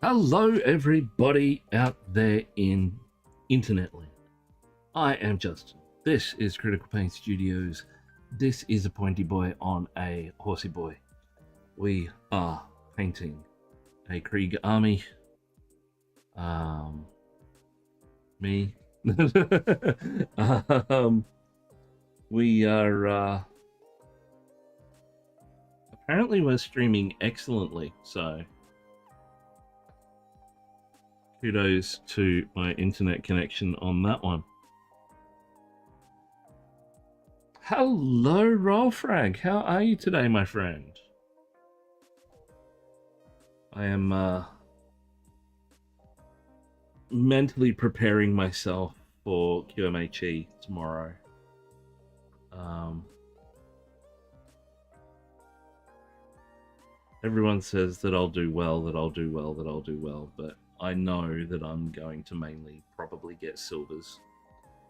Hello, everybody out there in internet land. I am Justin. This is Critical Pain Studios. This is a pointy boy on a horsey boy. We are painting a Krieg army. Me. um, we are apparently we're streaming excellently, so kudos to my internet connection on that one. Hello, Rollfrag. How are you today, my friend? I am mentally preparing myself for QMHE tomorrow. Everyone says that I'll do well, that I'll do well, that I'll do well, but I know that I'm going to mainly probably get silvers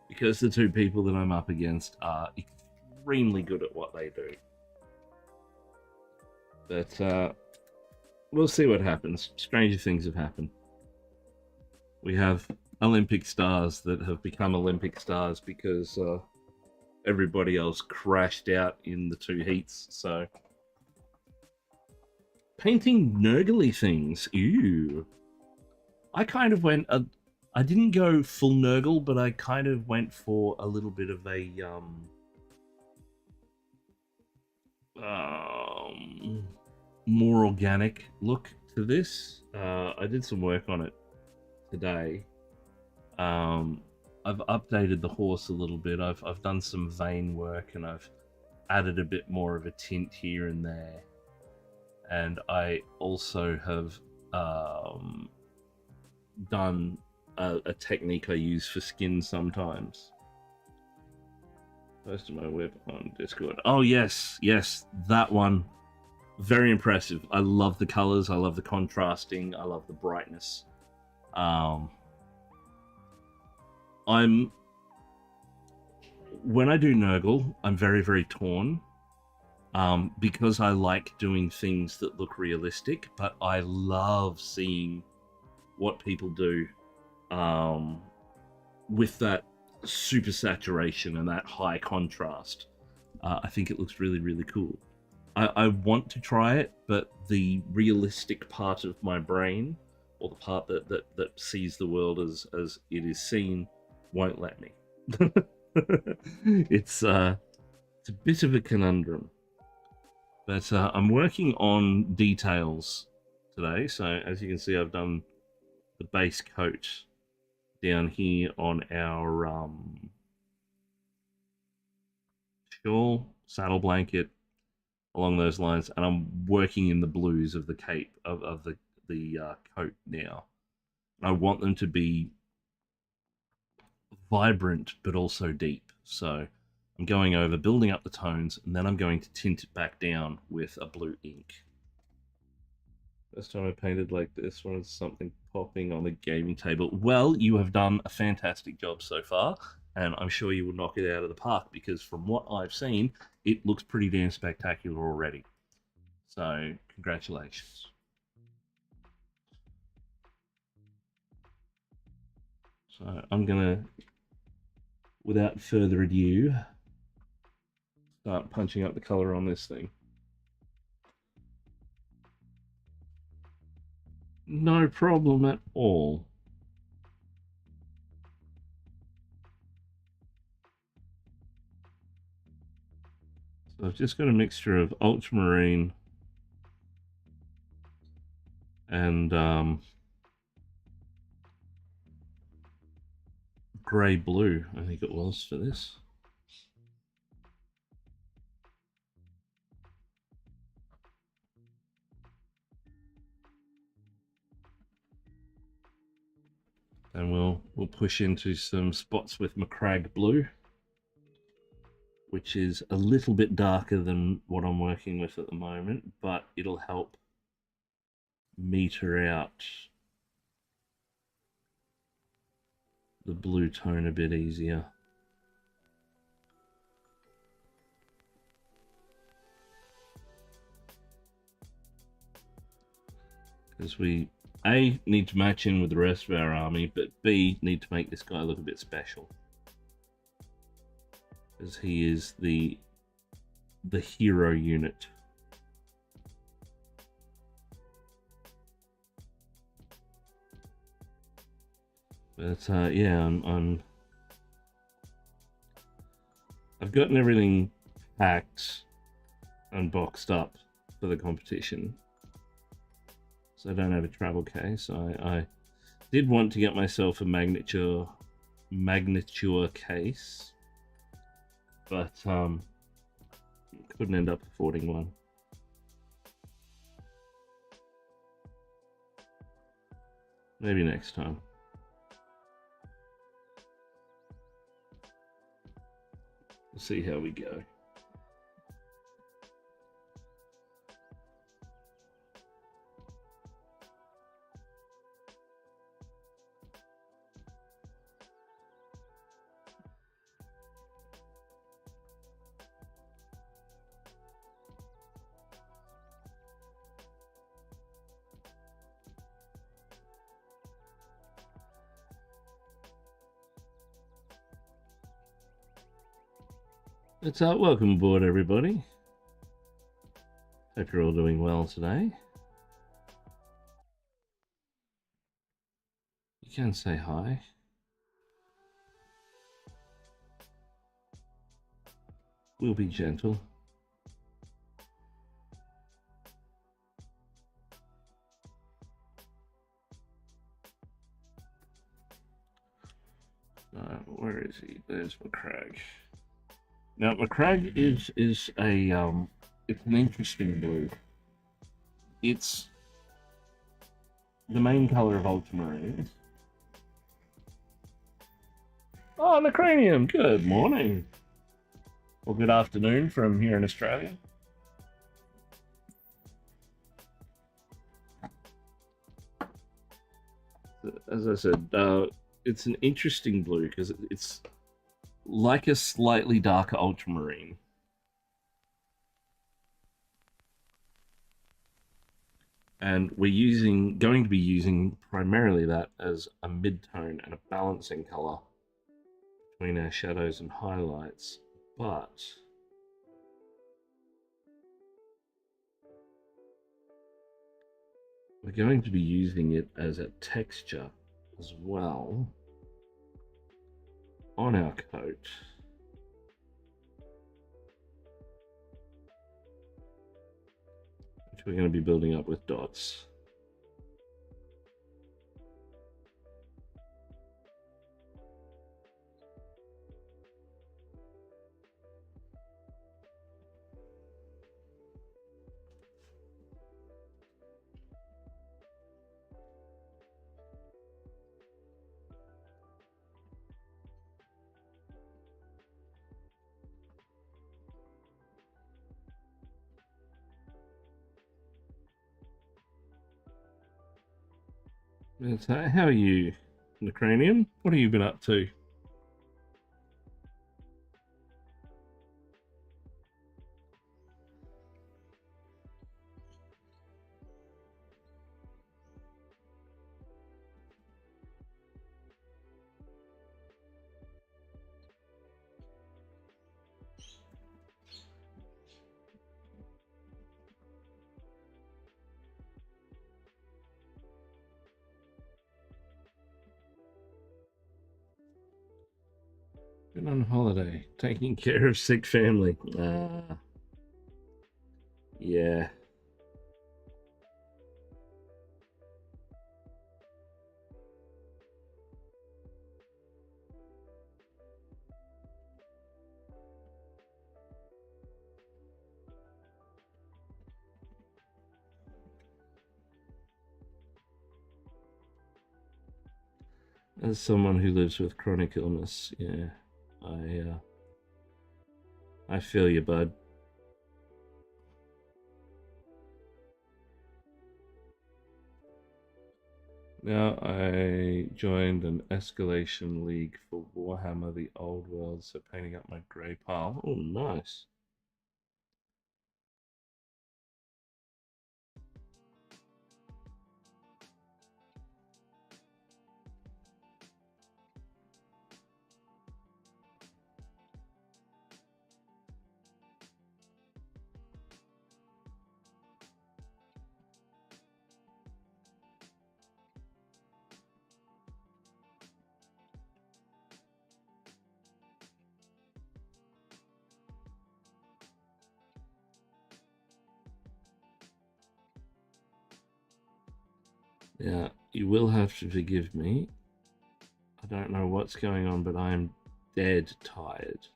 because the two people that I'm up against are extremely good at what they do. But we'll see what happens. Stranger things have happened. We have Olympic stars that have become Olympic stars because everybody else crashed out in the two heats. So, painting nurgly things. Ew. I kind of went. I didn't go full nurgle, but I kind of went for a little bit of a more organic look to this. I did some work on it today. I've updated the horse a little bit. I've done some vein work and I've added a bit more of a tint here and there. And I also have done a technique I use for skin sometimes. Posted my whip on Discord. Oh yes, yes, that one. Very impressive. I love the colors. I love the contrasting. I love the brightness. When I do Nurgle, I'm very, very torn. Because I like doing things that look realistic, but I love seeing what people do with that super saturation and that high contrast. I think it looks really, really cool. I want to try it, but the realistic part of my brain, or the part that sees the world as it is seen, won't let me. It's a bit of a conundrum. But I'm working on details today. So as you can see, I've done the base coat down here on our shawl, saddle blanket, along those lines. And I'm working in the blues of the cape, of the coat now. I want them to be vibrant, but also deep. So I'm going over, building up the tones, and then I'm going to tint it back down with a blue ink. First time I painted like this one is something popping on the gaming table. Well, you have done a fantastic job so far, and I'm sure you will knock it out of the park because from what I've seen, it looks pretty damn spectacular already. So, congratulations. So, I'm gonna, without further ado, start punching up the color on this thing. No problem at all. So I've just got a mixture of ultramarine and grey blue, I think it was, for this. And we'll push into some spots with Macragge blue, which is a little bit darker than what I'm working with at the moment, but it'll help meter out the blue tone a bit easier. Because we A, need to match in with the rest of our army, but B, need to make this guy look a bit special. Because he is the hero unit. But yeah, I've gotten everything packed and boxed up for the competition, so I don't have a travel case. I did want to get myself a magniture case, but couldn't end up affording one. Maybe next time. We'll see how we go. It's welcome aboard, everybody. Hope you're all doing well today. You can say hi. We'll be gentle. Where is he? There's McCrag. Now, McCrag is a it's an interesting blue. It's the main color of ultramarines. Oh, Necranium, good morning. Or good afternoon from here in Australia. As I said, it's an interesting blue because it's like a slightly darker ultramarine. And we're going to be using primarily that as a mid-tone and a balancing color between our shadows and highlights, but we're going to be using it as a texture as well on our coat. Which we're going to be building up with dots. How are you, Necranium? What have you been up to? Been on holiday, taking care of sick family. Yeah. As someone who lives with chronic illness, yeah, I feel you, bud. Now I joined an escalation league for Warhammer the Old World, so painting up my grey pile. Oh, nice. Yeah, you will have to forgive me. I don't know what's going on, but I am dead tired.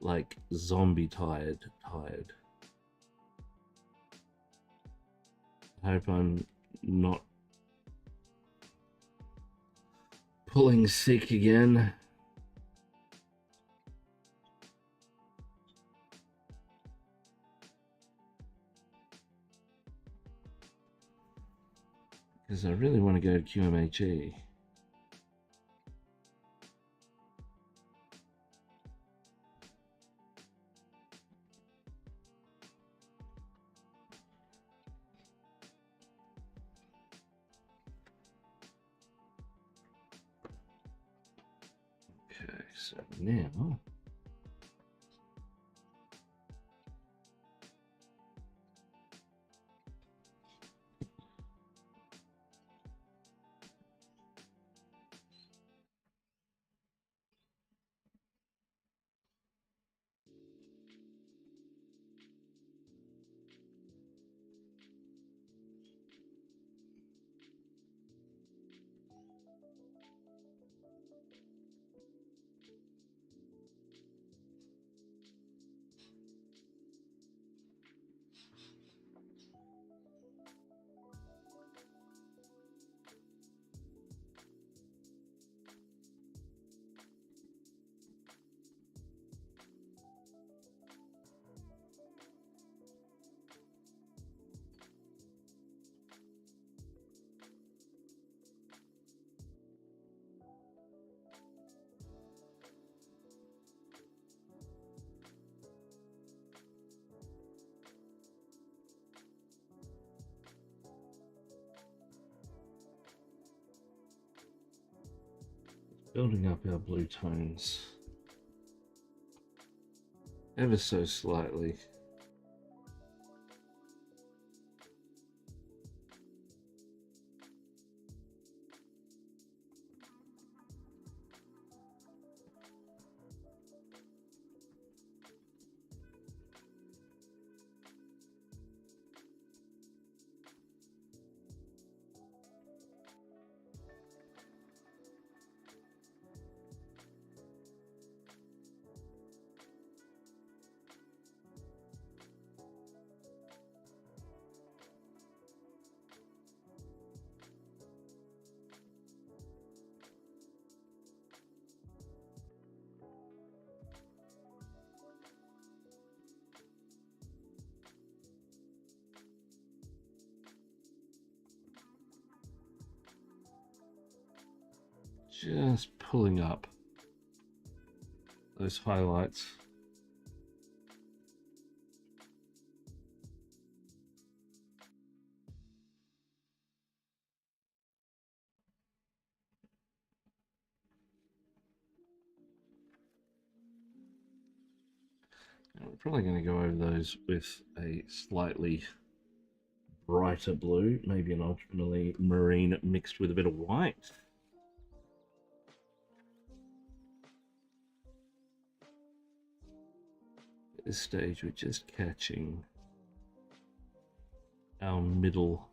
Like zombie tired. I hope I'm not pulling sick again. Because I really want to go to QMHE. Okay, so now building up our blue tones ever so slightly. Just pulling up those highlights. And we're probably going to go over those with a slightly brighter blue, maybe an ultramarine mixed with a bit of white. At this stage, we're just catching our middle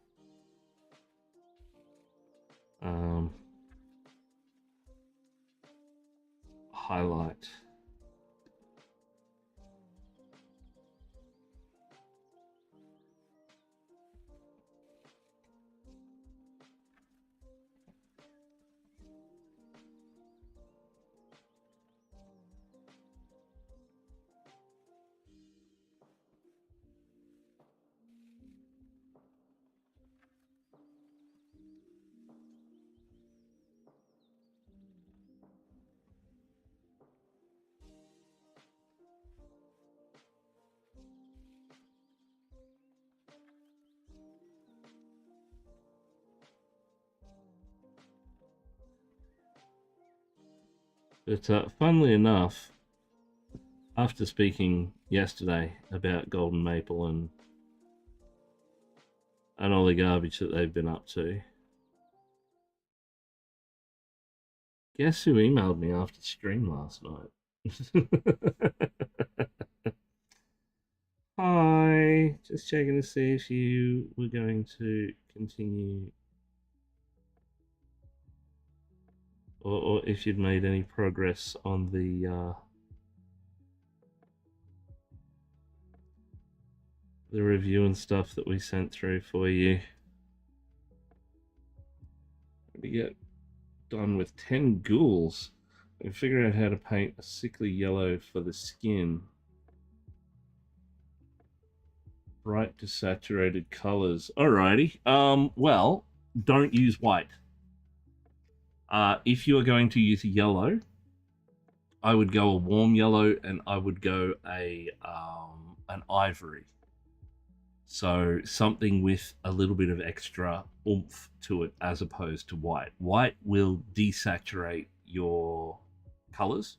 highlight. But funnily enough, after speaking yesterday about Golden Maple and all the garbage that they've been up to, guess who emailed me after stream last night? Hi, just checking to see if you were going to continue or if you'd made any progress on the review and stuff that we sent through for you. We get done with 10 ghouls and figure out how to paint a sickly yellow for the skin. Bright desaturated colors. Alrighty. Well, don't use white. If you are going to use yellow, I would go a warm yellow, and I would go an ivory. So something with a little bit of extra oomph to it as opposed to white. White will desaturate your colors.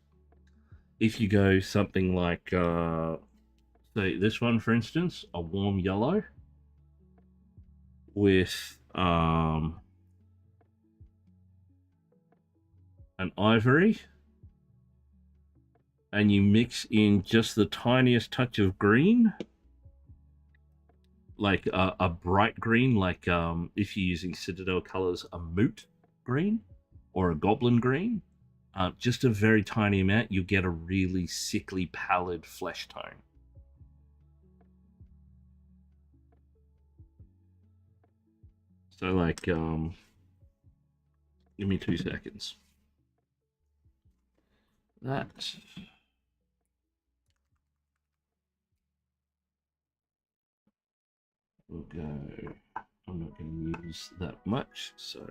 If you go something like, say this one, for instance, a warm yellow with an ivory, and you mix in just the tiniest touch of green, like a bright green, like if you're using Citadel colors, a moot green or a goblin green, just a very tiny amount, you get a really sickly pallid flesh tone. So like, give me 2 seconds. That will go. I'm not going to use that much, so.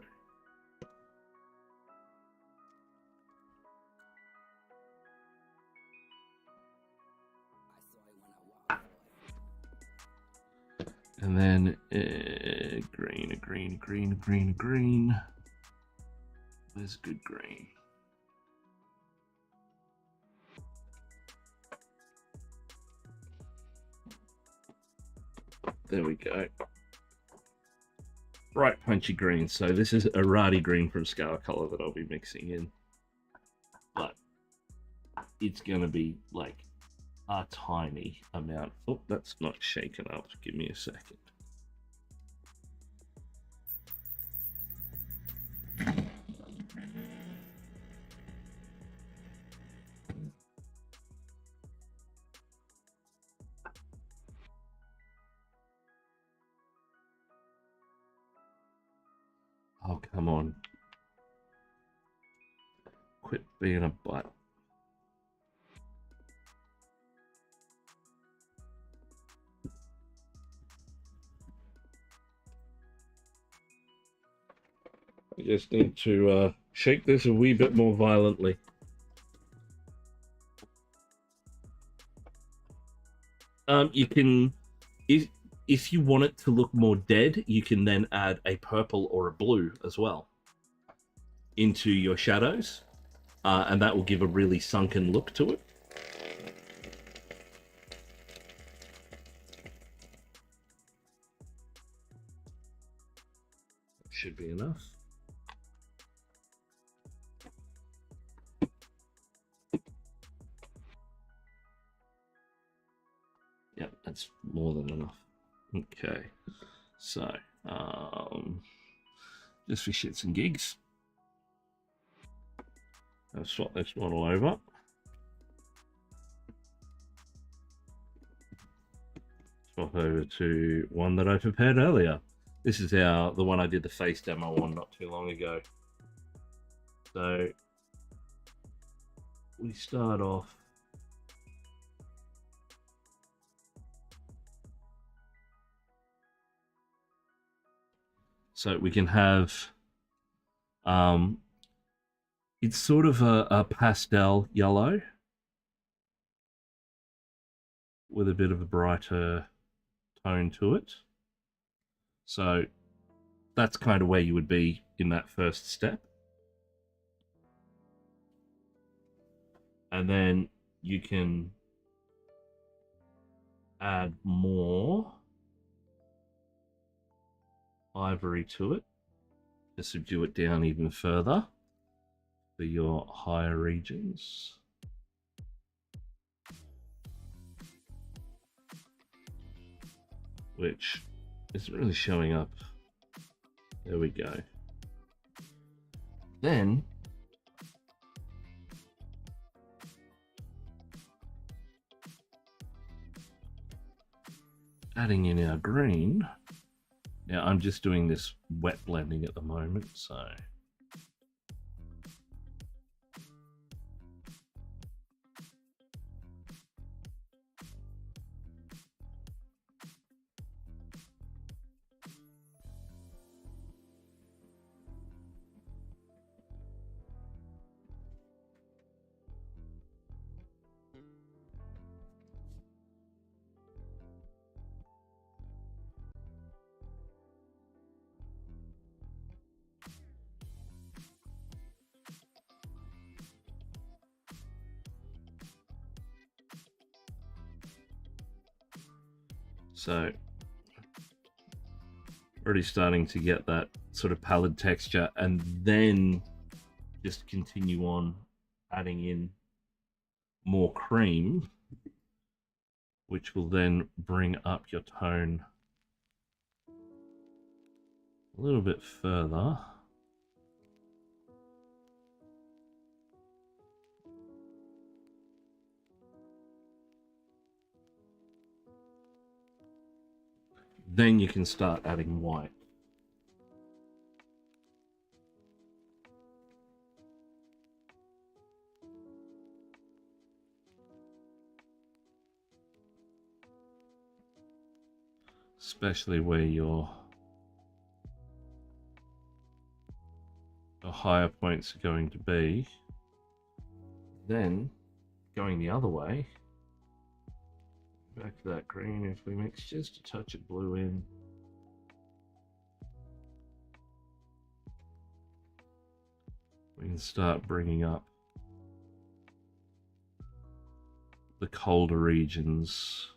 And then green. Where's good green? There we go. Bright punchy green. So this is a Radi green from Scale Color that I'll be mixing in. But it's going to be like a tiny amount. Oh, that's not shaken up. Give me a second. Oh, come on. Quit being a butt. I just need to shake this a wee bit more violently. You can, if you want it to look more dead, you can then add a purple or a blue as well into your shadows, and that will give a really sunken look to it. Should be enough. Yep, that's more than enough. Okay, so just for shits and gigs, I'll swap this model over. Swap over to one that I prepared earlier. This is the one I did the face demo on not too long ago. So we start off. So we can have, it's sort of a pastel yellow with a bit of a brighter tone to it. So that's kind of where you would be in that first step. And then you can add more ivory to it to subdue it down even further for your higher regions. Which isn't really showing up. There we go. Then adding in our green. Now I'm just doing this wet blending at the moment, so already starting to get that sort of pallid texture, and then just continue on adding in more cream, which will then bring up your tone a little bit further. Then you can start adding white. Especially where your higher points are going to be. Then, going the other way, back to that green, if we mix just a touch of blue in, we can start bringing up the colder regions.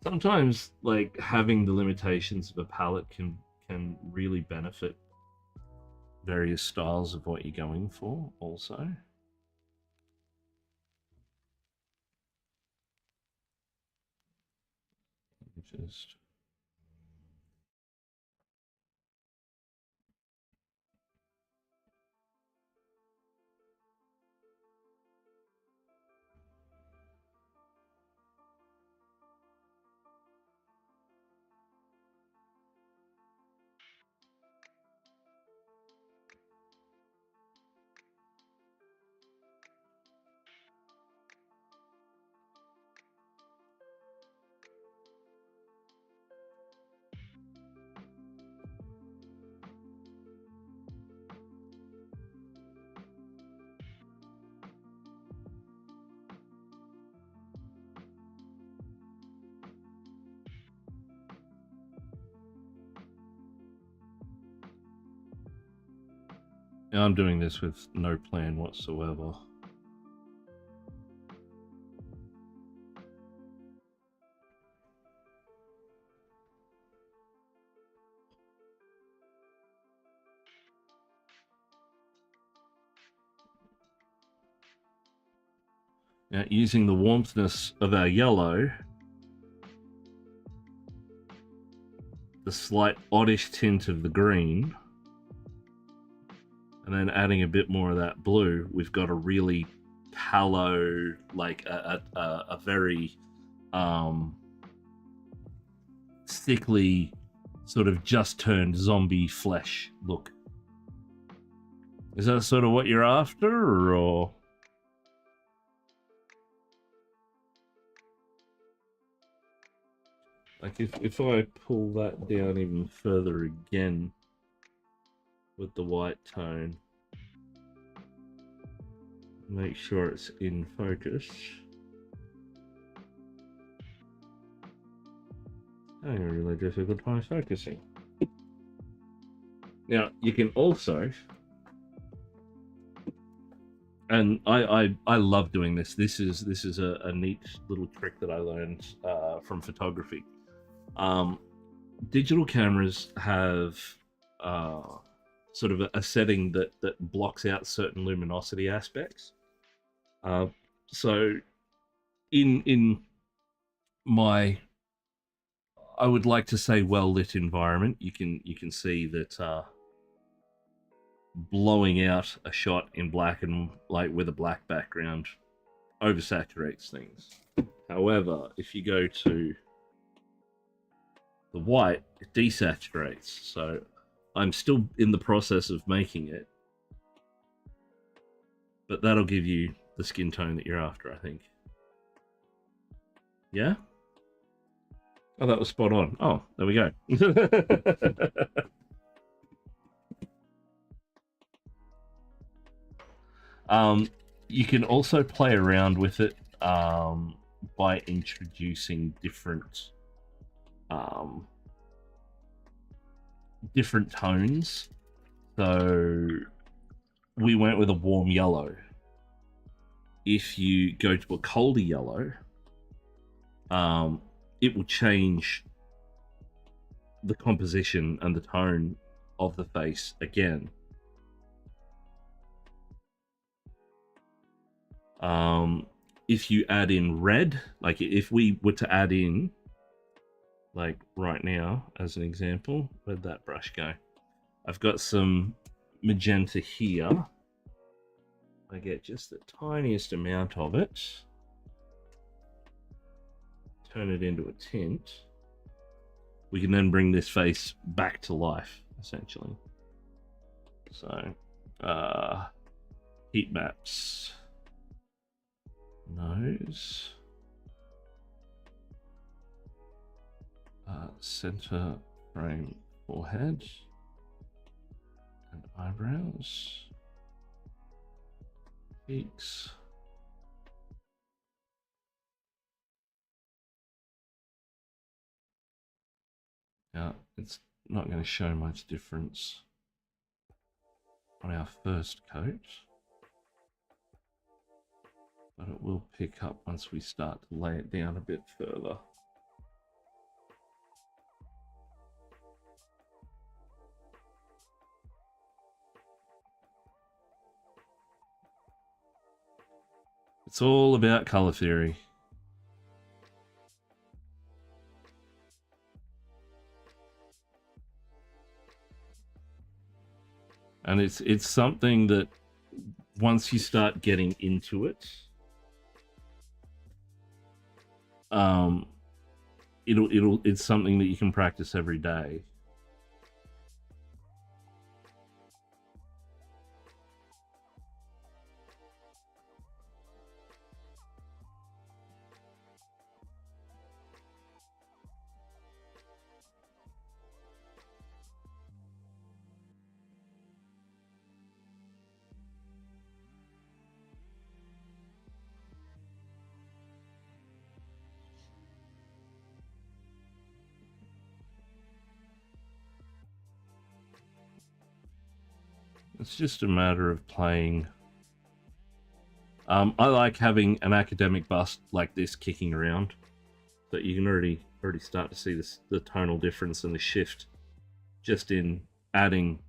Sometimes, like, having the limitations of a palette can really benefit various styles of what you're going for also. Just I'm doing this with no plan whatsoever. Now, using the warmthness of our yellow, the slight oddish tint of the green, and then adding a bit more of that blue, we've got a really tallow, like a very sickly, sort of just turned zombie flesh look. Is that sort of what you're after, or? Like, if I pull that down even further again with the white tone, make sure it's in focus. Having a really difficult time focusing. Now, you can also And I love doing this. This is a neat little trick that I learned from photography. Digital cameras have sort of a setting that blocks out certain luminosity aspects. Uh, so in my, I would like to say, well lit environment, you can see that blowing out a shot in black and like with a black background oversaturates things. However, if you go to the white, it desaturates. So I'm still in the process of making it, but that'll give you the skin tone that you're after, I think. Yeah? Oh, that was spot on. Oh, there we go. You can also play around with it by introducing different different tones. So we went with a warm yellow. If you go to a colder yellow, it will change the composition and the tone of the face again. If you add in red, like if we were to add in, like right now, as an example, where'd that brush go? I've got some magenta here. I get just the tiniest amount of it, turn it into a tint. We can then bring this face back to life, essentially. So, heat maps, nose, center frame forehead, and eyebrows, cheeks. Now, it's not going to show much difference on our first coat, but it will pick up once we start to lay it down a bit further. It's all about color theory. And it's something that once you start getting into it, it's something that you can practice every day. It's just a matter of playing. I like having an academic bust like this kicking around, so you can already start to see the tonal difference and the shift just in adding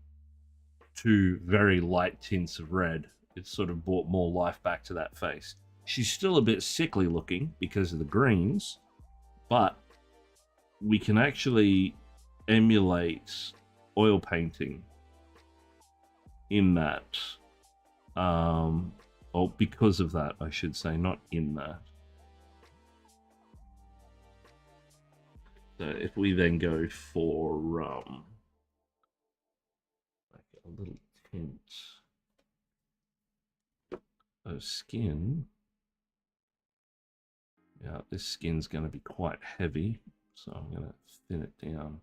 two very light tints of red. It's sort of brought more life back to that face. She's still a bit sickly looking because of the greens, but we can actually emulate oil painting in that, or because of that, I should say, not in that. So if we then go for like a little tint of skin, yeah, this skin's going to be quite heavy, so I'm going to thin it down.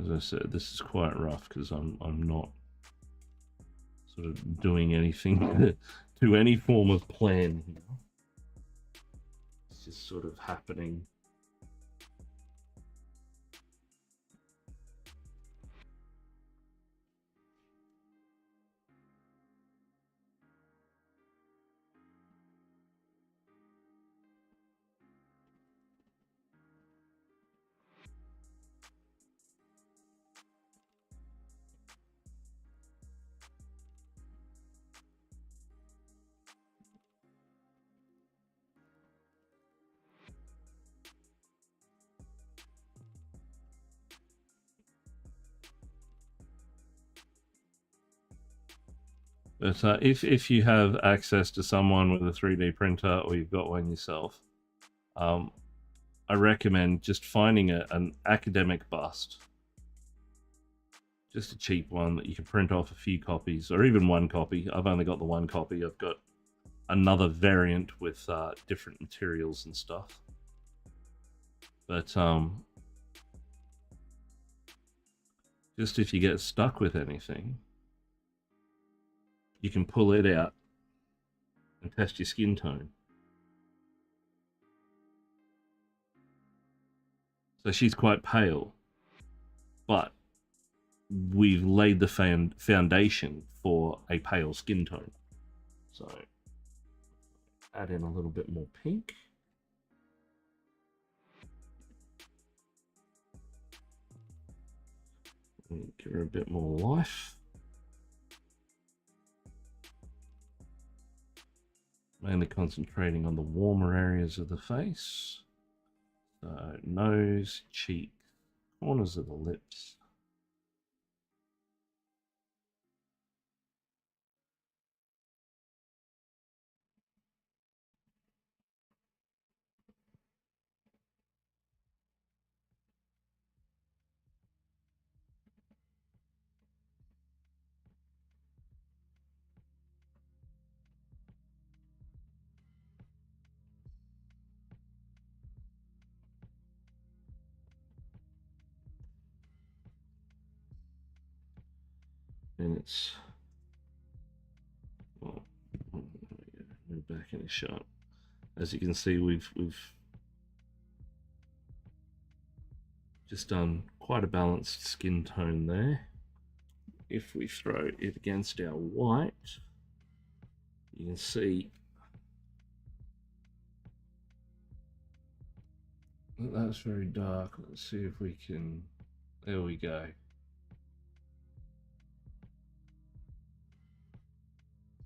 As I said, this is quite rough because I'm not sort of doing anything to any form of plan here. It's just sort of happening. But if you have access to someone with a 3D printer or you've got one yourself, I recommend just finding an academic bust, just a cheap one that you can print off a few copies or even one copy. I've only got the one copy. I've got another variant with different materials and stuff. But just if you get stuck with anything, you can pull it out and test your skin tone. So she's quite pale, but we've laid the foundation for a pale skin tone. So add in a little bit more pink. And give her a bit more life. Mainly concentrating on the warmer areas of the face. So nose, cheek, corners of the lips. And it's, well, move back in a shot. As you can see, we've just done quite a balanced skin tone there. If we throw it against our white, you can see that's very dark. Let's see if we can, there we go.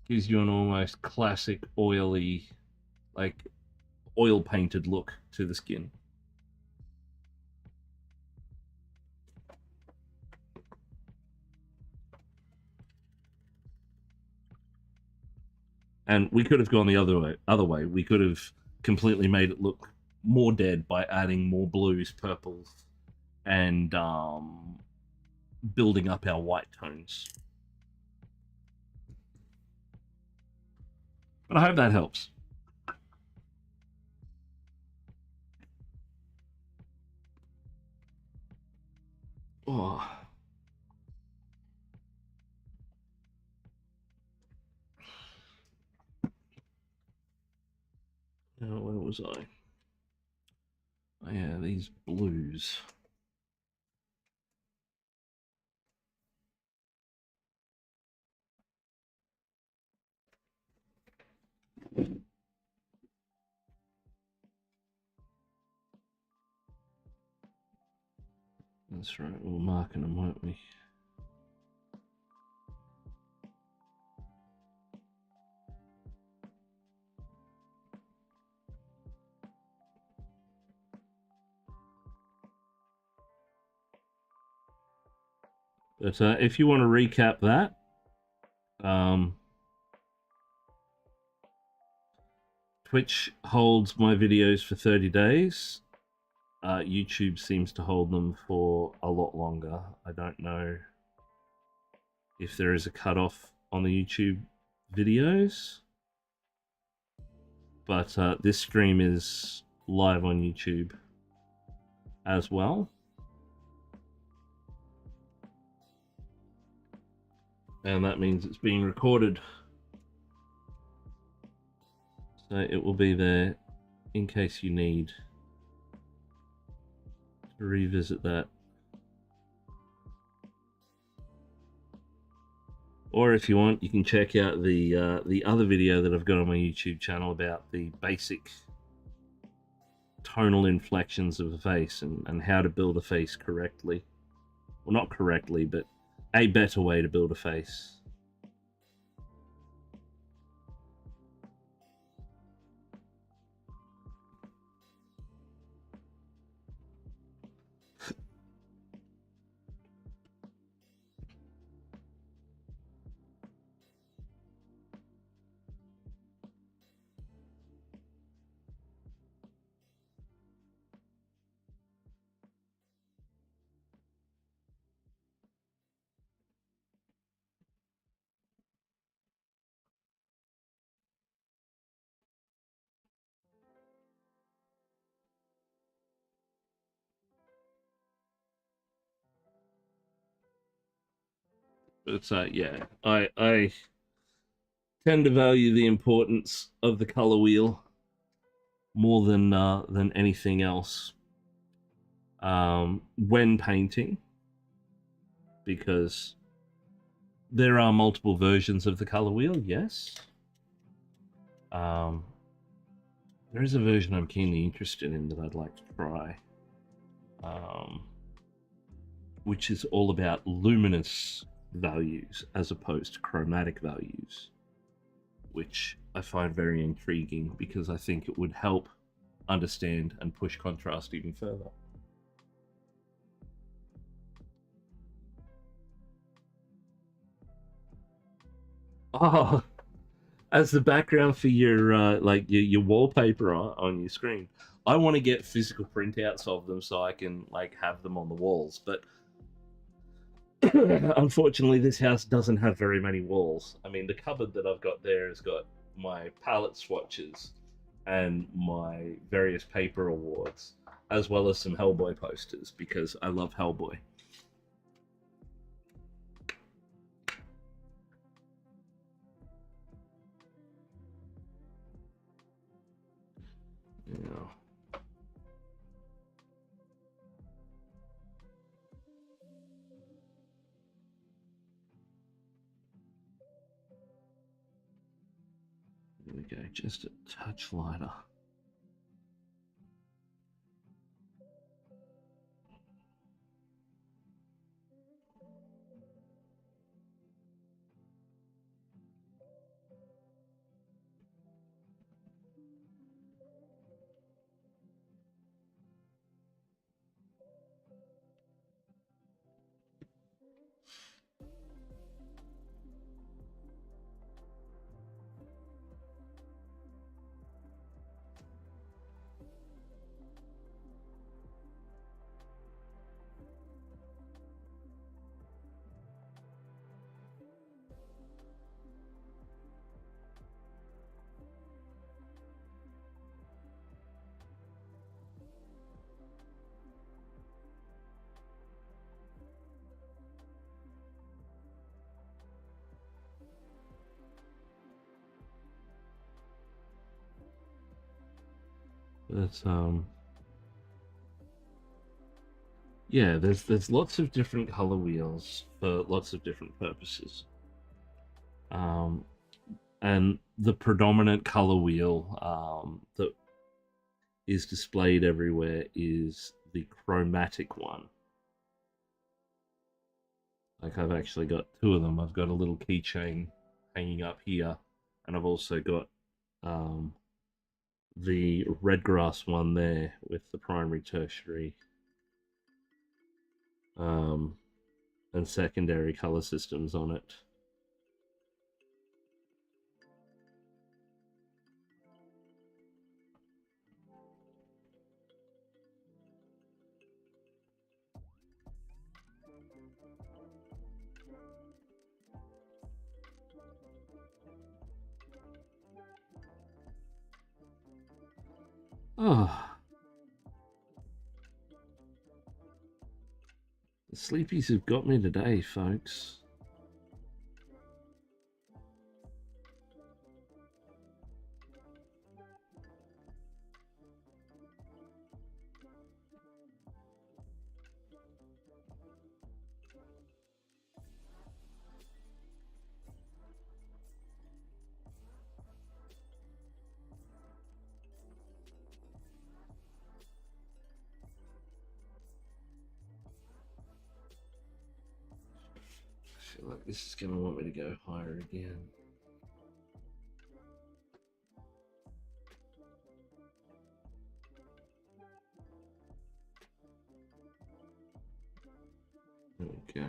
Gives you an almost classic oily, like oil painted look to the skin. And we could have gone the other way. We could have completely made it look more dead by adding more blues, purples, and building up our white tones. But I hope that helps. Oh. Now, where was I? Oh, yeah, these blues. That's right, we're marking them, won't we? But if you want to recap that, Twitch holds my videos for 30 days. YouTube seems to hold them for a lot longer. I don't know if there is a cutoff on the YouTube videos, but this stream is live on YouTube as well. and that means it's being recorded. So it will be there in case you need to revisit that. Or if you want, you can check out the other video that I've got on my YouTube channel about the basic tonal inflections of a face and how to build a face correctly. Well, not correctly, but a better way to build a face. But yeah, I tend to value the importance of the color wheel more than anything else when painting, because there are multiple versions of the color wheel. Yes, there is a version I'm keenly interested in that I'd like to try, which is all about luminous values as opposed to chromatic values, which I find very intriguing because I think it would help understand and push contrast even further. Oh, as the background for your like your wallpaper on your screen. I want to get physical printouts of them so I can like have them on the walls, but unfortunately this house doesn't have very many walls. I mean, the cupboard that I've got there has got my palette swatches and my various paper awards, as well as some Hellboy posters because I love Hellboy. Yeah. There we go, just a touch lighter. But yeah, there's lots of different color wheels for lots of different purposes. And the predominant color wheel that is displayed everywhere is the chromatic one. Like, I've actually got two of them. I've got a little keychain hanging up here, and I've also got the red grass one there with the primary, tertiary, and secondary color systems on it. Oh, the sleepies have got me today, folks. feel like this is going to want me to go higher again. There we go.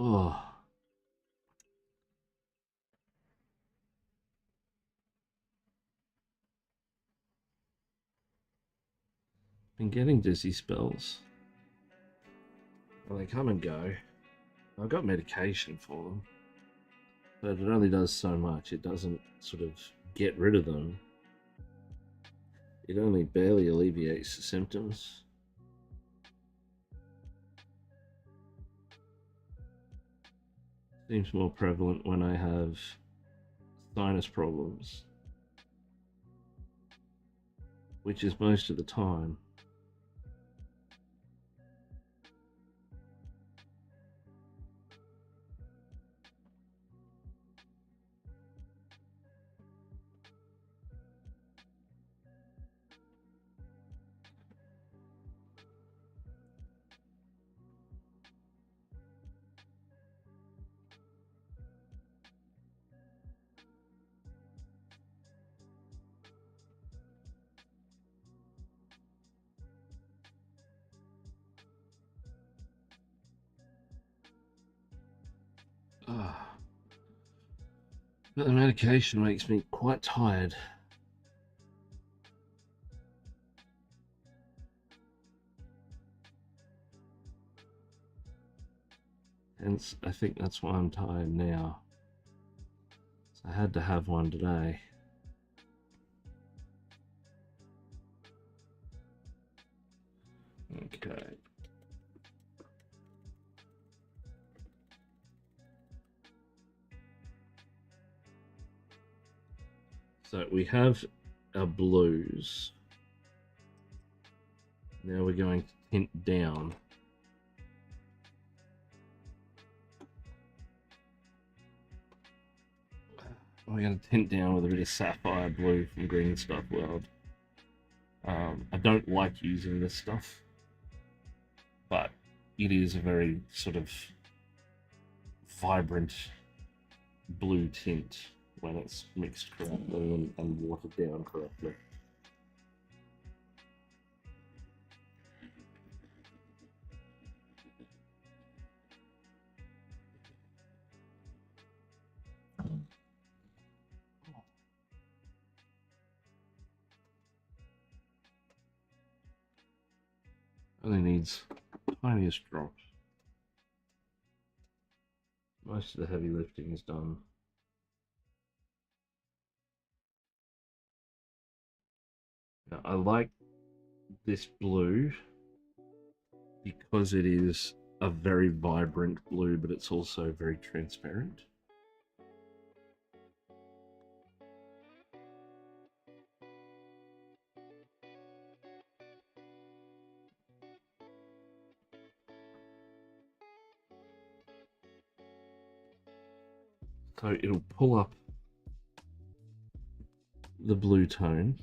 Oh. Been getting dizzy spells. Well, they come and go. I've got medication for them, but it only does so much. It doesn't sort of get rid of them. It only barely alleviates the symptoms. Seems more prevalent when I have sinus problems, which is most of the time. But the medication makes me quite tired. Hence, I think that's why I'm tired now. So I had to have one today. Okay. So we have our blues. Now we're going to tint down. We're going to tint down with a bit of sapphire blue from Green Stuff World. I don't like using this stuff, but it is a very sort of vibrant blue tint when it's mixed correctly and watered down correctly. Only needs the tiniest drops. Most of the heavy lifting is done. Now, I like this blue because it is a very vibrant blue, but it's also very transparent. So it'll pull up the blue tone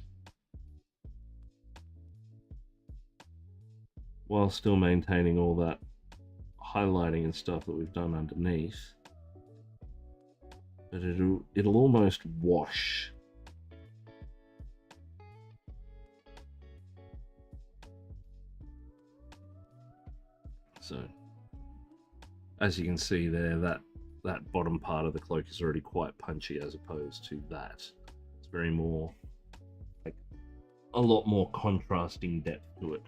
while still maintaining all that highlighting and stuff that we've done underneath. But it'll almost wash. So as you can see there, that bottom part of the cloak is already quite punchy as opposed to that. It's very more, like, a lot more contrasting depth to it.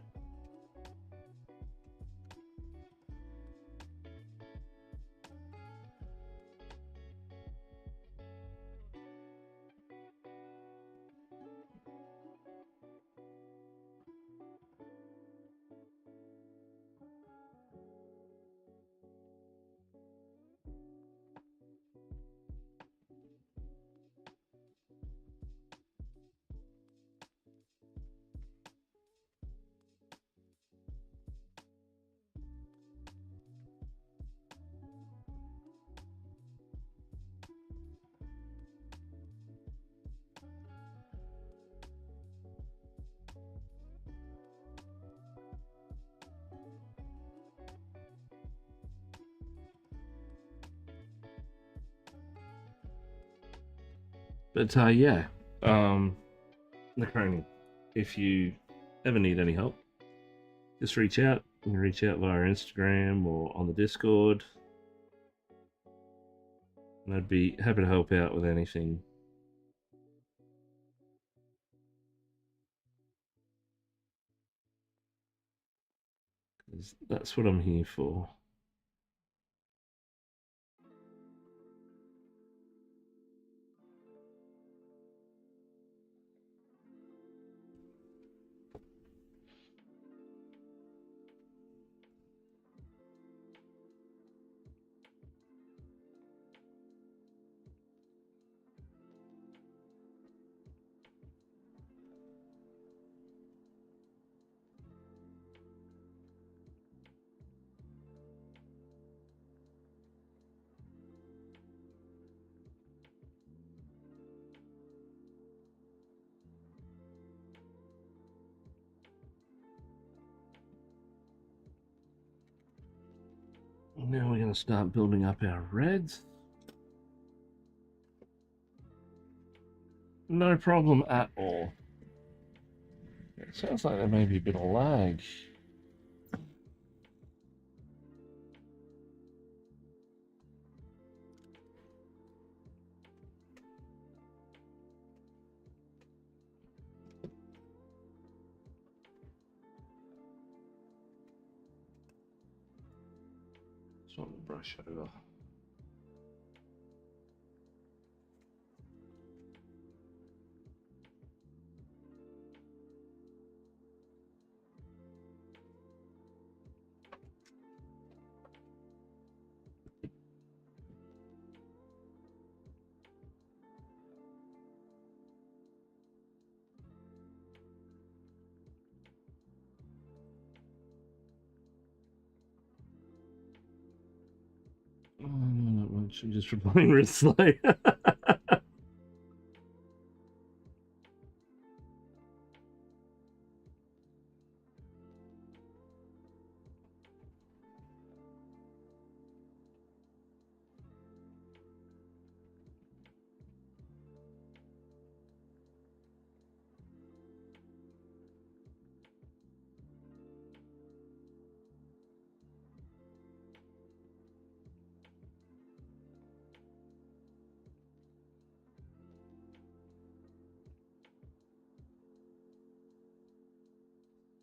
But yeah, Necronian, if you ever need any help, just reach out. You can reach out via Instagram or on the Discord, and I'd be happy to help out with anything. 'Cause that's what I'm here for. Now we're going to start building up our reds. No problem at all. It sounds like there may be a bit of lag. Just want to brush over. Not much. I'm just replying real slow.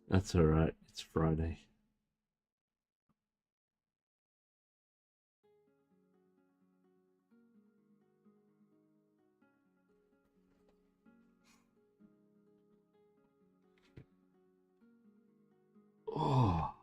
That's all right. It's Friday. Oh.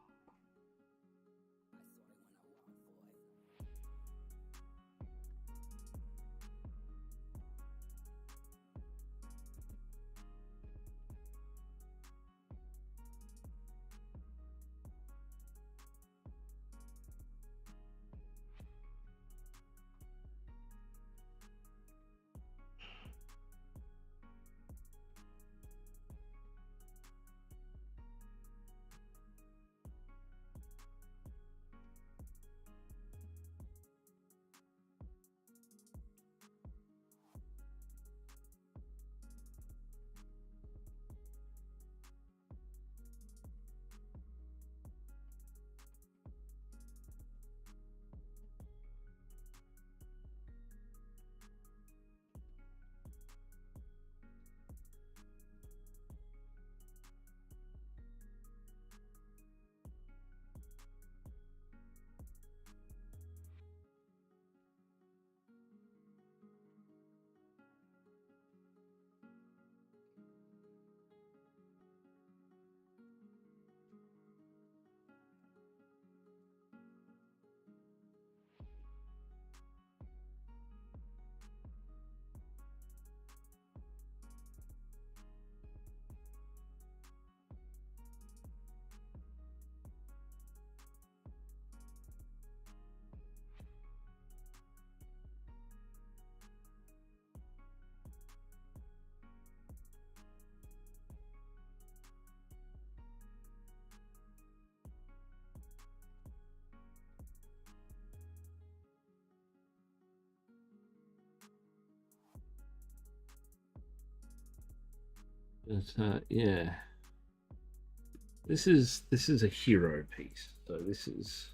But yeah, this is a hero piece. So this is,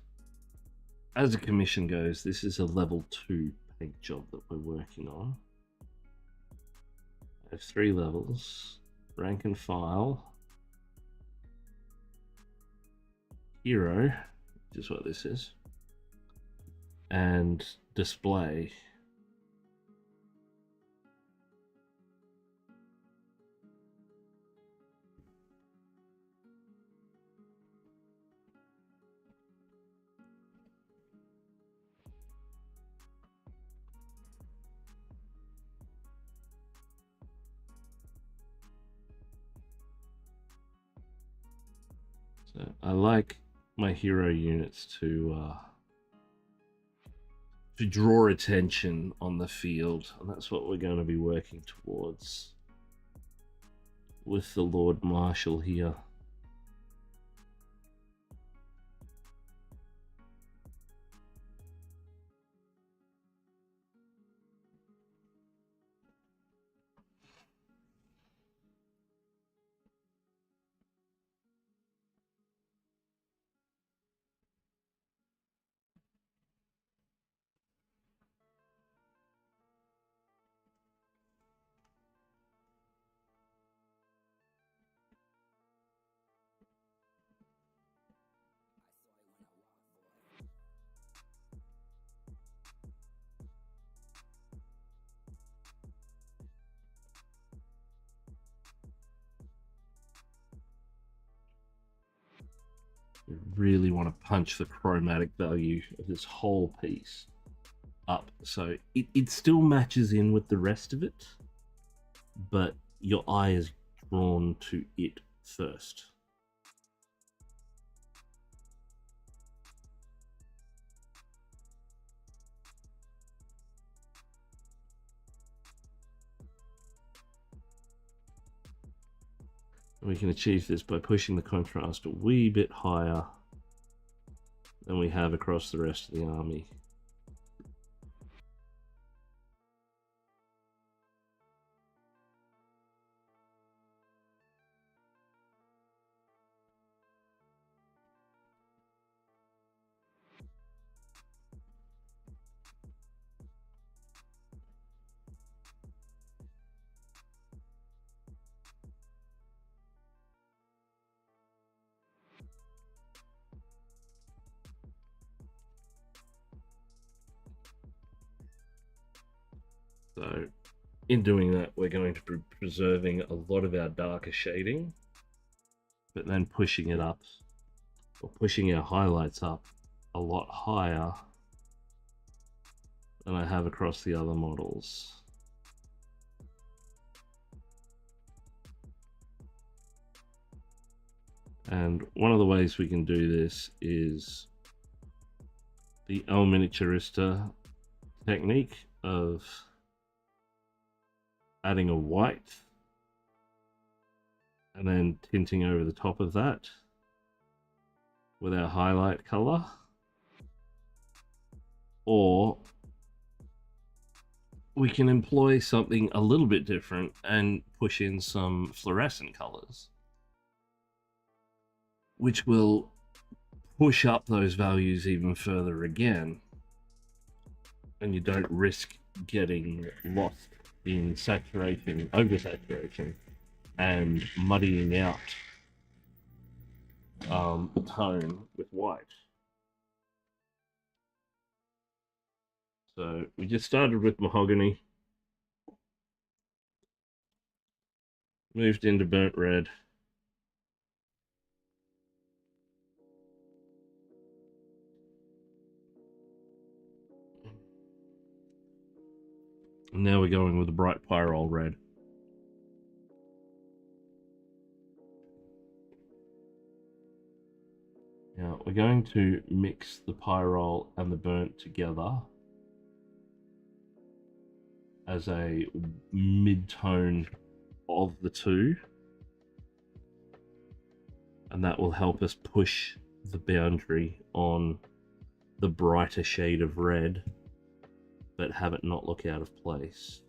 as a commission goes, this is a level 2 paint job that we're working on. I have 3 levels: rank and file, hero, which is what this is, and display. So I like my hero units to draw attention on the field, and that's what we're going to be working towards with the Lord Marshal here. I really want to punch the chromatic value of this whole piece up so it still matches in with the rest of it, but your eye is drawn to it first. We can achieve this by pushing the contrast a wee bit higher than we have across the rest of the army. So in doing that, we're going to be preserving a lot of our darker shading, but then pushing it up, or pushing our highlights up a lot higher than I have across the other models. And one of the ways we can do this is the El Miniaturista technique of adding a white and then tinting over the top of that with our highlight color, or we can employ something a little bit different and push in some fluorescent colors, which will push up those values even further again, and you don't risk getting lost in saturation, oversaturation, and muddying out the tone with white. So we just started with mahogany, moved into burnt red, and now we're going with a bright pyrrole red. Now we're going to mix the pyrrole and the burnt together as a mid-tone of the two, and that will help us push the boundary on the brighter shade of red, but have it not look out of place.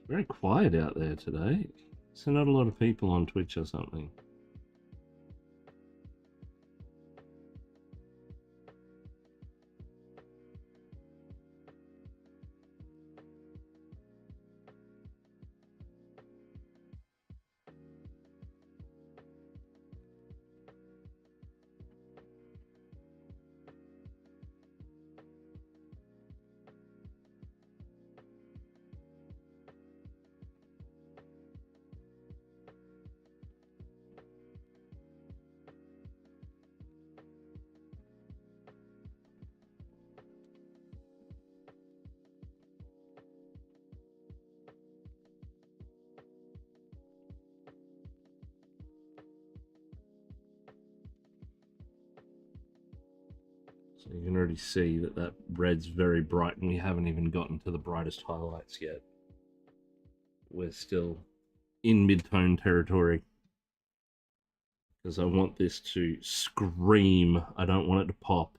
Very quiet out there today. So not a lot of people on Twitch or something. So you can already see that that red's very bright, and we haven't even gotten to the brightest highlights yet. We're still in mid-tone territory because I want this to scream. I don't want it to pop.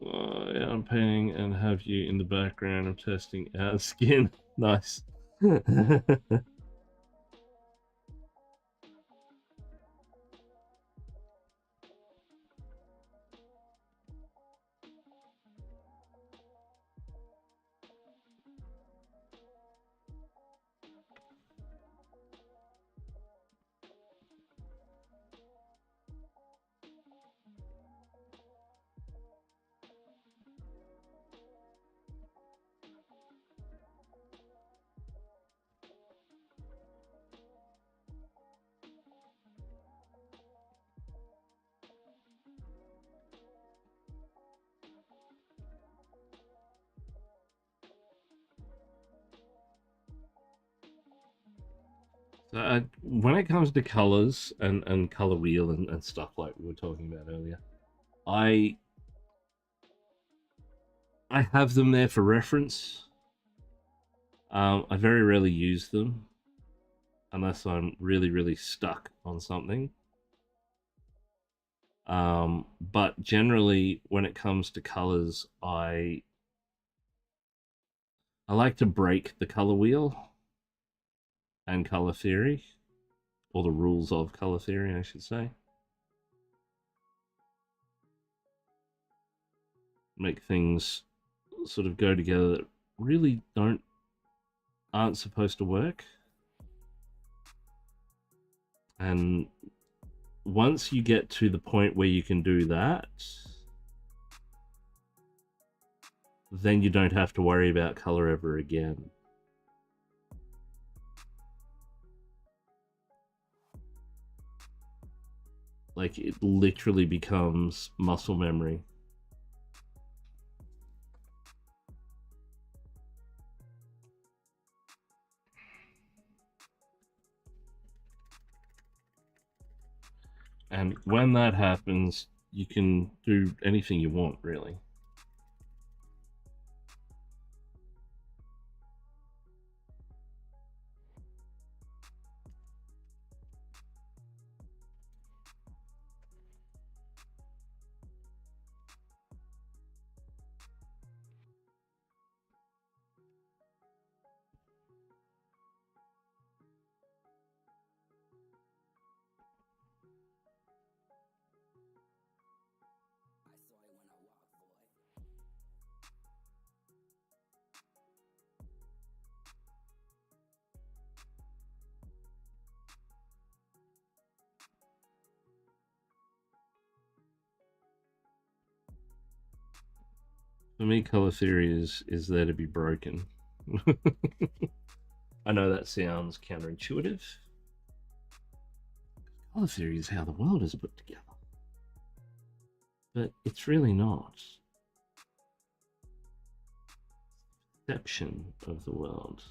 Yeah, I'm painting and have you in the background. I'm testing out skin. Nice. So when it comes to colors and color wheel and stuff like we were talking about earlier, I have them there for reference. I very rarely use them unless I'm really stuck on something. But generally, when it comes to colors, I like to break the color wheel and color theory, or the rules of color theory, I should say. Make things sort of go together that really aren't supposed to work. And once you get to the point where you can do that, then you don't have to worry about color ever again. Like, it literally becomes muscle memory. And when that happens, you can do anything you want, really. For me, color theory is there to be broken. I know that sounds counterintuitive. Color theory is how the world is put together. But it's really not. Perception of the world.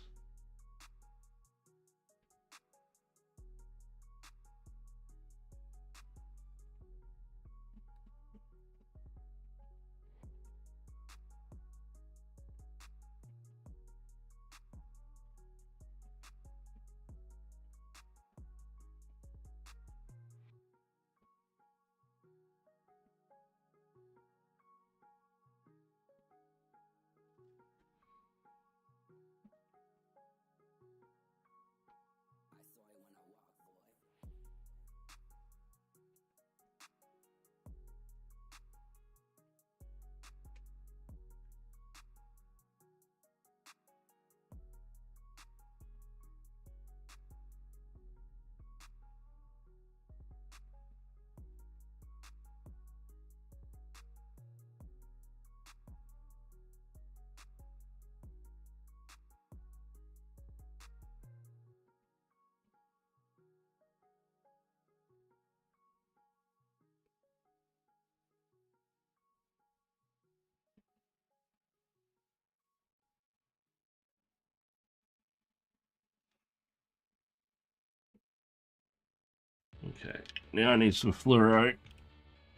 Okay, now I need some fluoro.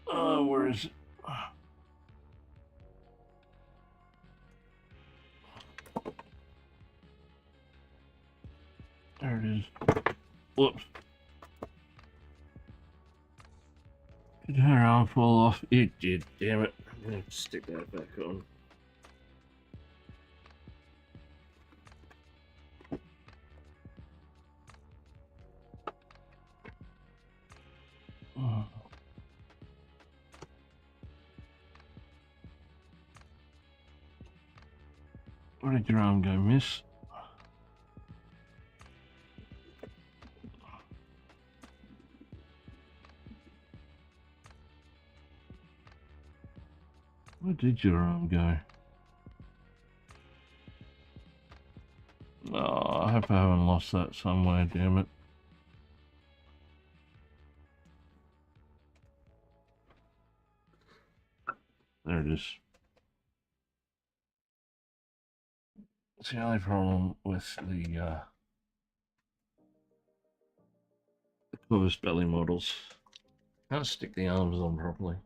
Oh, where is it? There it is. Whoops. Did her arm fall off? It did, damn it. I'm going to stick that back on. Oh. Where did your arm go, miss? Where did your arm go? Oh, I hope I haven't lost that somewhere, damn it. There it is. It's the only problem with the Corvus belly models. Can't stick the arms on properly.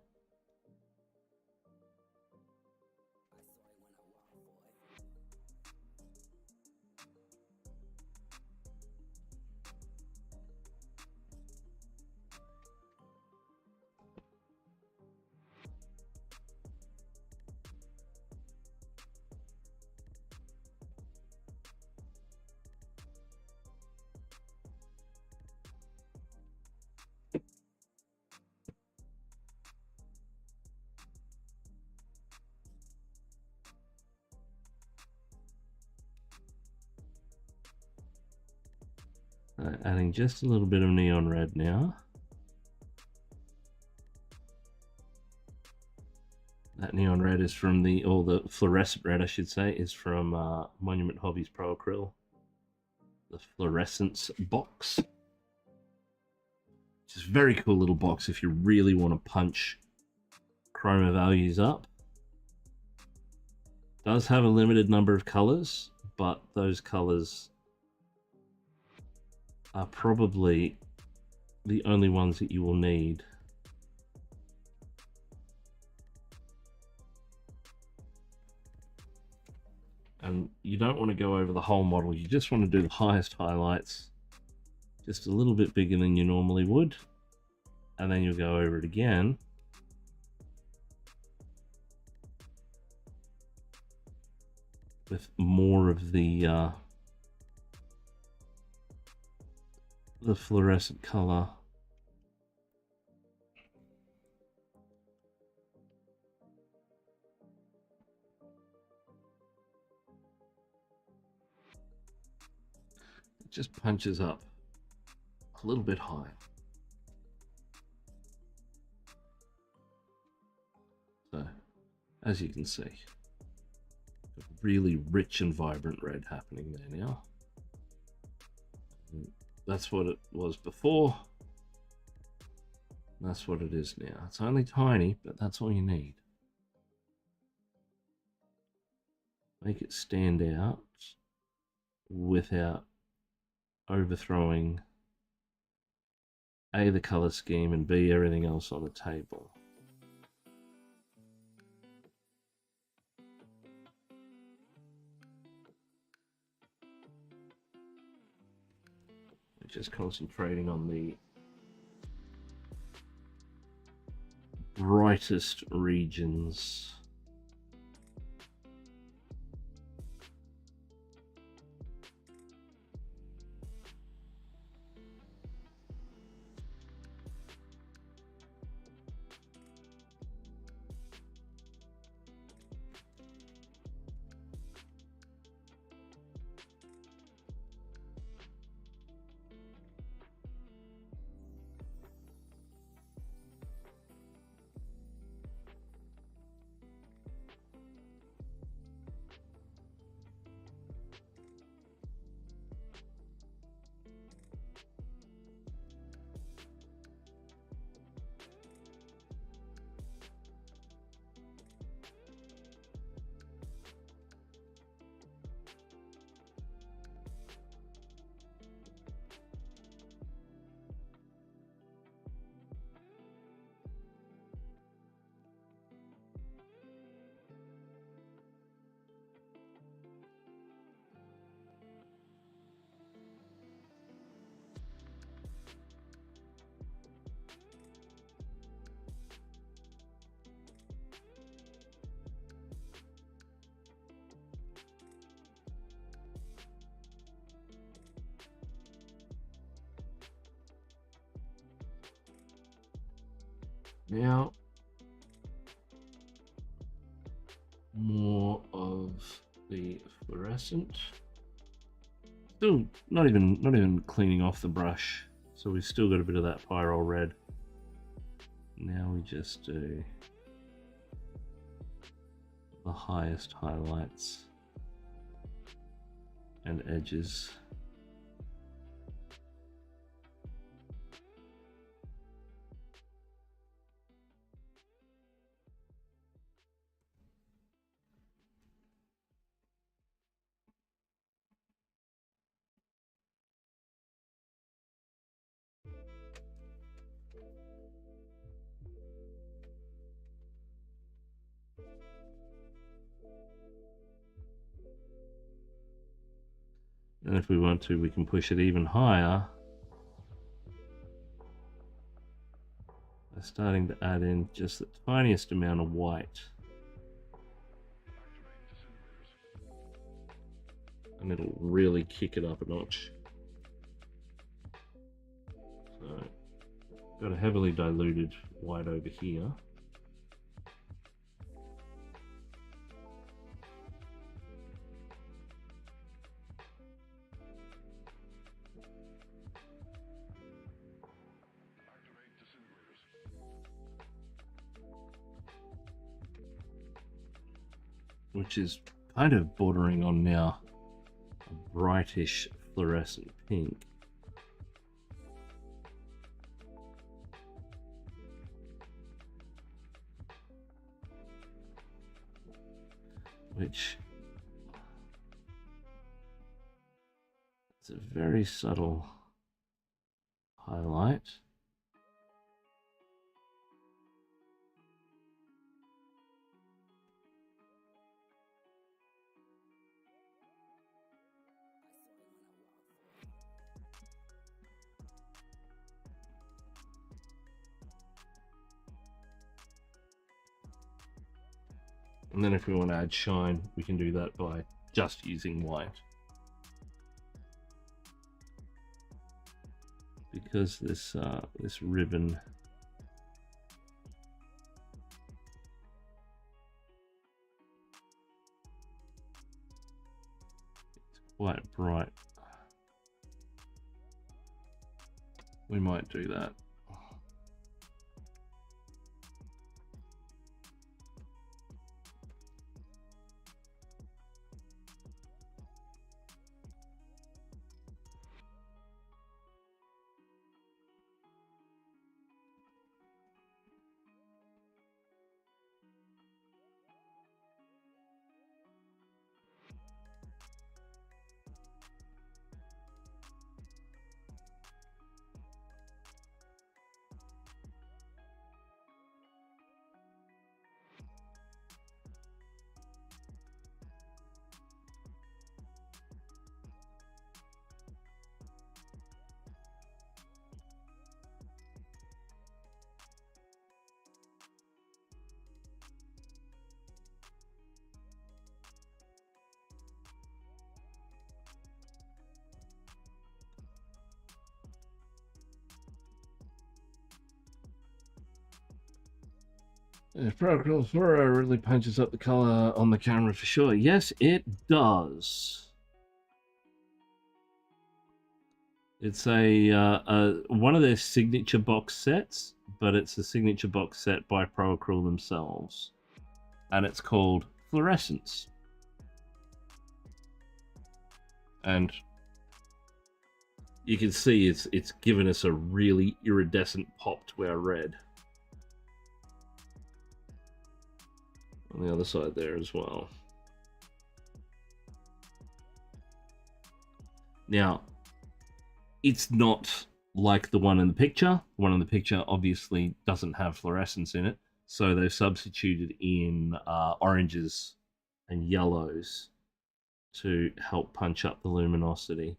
Adding just a little bit of neon red now. That neon red is from or the fluorescent red, I should say, is from Monument Hobbies Pro Acryl. The fluorescence box. Which is a very cool little box if you really want to punch chroma values up. Does have a limited number of colors, but those colors are probably the only ones that you will need. And you don't want to go over the whole model, you just want to do the highest highlights just a little bit bigger than you normally would, and then you'll go over it again. With more of the fluorescent color. It just punches up a little bit higher. So, as you can see. really rich and vibrant red happening there now. And that's what it was before. That's what it is now. It's only tiny, but that's all you need. Make it stand out without overthrowing A, the color scheme, and B, everything else on the table. Just concentrating on the brightest regions. Now, more of the fluorescent. Still not even cleaning off the brush, so we've still got a bit of that pyrrole red. Now we just do the highest highlights and edges. And if we want to, we can push it even higher by starting to add in just the tiniest amount of white. And it'll really kick it up a notch. So, got a heavily diluted white over here. Which is kind of bordering on now a brightish fluorescent pink. Which is a very subtle highlight. And then if we want to add shine, we can do that by just using white. Because this ribbon is quite bright, we might do that. If Procol Fluoro really punches up the color on the camera for sure. Yes, it does. It's a one of their signature box sets, but it's a signature box set by Procol themselves, and it's called Fluorescence. And you can see it's given us a really iridescent pop to our red. On the other side there as well. Now, it's not like the one in the picture. The one in the picture obviously doesn't have fluorescence in it, so they've substituted in oranges and yellows to help punch up the luminosity.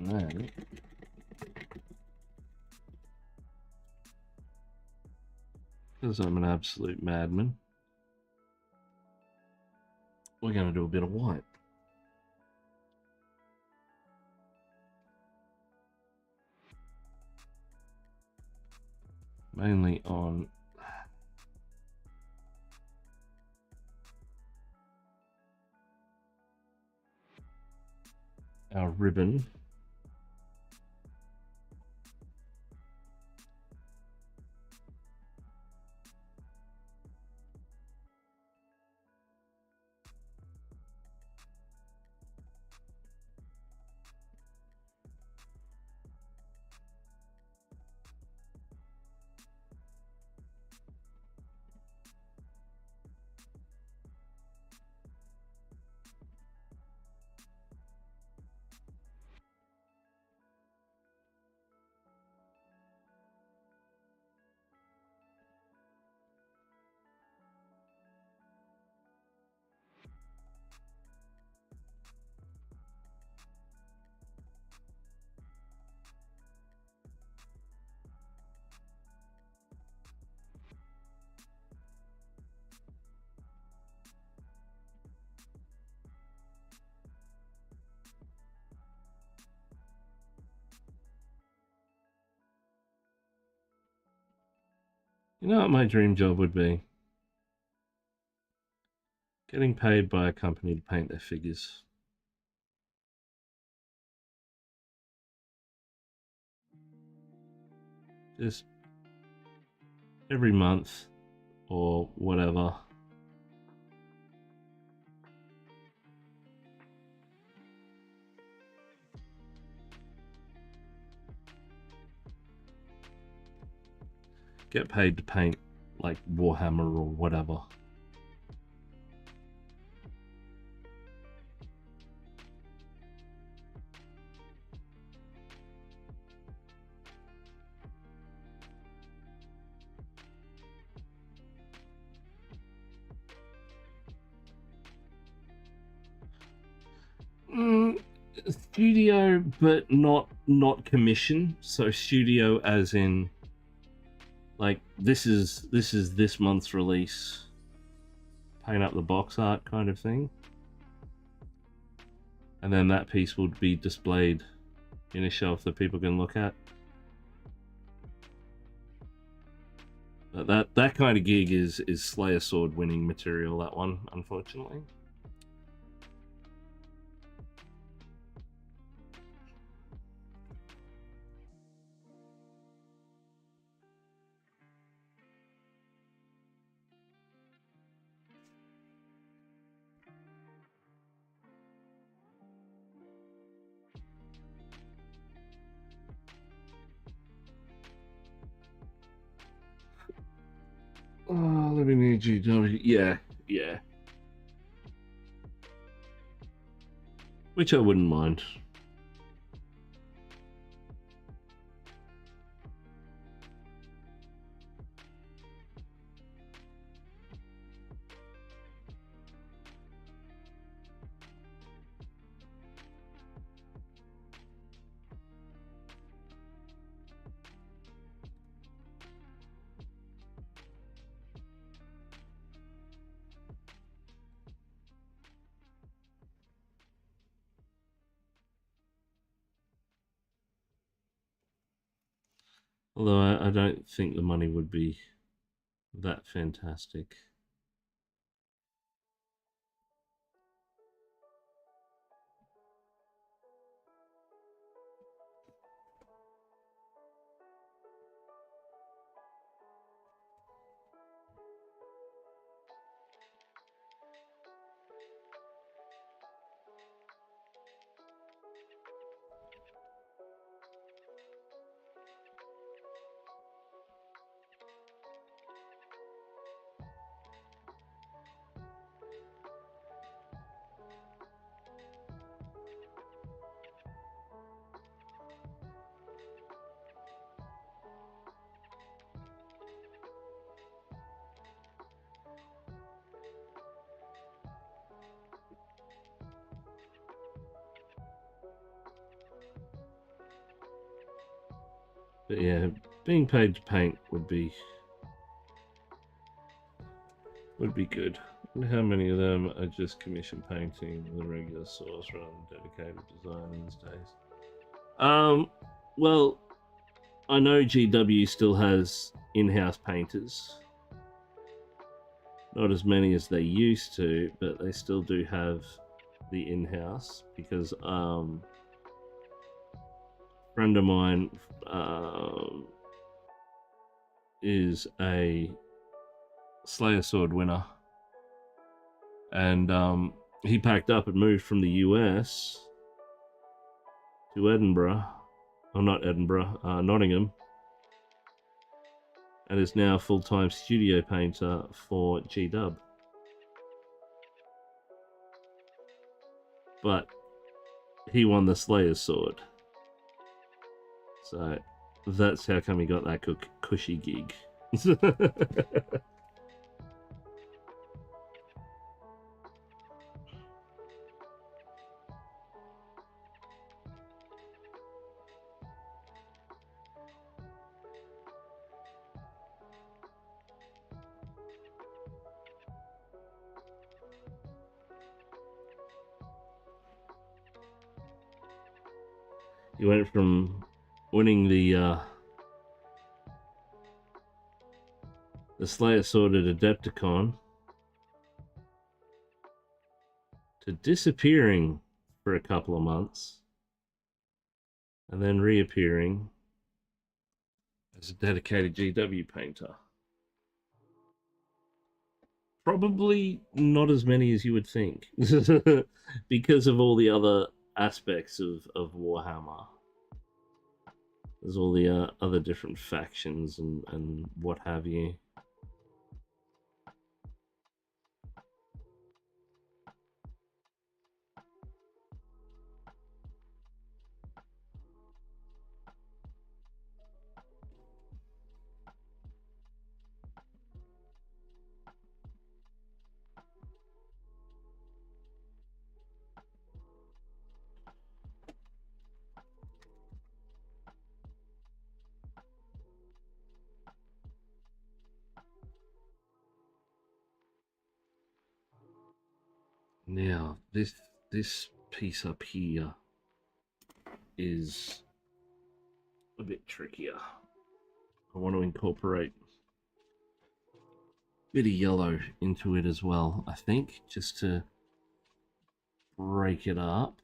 And because I'm an absolute madman, we're going to do a bit of white. Mainly on our ribbon. You know what my dream job would be? Getting paid by a company to paint their figures. Just every month or whatever. Get paid to paint like Warhammer or whatever. Studio, but not commission. So studio, as in, like this is this month's release. Paint up the box art kind of thing, and then that piece would be displayed in a shelf that people can look at. But that kind of gig is Slayer Sword winning material. That one, unfortunately. GW, yeah, yeah. Which I wouldn't mind. Although I don't think the money would be that fantastic. But yeah, being paid to paint would be good. And how many of them are just commission painting with a regular source rather than dedicated design these days? Well, I know GW still has in-house painters. Not as many as they used to, but they still do have the in-house because friend of mine is a Slayer Sword winner, and he packed up and moved from the US to Edinburgh, or not Edinburgh, Nottingham, and is now a full-time studio painter for GW. But he won the Slayer's Sword, so that's how come he got that cushy gig. He went from winning the Slayer Sword at Adepticon to disappearing for a couple of months and then reappearing as a dedicated GW painter. Probably not as many as you would think because of all the other aspects of Warhammer. There's all the other different factions and what have you. Now, this piece up here is a bit trickier. I want to incorporate a bit of yellow into it as well, I think, just to break it up.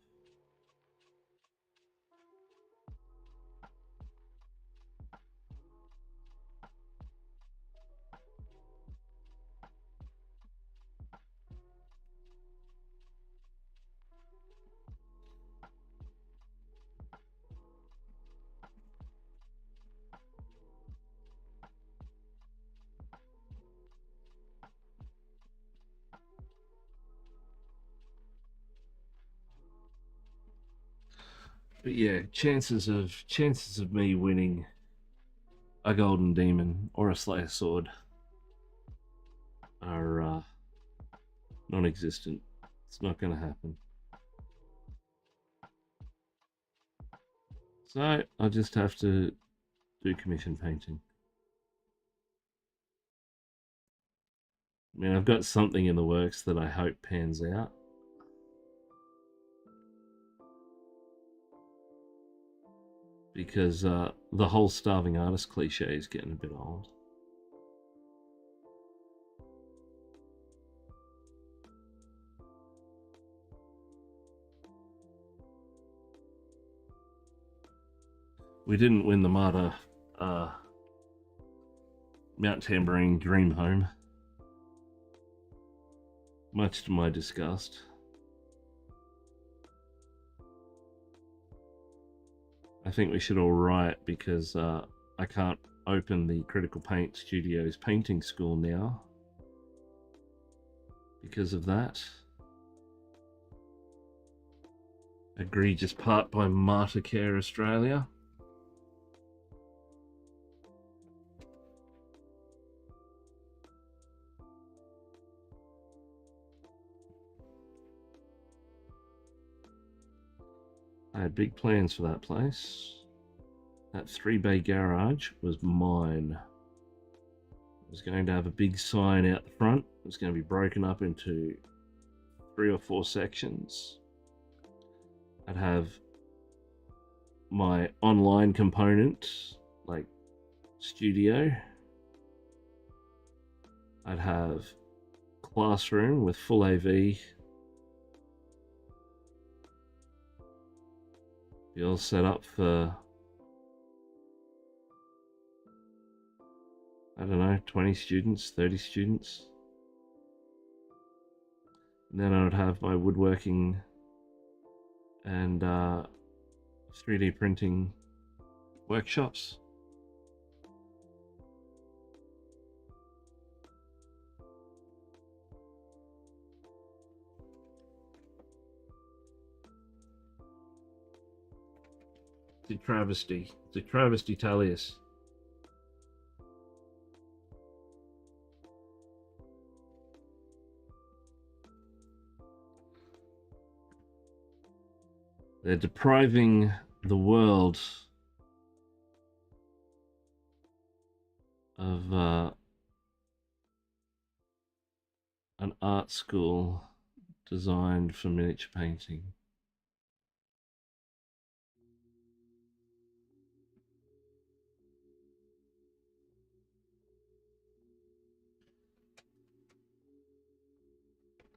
But yeah, chances of me winning a golden demon or a slayer sword are non-existent. It's not going to happen. So I'll just have to do commission painting. I mean, I've got something in the works that I hope pans out. Because the whole starving artist cliche is getting a bit old. We didn't win the Marta Mount Tambourine Dream Home, much to my disgust. I think we should all riot because I can't open the Critical Paint Studios painting school now because of that. Egregious part by Marta Care Australia. I had big plans for that place. That 3-bay garage was mine. I was going to have a big sign out the front. It was going to be broken up into 3 or 4 sections. I'd have my online component, like studio. I'd have classroom with full AV. Be all set up for, I don't know, 20 students, 30 students. And then I would have my woodworking and 3D printing workshops. The travesty Talius. They're depriving the world of an art school designed for miniature painting.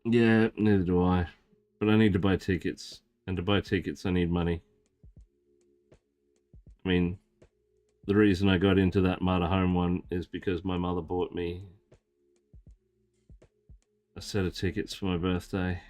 Yeah, neither do I. But I need to buy tickets. And to buy tickets, I need money. I mean, the reason I got into that Marta Home one is because my mother bought me a set of tickets for my birthday.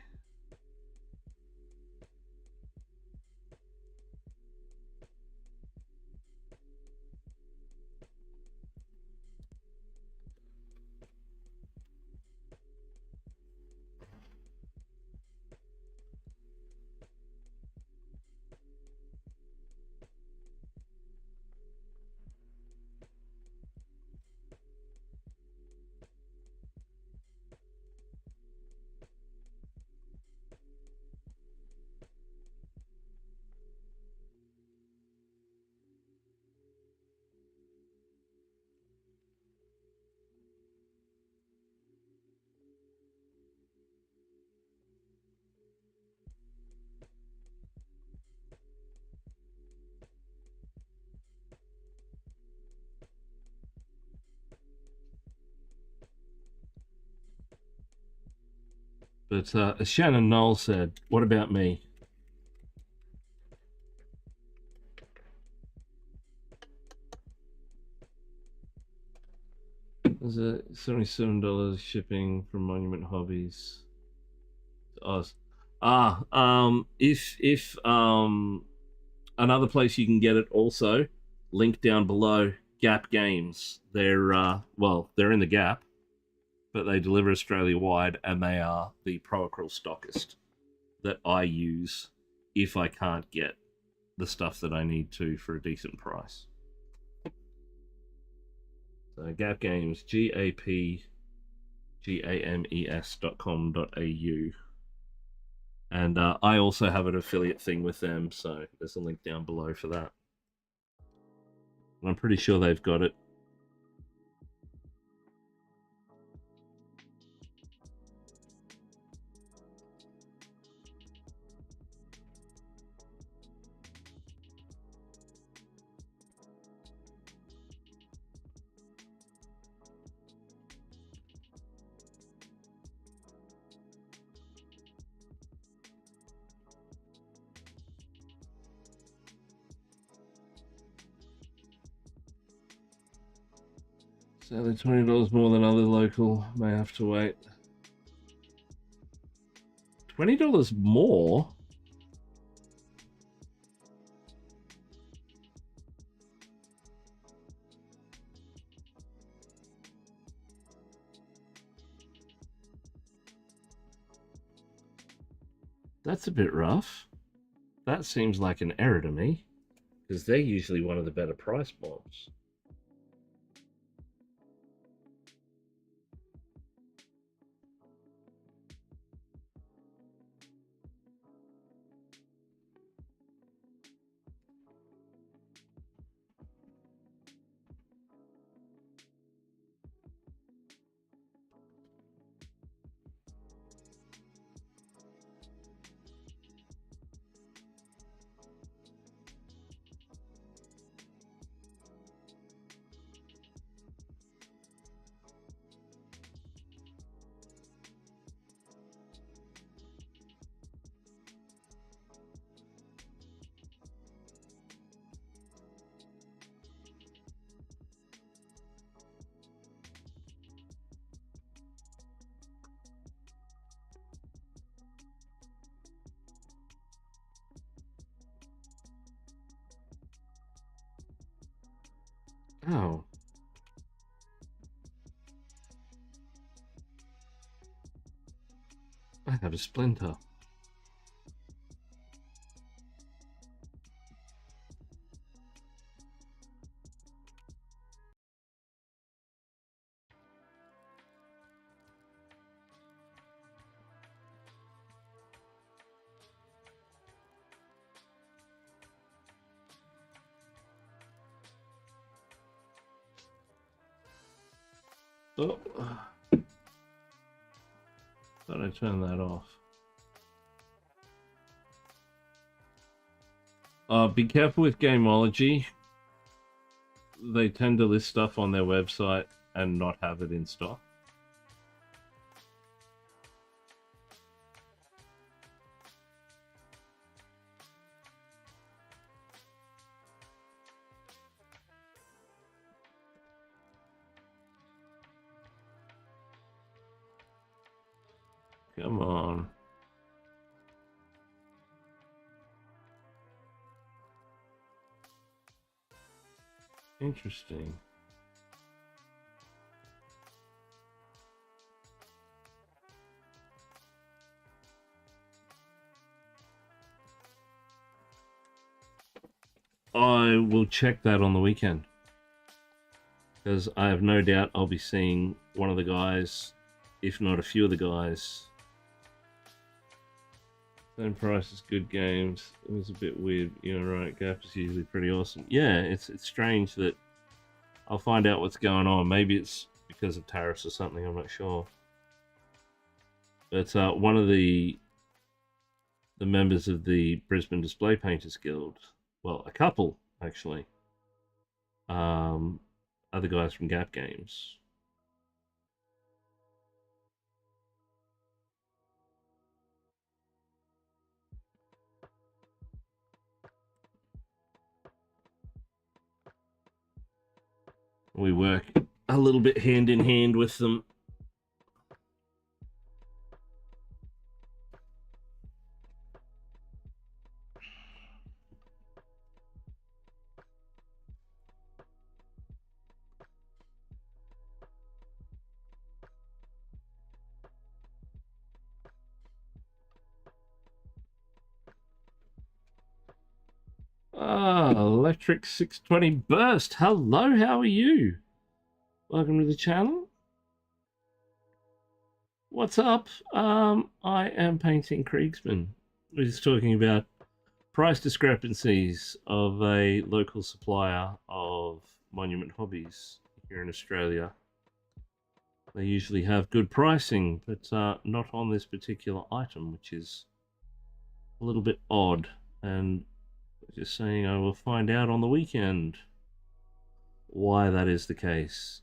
But as Shannon Knoll said, what about me? There's a $77 shipping from Monument Hobbies to Oz. If another place you can get it also, link down below, Gap Games. They're they're in the Gap, but they deliver Australia wide, and they are the pro acryl stockist that I use if I can't get the stuff that I need to for a decent price. So Gap Games, GAPGAMES.com.au. And I also have an affiliate thing with them, so there's a link down below for that. And I'm pretty sure they've got it. So they're $20 more than other local. May have to wait. $20 more? That's a bit rough. That seems like an error to me, because they're usually one of the better price mobs. Oh. I have a splinter. Oh. Thought I turned that off. Be careful with Gameology. They tend to list stuff on their website and not have it in stock. Come on. Interesting. I will check that on the weekend, because I have no doubt I'll be seeing one of the guys, if not a few of the guys. Same price as good games. It was a bit weird. You're right. Gap is usually pretty awesome. Yeah, it's strange that I'll find out what's going on. Maybe it's because of tariffs or something. I'm not sure. But one of the members of the Brisbane Display Painters Guild, well, a couple actually, other guys from Gap Games. We work a little bit hand in hand with them. Electric 620 Burst. Hello, how are you? Welcome to the channel. What's up? I am painting Kriegsman. We're just talking about price discrepancies of a local supplier of monument hobbies here in Australia. They usually have good pricing, but not on this particular item, which is a little bit odd. And just saying I will find out on the weekend why that is the case.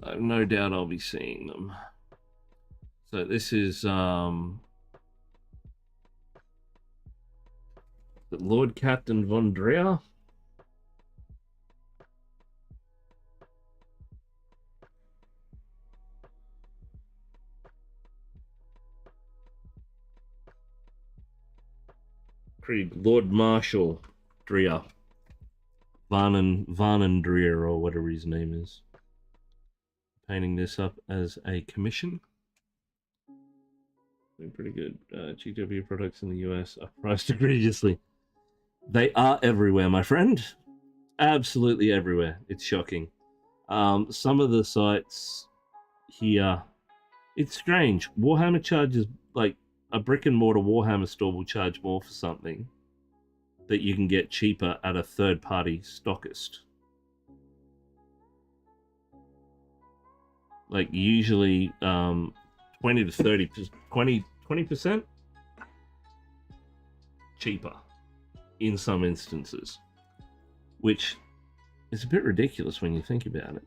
I have no doubt I'll be seeing them. So this is Lord Captain von Dreer. Krieg, Lord Marshal Dreer. Varnen Dreer, or whatever his name is. Painting this up as a commission. Doing pretty good. GW products in the US are priced egregiously. They are everywhere, my friend. Absolutely everywhere. It's shocking. Some of the sites here, it's strange. Warhammer charges, like, a brick and mortar Warhammer store will charge more for something that you can get cheaper at a third party stockist. Like usually 20 to 30, 20% cheaper in some instances, which is a bit ridiculous when you think about it.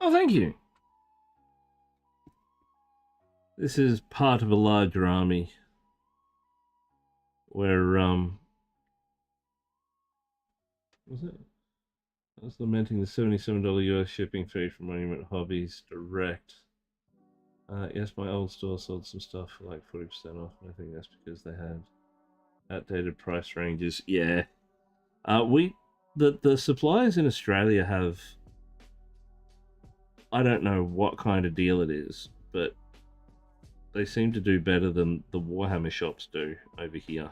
Oh, thank you. This is part of a larger army where, was it? I was lamenting the $77 US shipping fee for Monument Hobbies Direct. Yes, my old store sold some stuff for like 40% off, and I think that's because they had outdated price ranges. Yeah. The suppliers in Australia have, I don't know what kind of deal it is, but they seem to do better than the Warhammer shops do over here.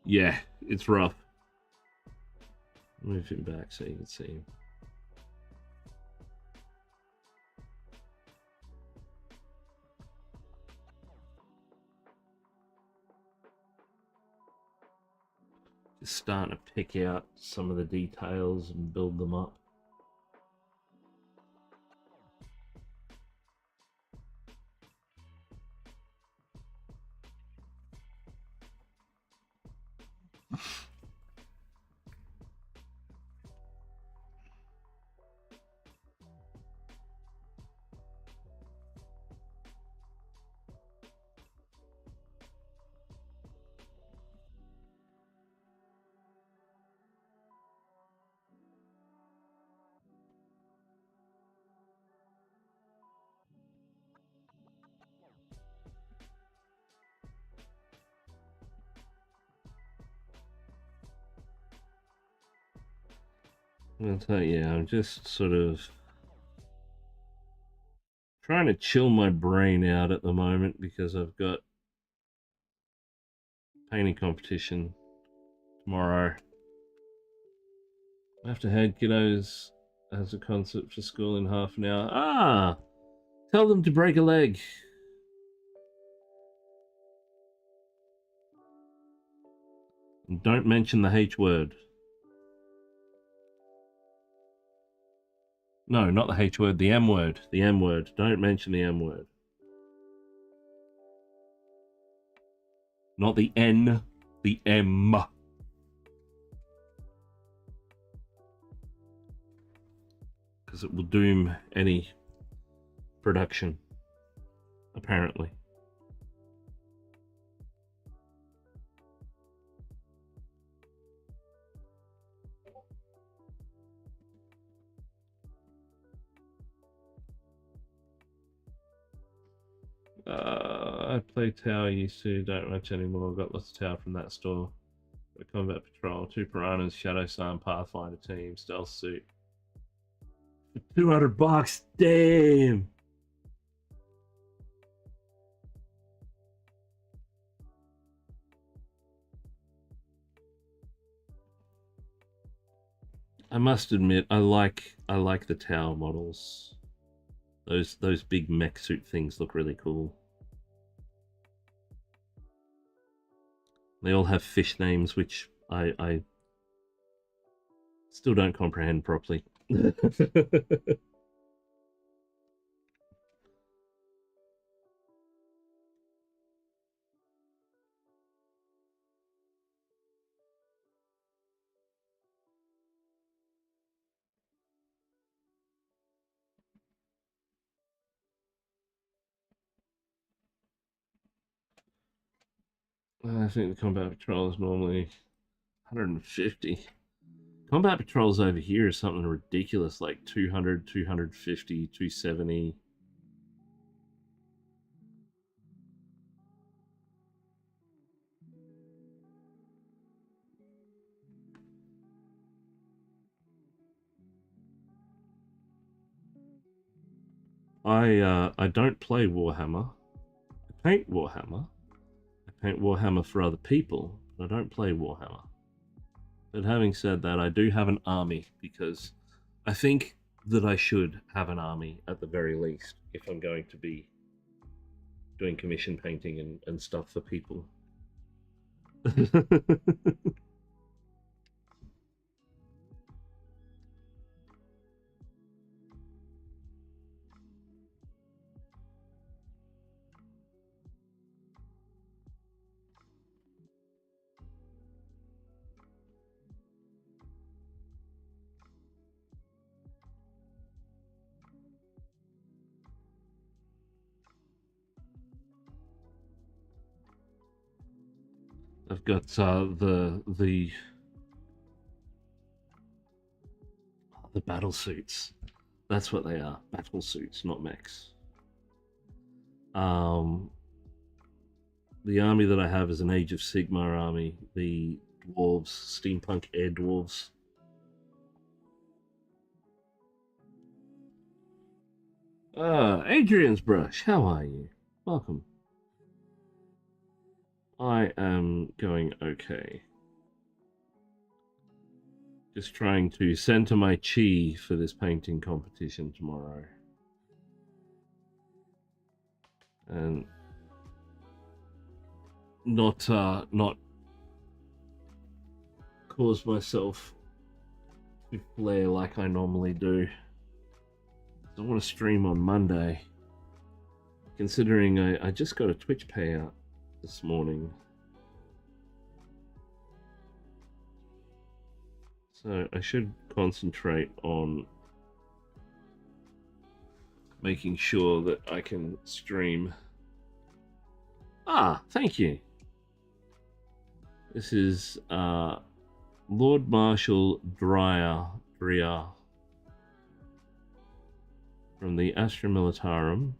Yeah, it's rough. Move him back so you can see him. Just starting to pick out some of the details and build them up. I'll tell you, I'm just sort of trying to chill my brain out at the moment because I've got painting competition tomorrow. I have to head kiddos has a concert for school in half an hour. Ah, tell them to break a leg. And don't mention the H word. No, not the H word, the M word. The M word. Don't mention the M word. Not the N, the M. Because it will doom any production, apparently. I play Tower used to, don't much anymore. Got lots of Tower from that store. Got Combat Patrol, 2 Piranhas, Shadow Sun, Pathfinder team, Stealth Suit. For $200, damn! I must admit, I like the Tower models. Those big mech suit things look really cool. They all have fish names, which I still don't comprehend properly. I think the Combat Patrol is normally 150. Combat Patrols over here is something ridiculous, like 200, 250, 270. I don't play Warhammer. I paint Warhammer. I paint Warhammer for other people, but I don't play Warhammer. But having said that, I do have an army because I think that I should have an army at the very least if I'm going to be doing commission painting and stuff for people. I've got the battle suits. That's what they are. Battle suits, not mechs. Um, the army that I have is an Age of Sigmar army. The dwarves, steampunk air dwarves. Adrian's brush. How are you? Welcome. I am going okay. Just trying to center my chi for this painting competition tomorrow. And not cause myself to flare like I normally do. I want to stream on Monday, considering I just got a Twitch payout this morning. So I should concentrate on making sure that I can stream. Ah, thank you. This is Lord Marshal Dreyer from the Astra Militarum.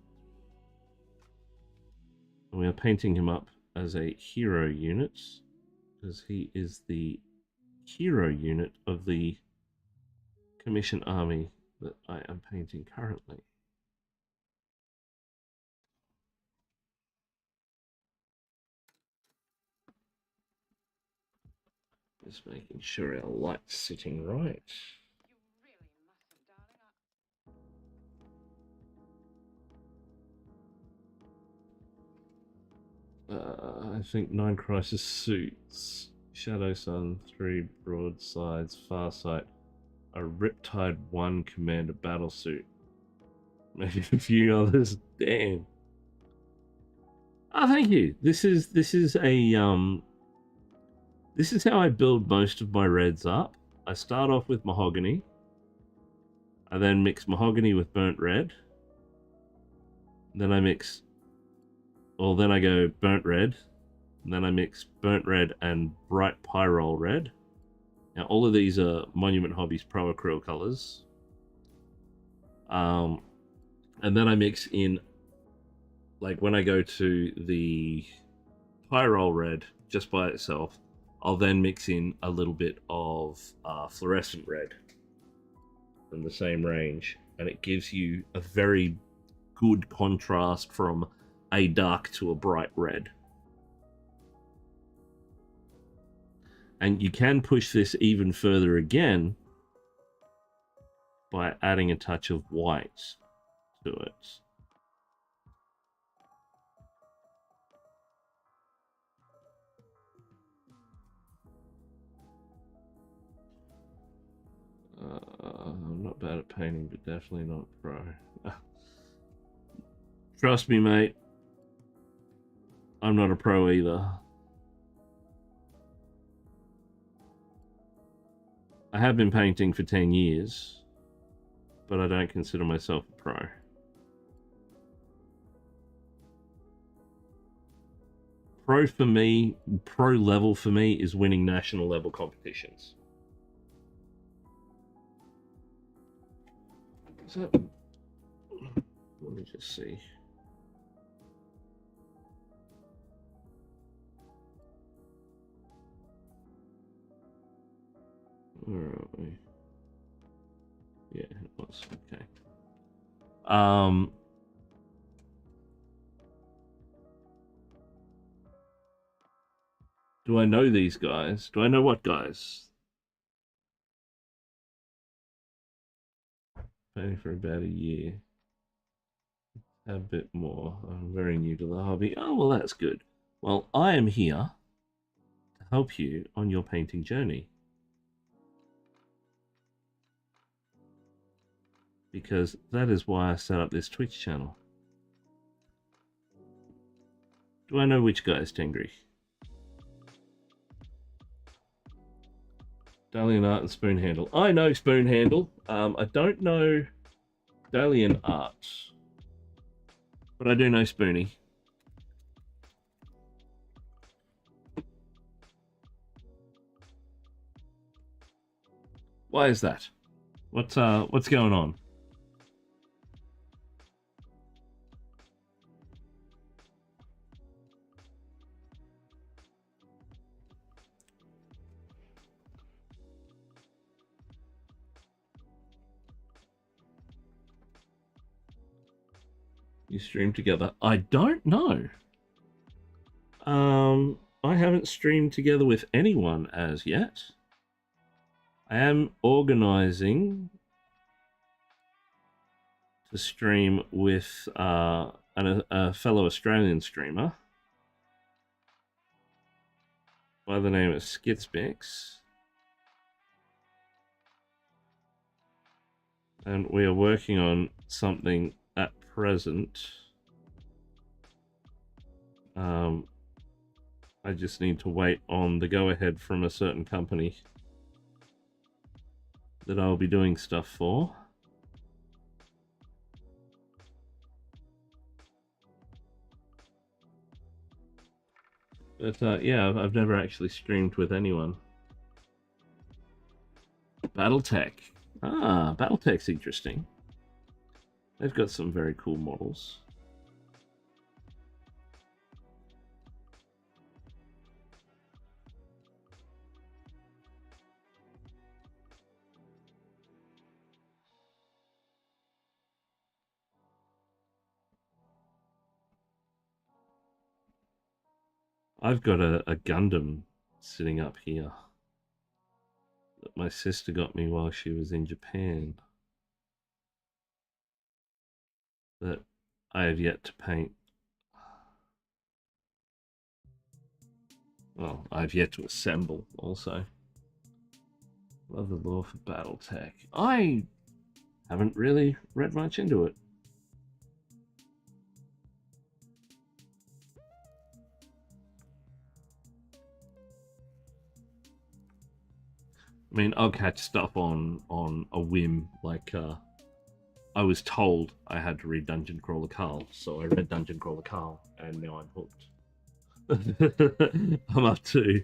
And we are painting him up as a hero unit because he is the hero unit of the commission army that I am painting currently. Just making sure our light's sitting right. I think 9 crisis suits. Shadow Sun, 3 broadsides, Farsight, a Riptide 1 commander battle suit. Maybe a few others. Damn. Oh, thank you. This is a this is how I build most of my reds up. I start off with mahogany. I then mix mahogany with burnt red. Then I mix, well, then I go burnt red. And then I mix burnt red and bright pyrrole red. Now, all of these are Monument Hobbies Pro Acryl colors. And then I mix in, like when I go to the pyrrole red just by itself, I'll then mix in a little bit of fluorescent red from the same range, and it gives you a very good contrast from a dark to a bright red. And you can push this even further again by adding a touch of white to it. I'm not bad at painting, but definitely not pro. Trust me, mate. I'm not a pro either. I have been painting for 10 years, but I don't consider myself a pro. Pro level for me is winning national level competitions. So, let me just see. Where are we? Yeah, it was. Okay. Do I know these guys? Do I know what guys? Paying for about a year. A bit more. I'm very new to the hobby. Oh, well, that's good. Well, I am here to help you on your painting journey. Because that is why I set up this Twitch channel. Do I know which guys, Tengri? Dalian Art and Spoon Handle. I know Spoon Handle. I don't know Dalian Art. But I do know Spoony. Why is that? What's going on? You stream together? I don't know. I haven't streamed together with anyone as yet. I am organizing to stream with a fellow Australian streamer by the name of Skitsmix. And we are working on something at present. I just need to wait on the go-ahead from a certain company that I'll be doing stuff for. But yeah, I've never actually streamed with anyone. Battletech. Ah, Battletech's interesting. They've got some very cool models. I've got a Gundam sitting up here that my sister got me while she was in Japan that I have yet to paint. Well, I've yet to assemble also. Love the lore for Battletech. I haven't really read much into it. I mean, I'll catch stuff on a whim, like I was told I had to read Dungeon Crawler Carl, so I read Dungeon Crawler Carl, and now I'm hooked. I'm up to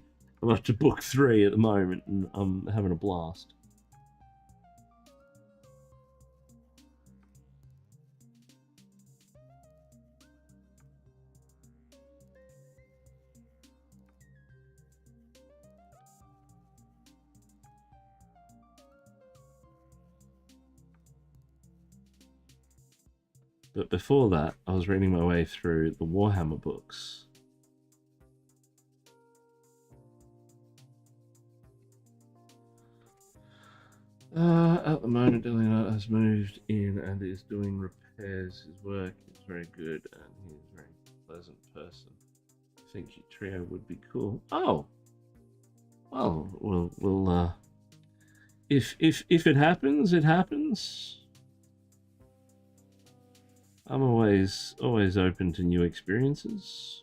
book 3 at the moment, and I'm having a blast. But before that, I was reading my way through the Warhammer books. At the moment, Dylan has moved in and is doing repairs. His work is very good, and he is a very pleasant person. I think your trio would be cool. Oh, well, we'll if it happens, it happens. I'm always open to new experiences.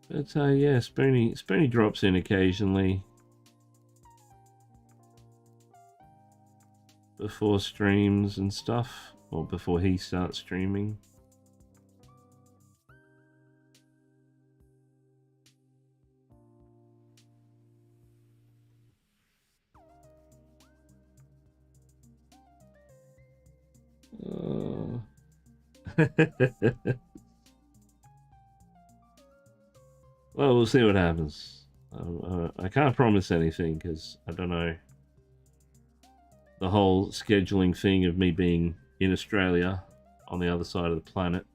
But yeah, Spoony drops in occasionally before streams and stuff, or before he starts streaming. Well, we'll see what happens. I can't promise anything because I don't know. The whole scheduling thing of me being in Australia on the other side of the planet.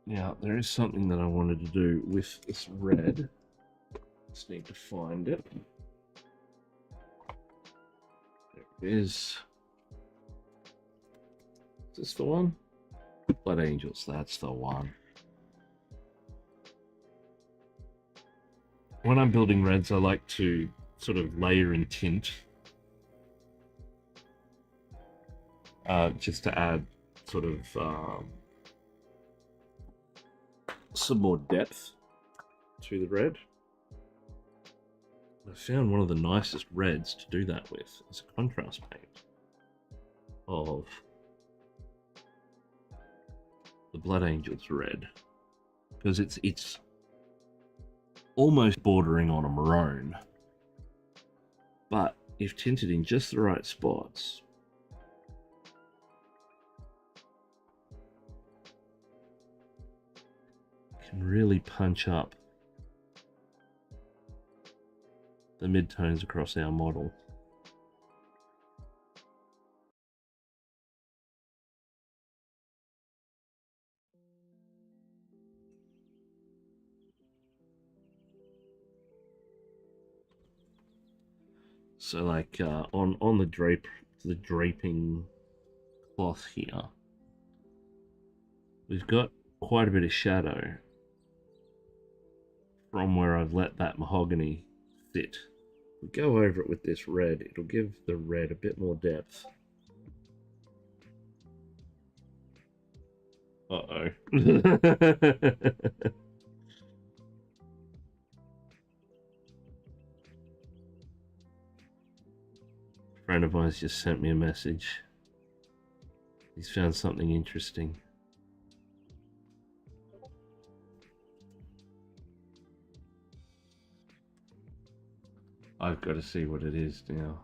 Now, there is something that I wanted to do with this red. Just need to find it. There it is. Is this the one? Blood Angels, that's the one. When I'm building reds, I like to sort of layer and tint. Just to add sort of some more depth to the red. I found one of the nicest reds to do that with as a contrast paint of the Blood Angels red, because it's almost bordering on a maroon, but if tinted in just the right spots, can really punch up the midtones across our model. So like on the draping cloth here, we've got quite a bit of shadow from where I've let that mahogany sit. We go over it with this red, it'll give the red a bit more depth. Uh-oh. A friend of mine's just sent me a message. He's found something interesting. I've got to see what it is now.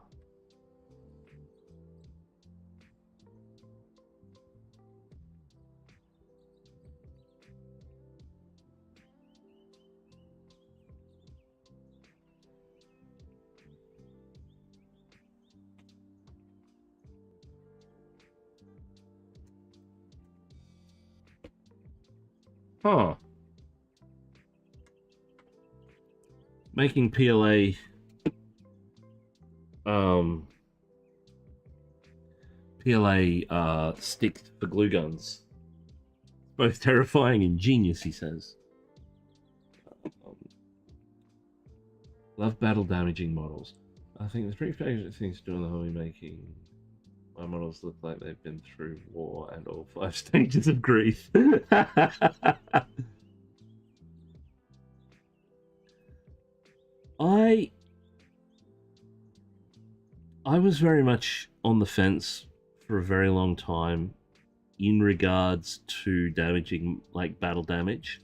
Huh. Making PLA sticks for glue guns. Both terrifying and genius, he says. Love battle damaging models. I think the three favorite things to do in the hobby making. My models look like they've been through war and all 5 stages of grief. I was very much on the fence for a very long time in regards to damaging, like, battle damage.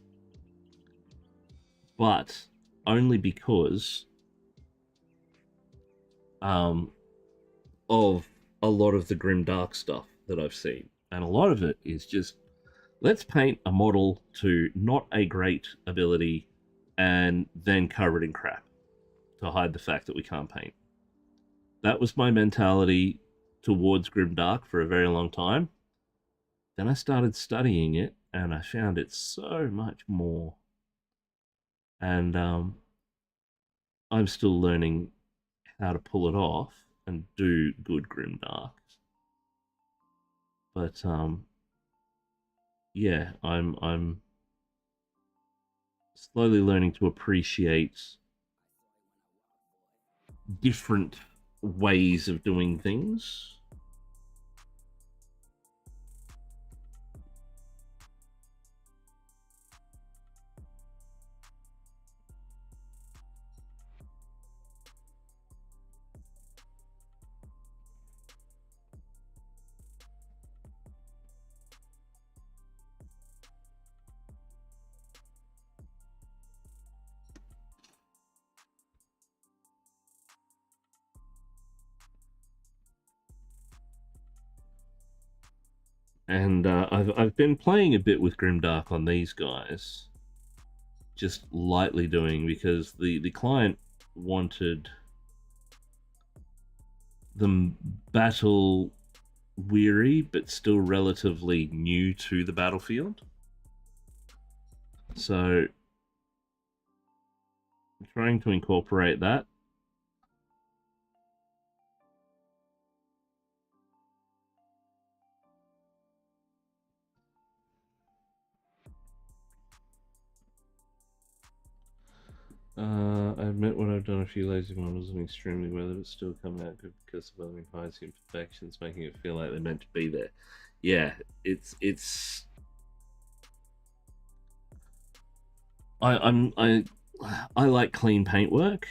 But only because of a lot of the grim dark stuff that I've seen. And a lot of it is just, let's paint a model to not a great ability and then cover it in crap to hide the fact that we can't paint. That was my mentality towards grimdark for a very long time. Then I started studying it, and I found it so much more. And I'm still learning how to pull it off and do good grimdark. But yeah, I'm slowly learning to appreciate different ways of doing things. And I've been playing a bit with Grimdark on these guys, just lightly doing, because the client wanted them battle weary but still relatively new to the battlefield. So I'm trying to incorporate that. I admit when I've done a few lazy models and extremely well, it's still come out good because of other highest imperfections, making it feel like they're meant to be there. Yeah, it's. I like clean paintwork.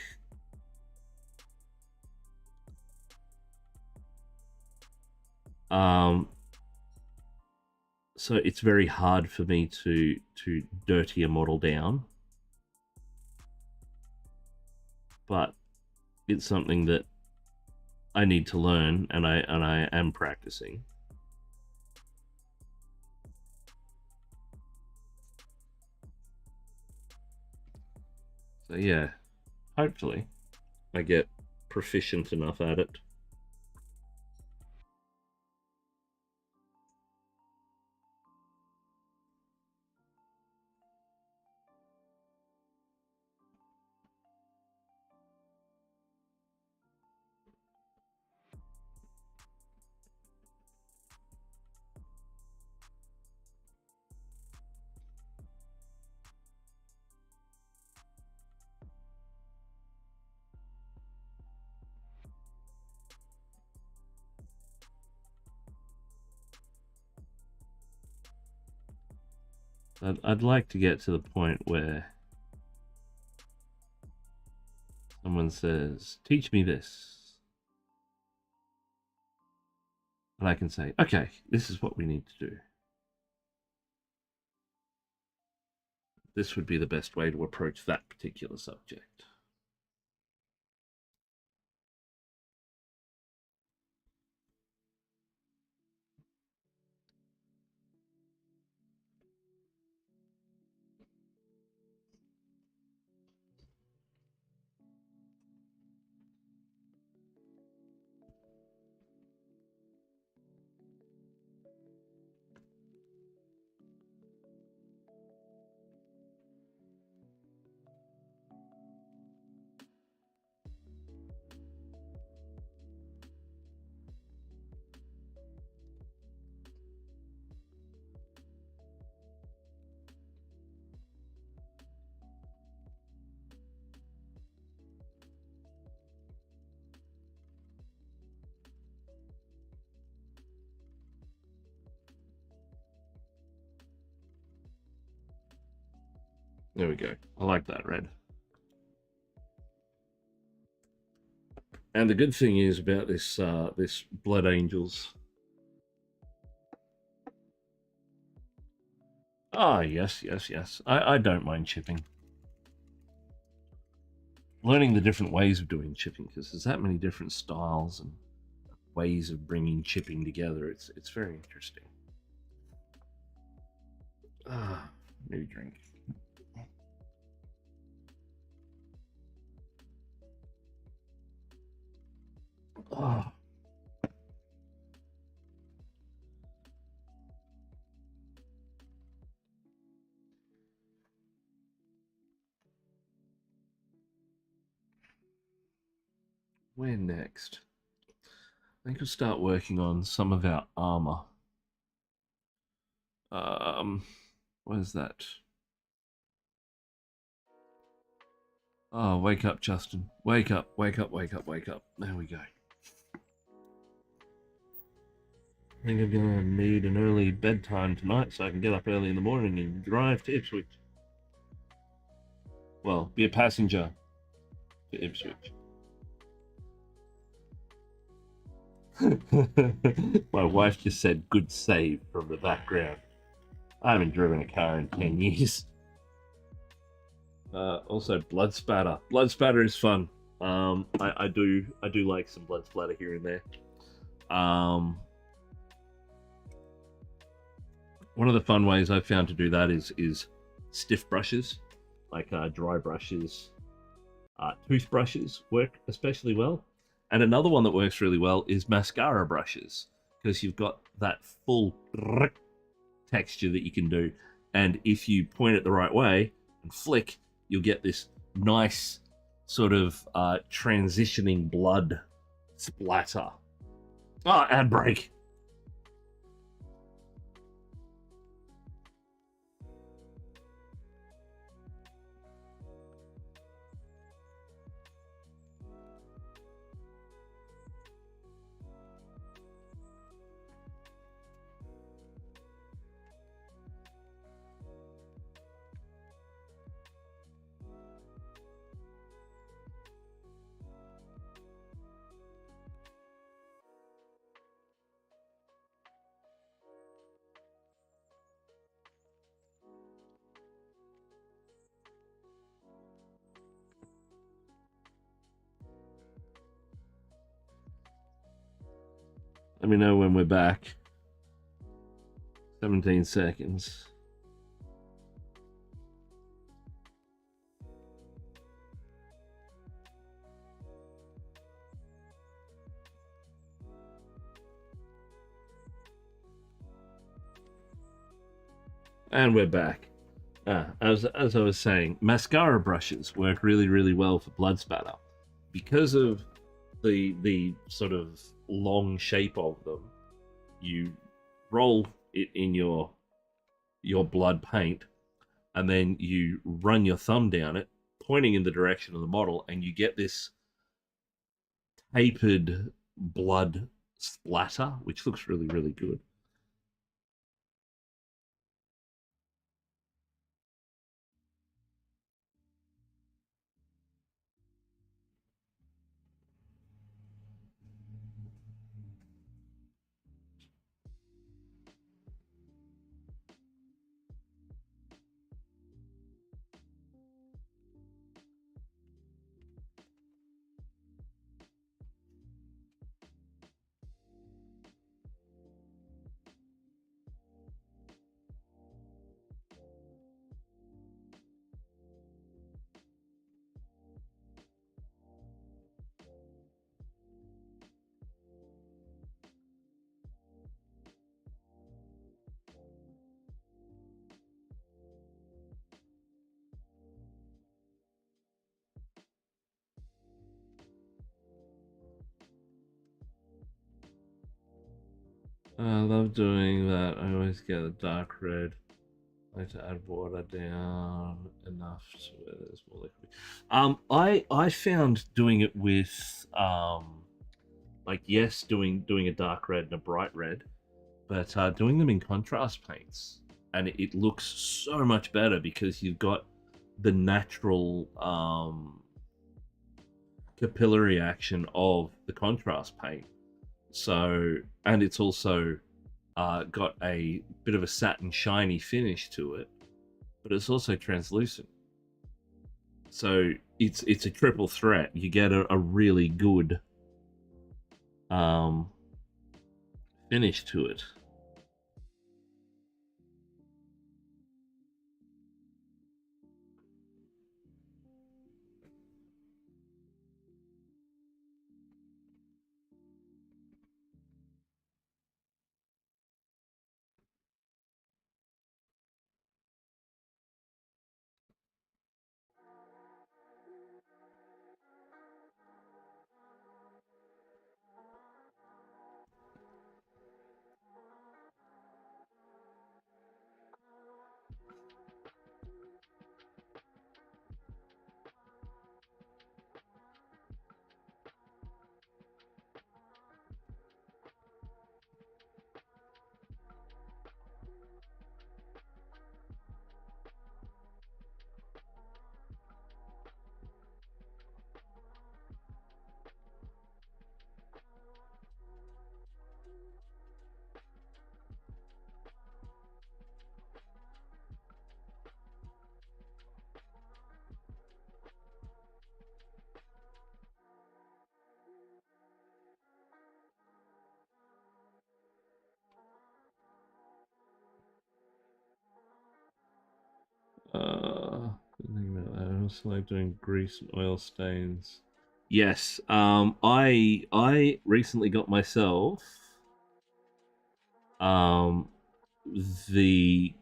So it's very hard for me to dirty a model down. But it's something that I need to learn, and I am practicing. So yeah, hopefully I get proficient enough at it. I'd like to get to the point where someone says, "Teach me this." And I can say, okay, this is what we need to do. This would be the best way to approach that particular subject. There we go. I like that red. And the good thing is about this Blood Angels. Ah, yes, yes, yes. I don't mind chipping. Learning the different ways of doing chipping, because there's that many different styles and ways of bringing chipping together. It's very interesting. Ah, maybe drink. Ah. Where next? I think we'll start working on some of our armor. What is that? Oh, wake up, Justin. Wake up, wake up, wake up, wake up. There we go. I think I'm gonna need an early bedtime tonight so I can get up early in the morning and drive to Ipswich. Well, be a passenger to Ipswich. My wife just said good save from the background. I haven't driven a car in 10 years. Also, blood spatter. Blood spatter is fun. I do like some blood splatter here and there. One of the fun ways I've found to do that is stiff brushes, like dry brushes. Toothbrushes work especially well. And another one that works really well is mascara brushes, because you've got that full texture that you can do. And if you point it the right way and flick, you'll get this nice sort of transitioning blood splatter. Oh, and break. Let me know when we're back. 17 seconds. And we're back. As I was saying, mascara brushes work really, really well for blood spatter because of the sort of long shape of them. You roll it in your blood paint, and then you run your thumb down it, pointing in the direction of the model, and you get this tapered blood splatter, which looks really, really good. I love doing that. I always get a dark red. I like to add water down enough so there's more liquid. I found doing it with like yes, doing a dark red and a bright red, but doing them in contrast paints, and it looks so much better because you've got the natural capillary action of the contrast paint. So, and it's also got a bit of a satin shiny finish to it, but it's also translucent. So it's a triple threat. You get a really good um, finish to it. I also like doing grease and oil stains. Yes, I recently got myself um the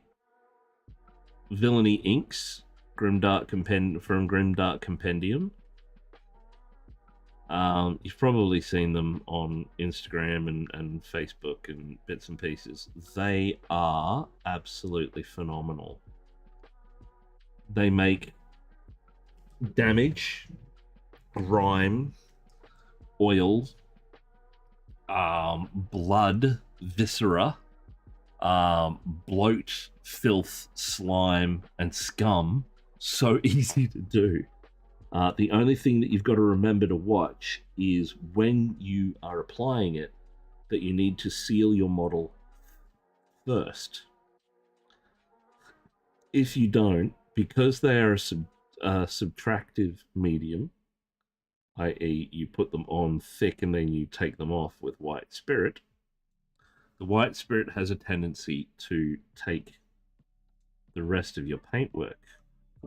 Villainy Inks from Grimdark Compendium. You've probably seen them on Instagram and Facebook and bits and pieces. They are absolutely phenomenal. They make damage, grime, oil, blood, viscera, bloat, filth, slime, and scum so easy to do. The only thing that you've got to remember to watch is when you are applying it, that you need to seal your model first. If you don't, because they are a subtractive medium, i.e., you put them on thick and then you take them off with white spirit, the white spirit has a tendency to take the rest of your paintwork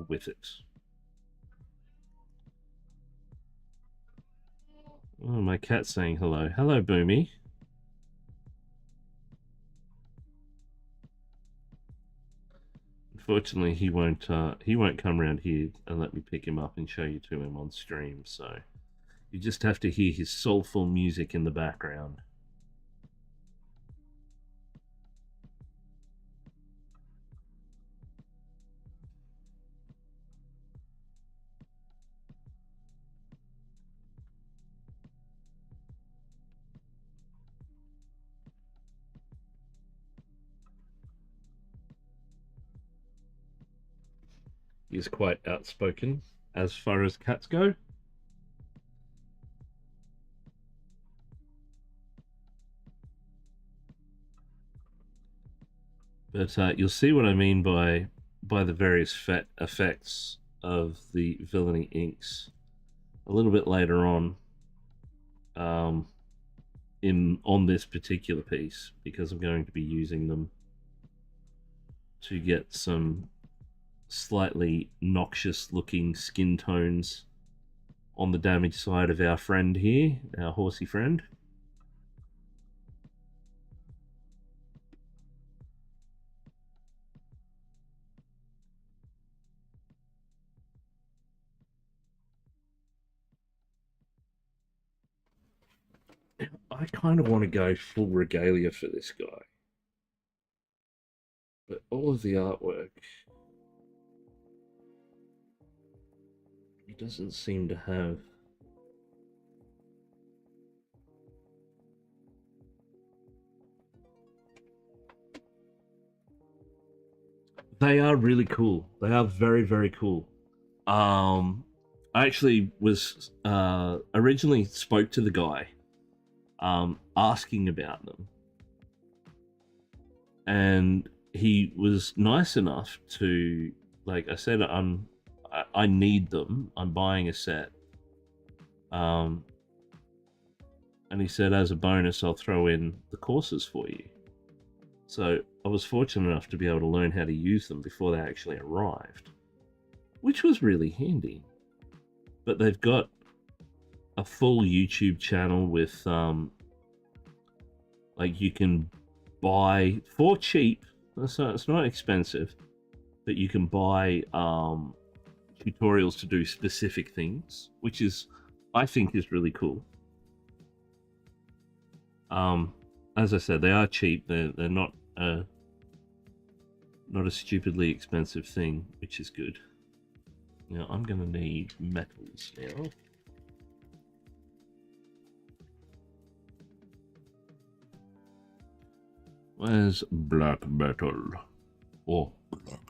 with it. Oh, my cat's saying hello. Hello, Boomy. Unfortunately, he won't come around here and let me pick him up and show you to him on stream. So you just have to hear his soulful music in the background. He's quite outspoken as far as cats go. But you'll see what I mean by the various effects of the Villainy inks a little bit later on um, in on this particular piece, because I'm going to be using them to get some slightly noxious looking skin tones on the damaged side of our friend here, our horsey friend. I kind of want to go full regalia for this guy. But all of the artwork, he doesn't seem to have. They are really cool. They are very, very cool. I actually was originally spoke to the guy, asking about them, and he was nice enough to, like I said, I need them. I'm buying a set, and he said, as a bonus, I'll throw in the courses for you. So I was fortunate enough to be able to learn how to use them before they actually arrived, which was really handy. But they've got a full YouTube channel with, like, you can buy for cheap. So it's not expensive, but you can buy tutorials to do specific things, which is, I think, is really cool. As I said, they are cheap. They're not a stupidly expensive thing, which is good. Now I'm gonna need metals now. Where's black metal? Oh, black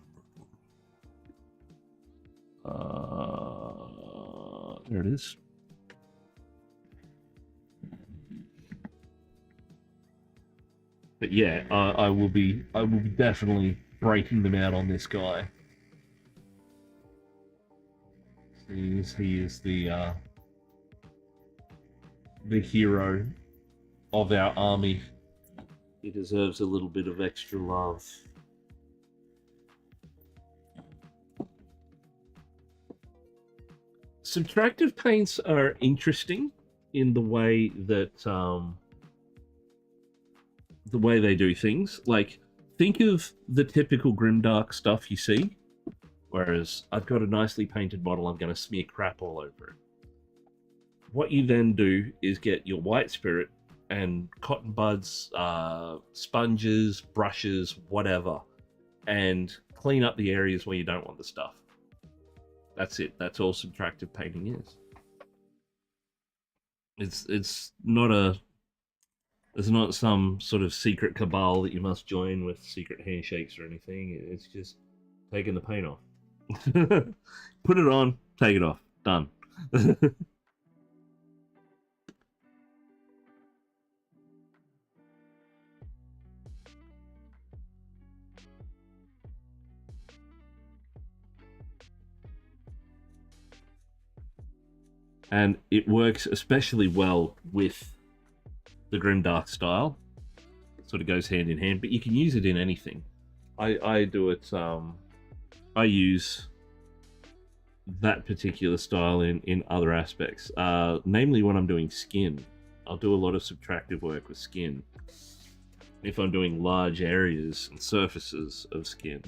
metal. There it is. But yeah, I will be definitely breaking them out on this guy. He is the hero of our army. He deserves a little bit of extra love. Subtractive paints are interesting in the way that the way they do things. Like, think of the typical grimdark stuff you see, whereas I've got a nicely painted model, I'm going to smear crap all over it. What you then do is get your white spirit and cotton buds, sponges, brushes, whatever, and clean up the areas where you don't want the stuff. That's it. That's all subtractive painting is. It's not a... There's not some sort of secret cabal that you must join with secret handshakes or anything. It's just taking the paint off. Put it on, take it off. Done. And it works especially well with the grimdark style. It sort of goes hand in hand, but you can use it in anything. I do it, I use that particular style in other aspects, namely when I'm doing skin. I'll do a lot of subtractive work with skin. If I'm doing large areas and surfaces of skin,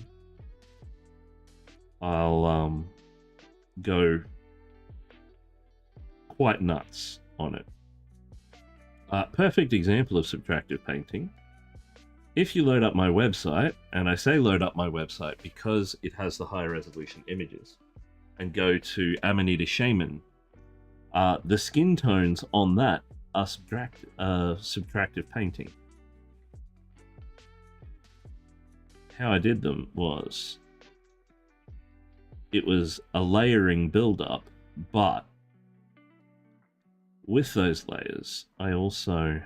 I'll go quite nuts on it. Perfect example of subtractive painting. If you load up my website, and I say load up my website because it has the high resolution images, and go to Amanita Shaman, the skin tones on that are subtractive painting. How I did them was, it was a layering build-up, but with those layers, I also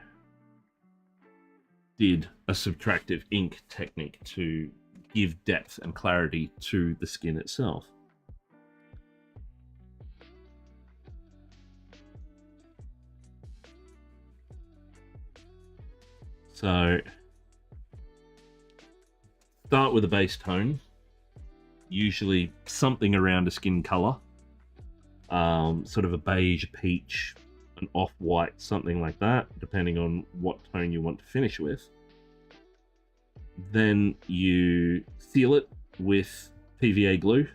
did a subtractive ink technique to give depth and clarity to the skin itself. So, start with a base tone, usually something around a skin color, sort of a beige, peach, an off-white, something like that, depending on what tone you want to finish with. Then you seal it with PVA glue,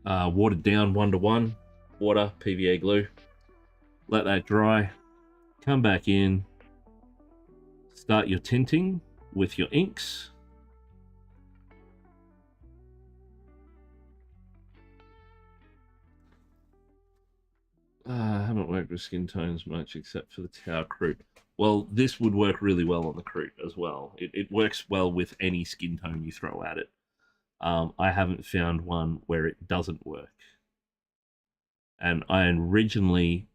watered down 1:1, water, PVA glue. let that dry, come back in, start your tinting with your inks. I haven't worked with skin tones much except for the Tau Crute. Well, this would work really well on the Crute as well. It works well with any skin tone you throw at it. I haven't found one where it doesn't work. And I originally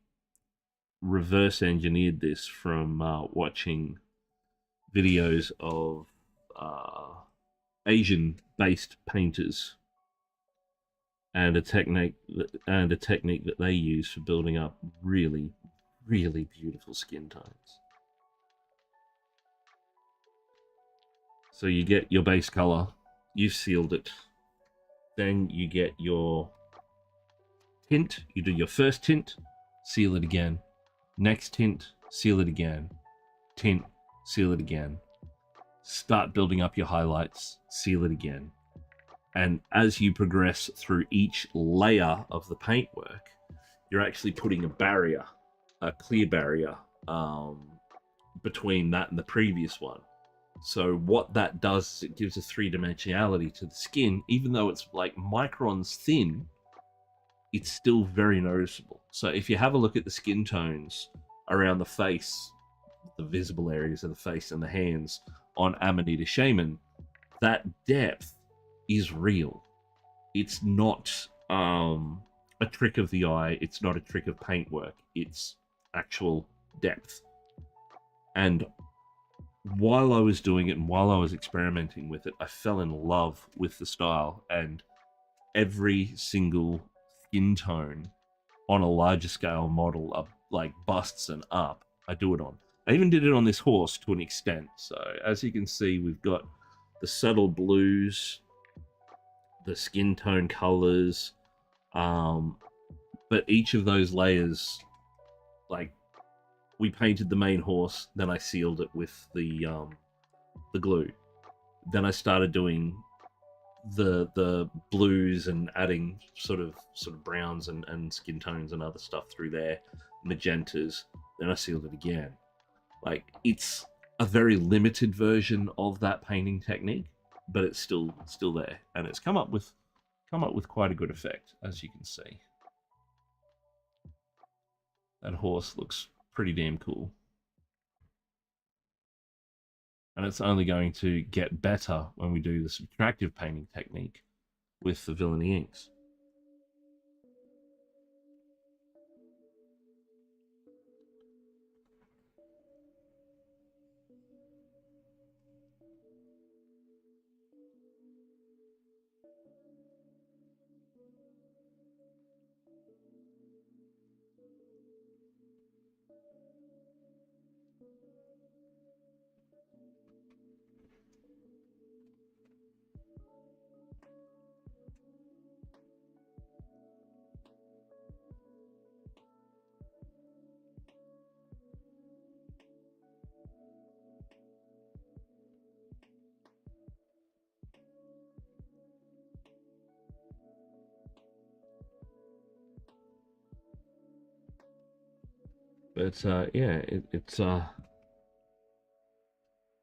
reverse engineered this from watching videos of Asian based painters and a technique that they use for building up really, really beautiful skin tones. So you get your base color, you've sealed it, then you get your tint, you do your first tint, seal it again, next tint, seal it again, tint, seal it again, start building up your highlights, seal it again. And as you progress through each layer of the paintwork, you're actually putting a barrier, a clear barrier, between that and the previous one. So what that does is it gives a three-dimensionality to the skin. Even though it's like microns thin, it's still very noticeable. So if you have a look at the skin tones around the face, the visible areas of the face and the hands on Amanita Shaman, that depth is real. It's not a trick of the eye. It's not a trick of paintwork. It's actual depth. And while I was doing it and while I was experimenting with it, I fell in love with the style, and every single skin tone on a larger scale model of like busts and up, I do it on. I even did it on this horse to an extent. So as you can see, we've got the subtle blues, the skin tone colors, but each of those layers, like, we painted the main horse, then I sealed it with the glue. Then I started doing the blues and adding sort of browns and skin tones and other stuff through there, magentas. Then I sealed it again. Like, it's a very limited version of that painting technique, but it's still there, and it's come up with quite a good effect, as you can see. That horse looks pretty damn cool. And it's only going to get better when we do the subtractive painting technique with the villainy inks. But yeah, it's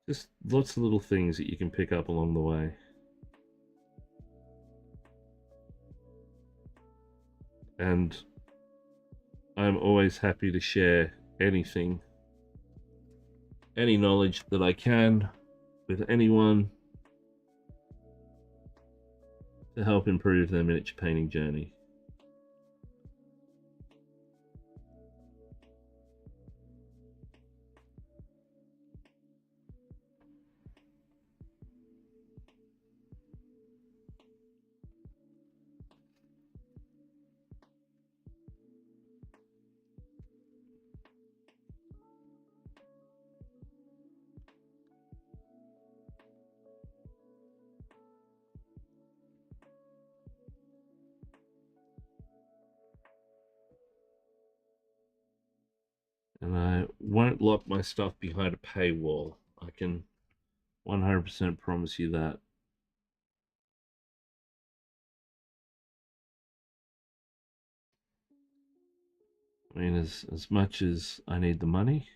just lots of little things that you can pick up along the way. And I'm always happy to share anything, any knowledge that I can with anyone to help improve their miniature painting journey. And I won't lock my stuff behind a paywall. I can 100% promise you that. I mean, as much as I need the money,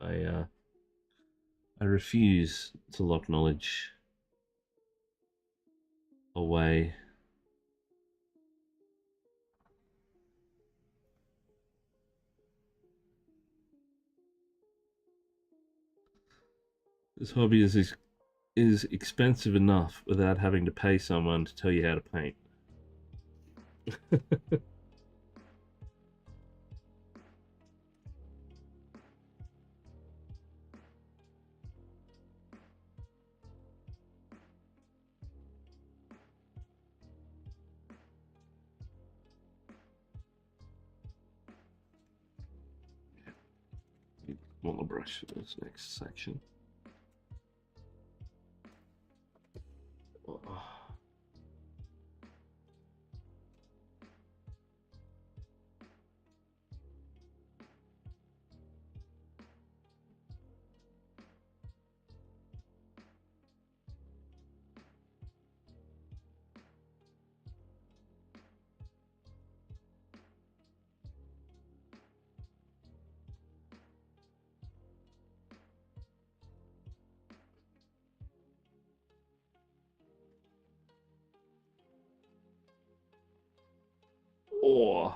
I I refuse to lock knowledge away. This hobby is expensive enough without having to pay someone to tell you how to paint. Smaller brush for this next section. Oh. Oh.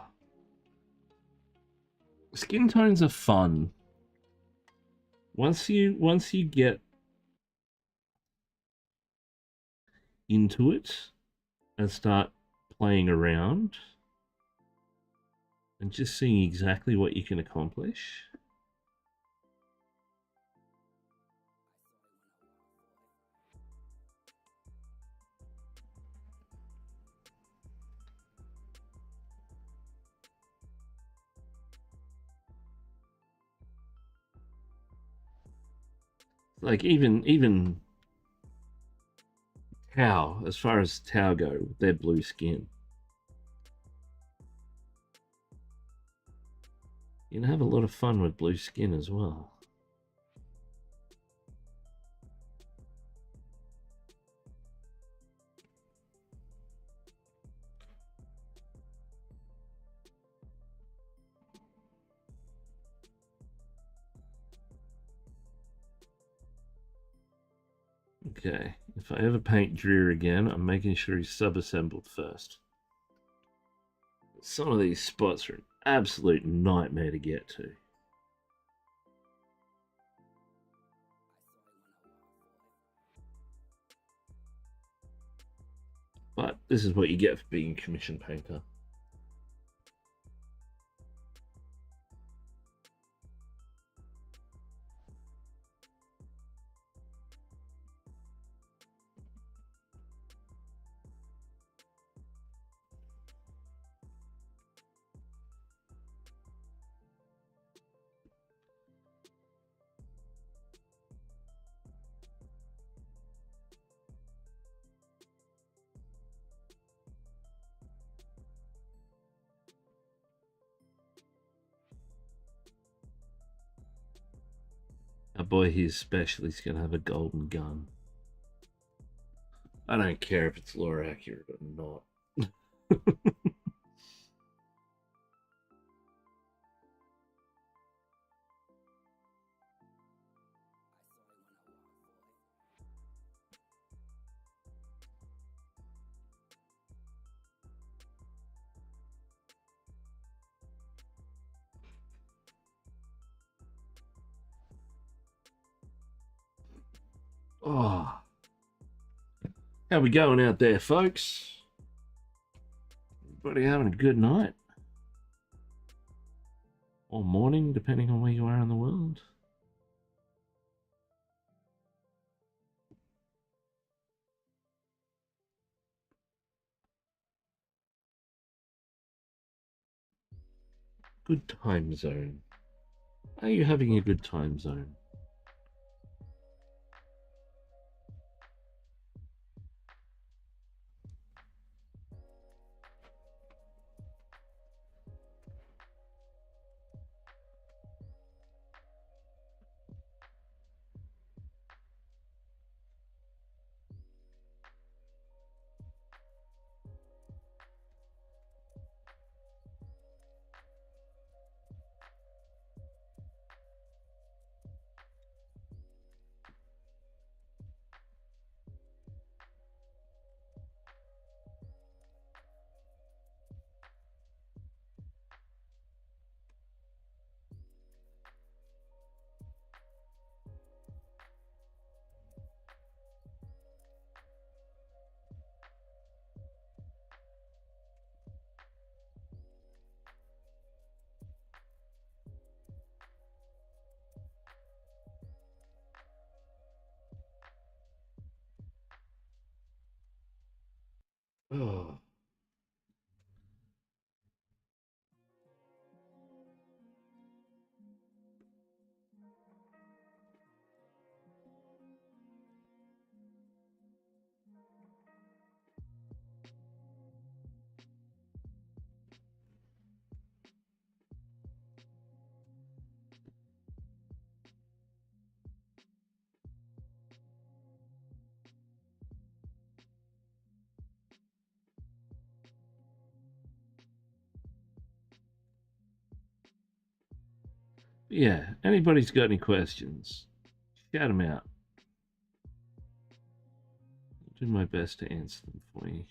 Skin tones are fun. Once you get into it and start playing around and just seeing exactly what you can accomplish. Like even Tau, as far as Tau go, their blue skin. You can have a lot of fun with blue skin as well. Okay, if I ever paint Dreer again, I'm making sure he's sub-assembled first. Some of these spots are an absolute nightmare to get to. But this is what you get for being a commission painter. Our boy here's special. He's going to have a golden gun. I don't care if it's lore accurate or not. Oh, how we going out there, folks? Everybody having a good night? Or morning, depending on where you are in the world? Good time zone. Are you having a good time zone? Oh. Yeah, anybody's got any questions, shout them out. I'll do my best to answer them for you.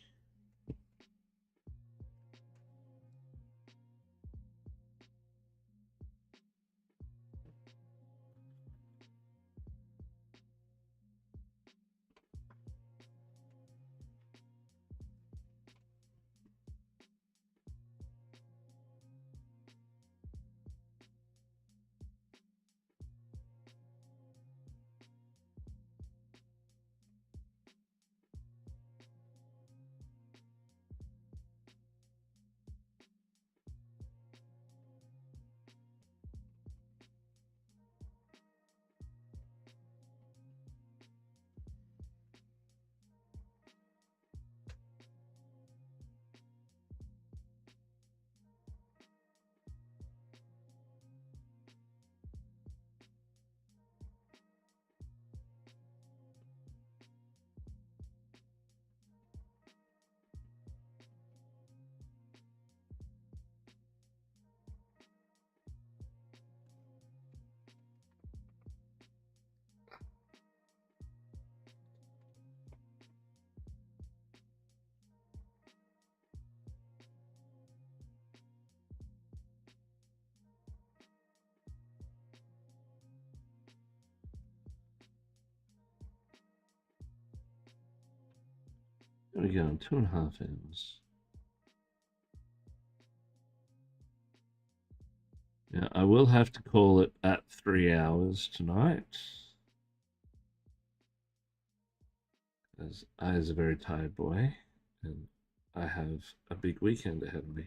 There we go, 2.5 hours. Yeah, I will have to call it at 3 hours tonight, as I is a very tired boy, and I have a big weekend ahead of me.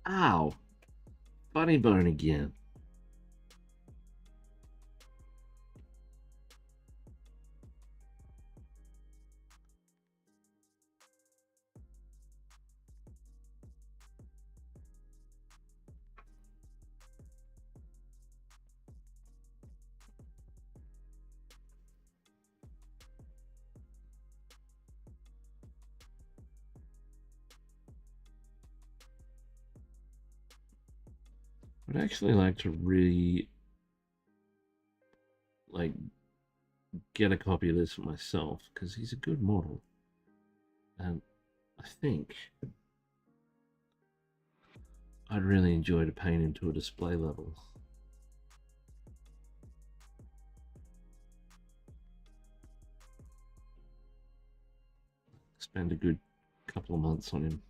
Ow! Funny bone again. I'd actually like to like get a copy of this for myself, because he's a good model, and I think I'd really enjoy to paint him to a display level. Spend a good a couple of months on him.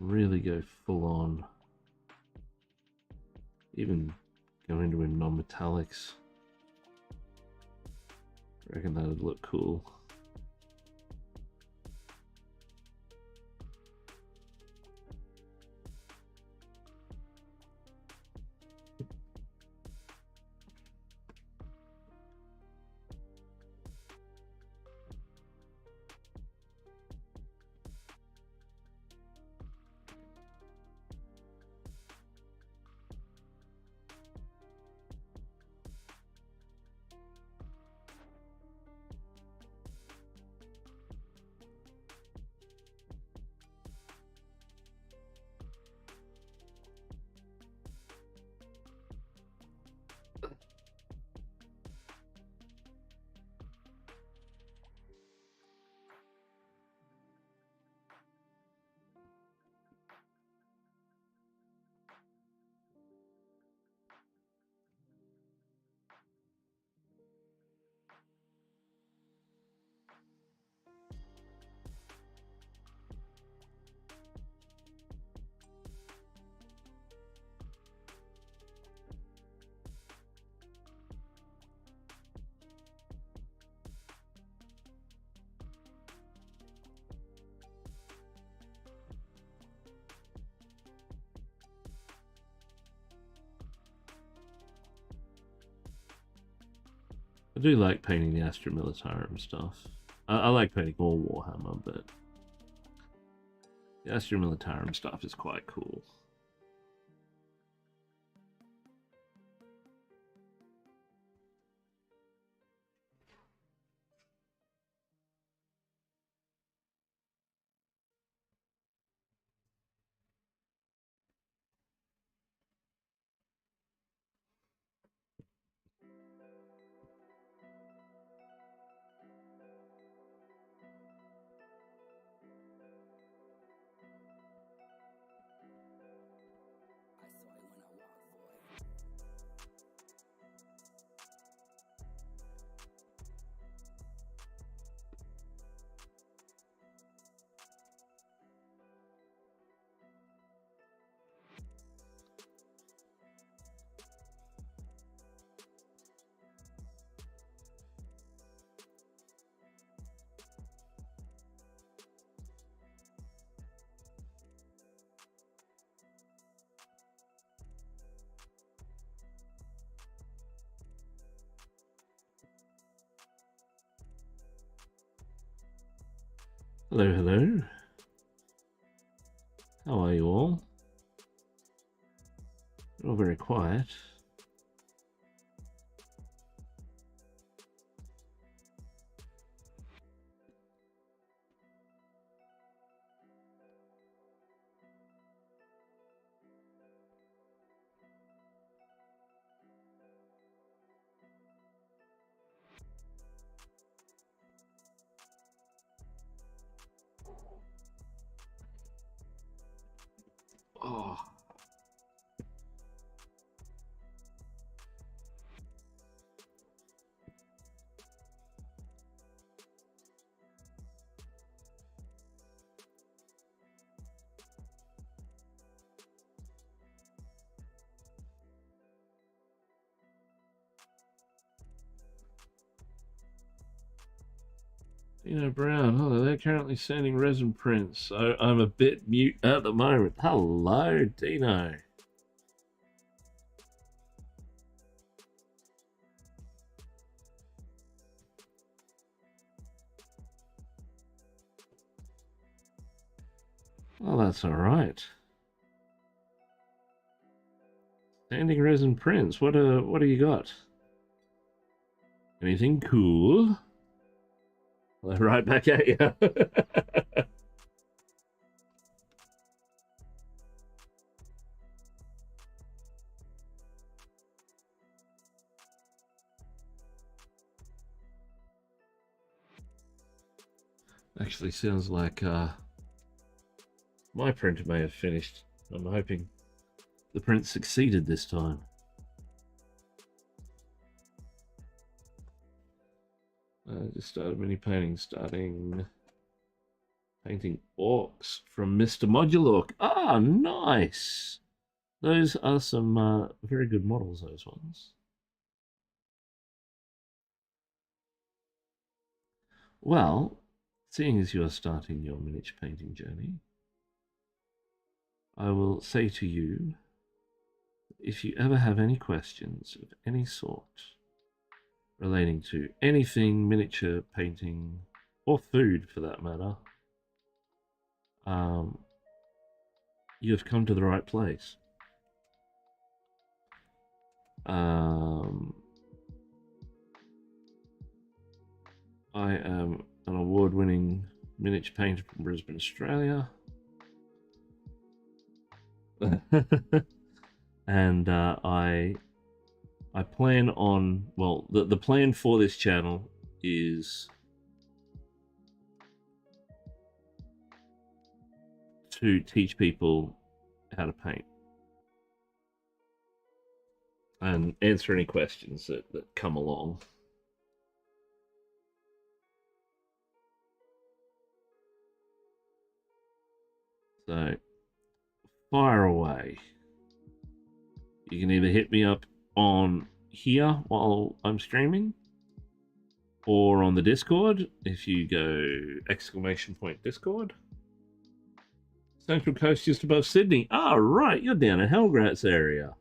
Really go full on. Even go into in non-metallics. I reckon that would look cool. I do like painting the Astra Militarum stuff. I like painting more Warhammer, but the Astra Militarum stuff is quite cool. Hello, hello. How are you all? You're all very quiet. Oh. Dino Brown, hello, they're currently sending resin prints, so I'm a bit mute at the moment. Hello, Dino. Oh, that's all right. Standing resin prints. What do you got? Anything cool? Well, right back at you. Actually, sounds like my printer may have finished. I'm hoping the print succeeded this time. Just started mini painting, starting painting orcs from Mr. Modulork. Ah, nice. Those are some very good models, those ones. Well, seeing as you are starting your miniature painting journey, I will say to you, if you ever have any questions of any sort relating to anything miniature painting or food for that matter, you have come to the right place. I am an award-winning miniature painter from Brisbane, Australia. And I plan on, well, the plan for this channel is to teach people how to paint and answer any questions that come along. So, fire away. You can either hit me up on here while I'm streaming, or on the Discord if you go ! Discord. Central Coast just above Sydney. Ah, right, you're down in Hellgratz area.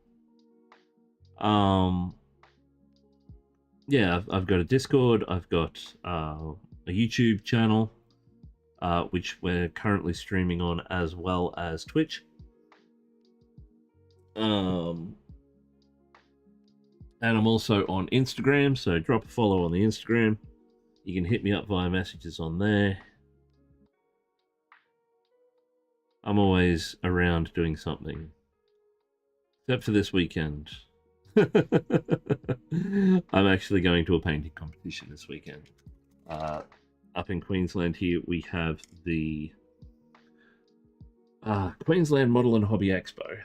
Yeah, I've got a Discord. I've got a YouTube channel, which we're currently streaming on, as well as Twitch. And I'm also on Instagram, so drop a follow on the Instagram. You can hit me up via messages on there. I'm always around doing something. Except for this weekend. I'm actually going to a painting competition this weekend. Up in Queensland here, we have the Queensland Model and Hobby Expo.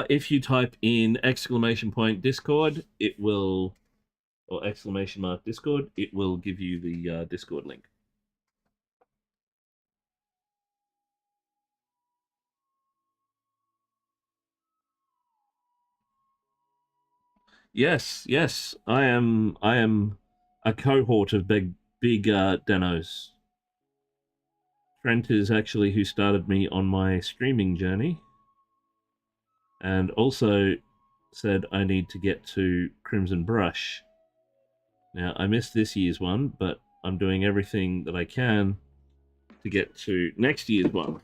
If you type in !Discord, it will, or !Discord, it will give you the Discord link. Yes, I am a cohort of big denos. Trent is actually who started me on my streaming journey, and also said I need to get to Crimson Brush. Now, I missed this year's one, but I'm doing everything that I can to get to next year's one.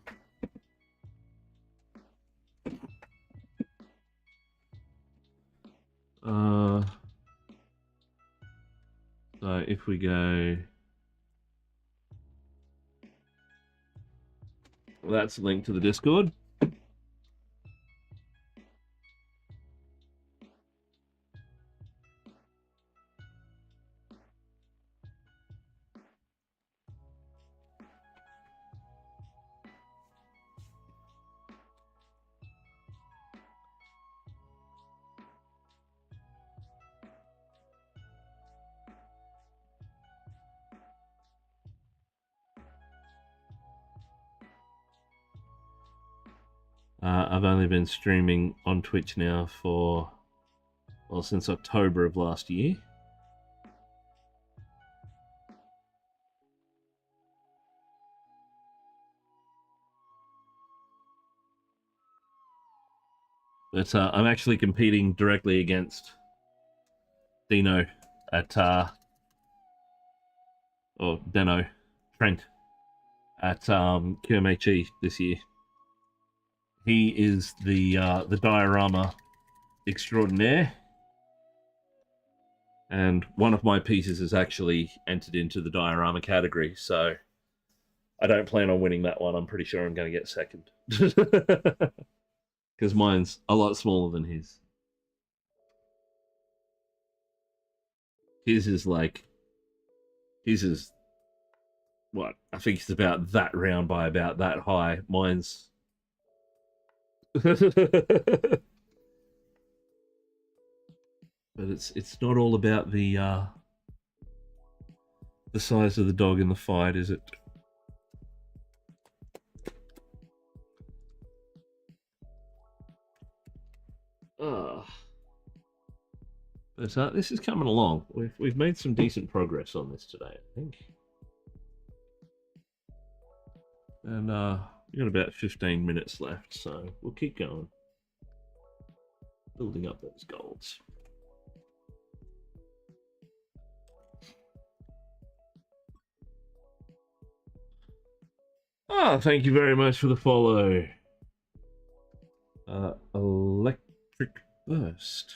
So if we go, well, that's a link to the Discord. I've only been streaming on Twitch now for, well, since October of last year. But I'm actually competing directly against Dino at, or Deno, Trent at QMHE this year. He is the diorama extraordinaire, and one of my pieces is actually entered into the diorama category. So I don't plan on winning that one. I'm pretty sure I'm going to get second because mine's a lot smaller than his. His is what? I think it's about that round by about that high. Mine's but it's not all about the size of the dog in the fight, is it? But this is coming along. We've made some decent progress on this today, I think. And we've got about 15 minutes left, so we'll keep going. Building up those golds. Thank you very much for the follow. Electric Burst.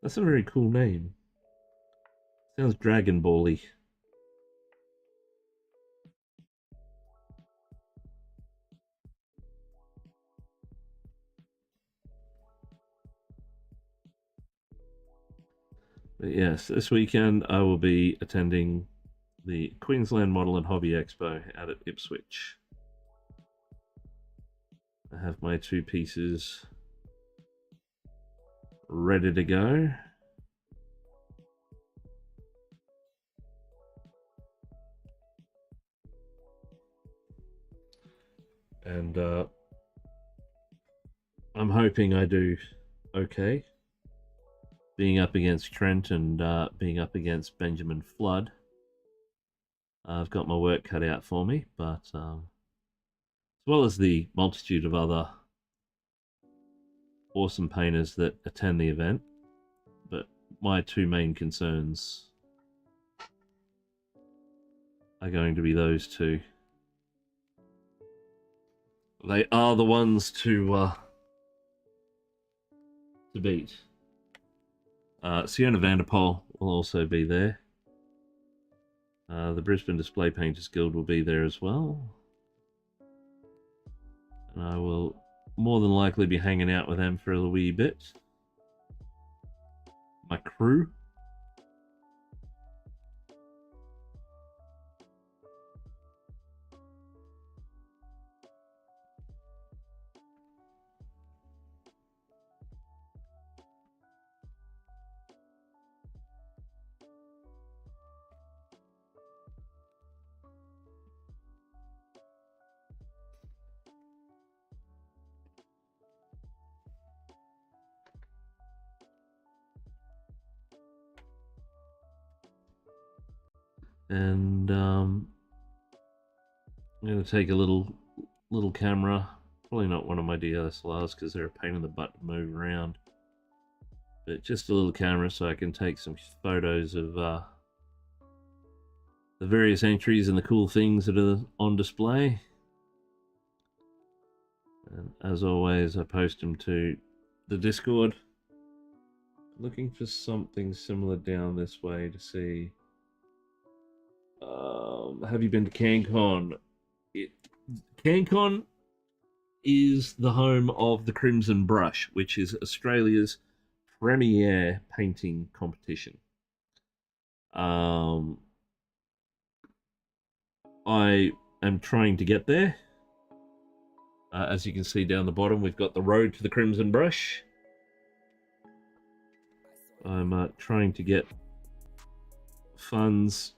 That's a very cool name. Sounds Dragon Ball-y. But yes, this weekend I will be attending the Queensland Model and Hobby Expo out at Ipswich. I have my 2 pieces ready to go. And I'm hoping I do okay. Being up against Trent and being up against Benjamin Flood, I've got my work cut out for me, but as well as the multitude of other awesome painters that attend the event, but my 2 main concerns are going to be those 2. They are the ones to beat. Sienna Vanderpoel will also be there. The Brisbane Display Painters Guild will be there as well. And I will more than likely be hanging out with them for a wee bit. My crew. And I'm going to take a little camera, probably not one of my DSLRs because they're a pain in the butt to move around, but just a little camera so I can take some photos of the various entries and the cool things that are on display. And as always, I post them to the Discord. Looking for something similar down this way to see. Have you been to CanCon? CanCon is the home of the Crimson Brush, which is Australia's premier painting competition. I am trying to get there. As you can see down the bottom, we've got the road to the Crimson Brush. I'm trying to get funds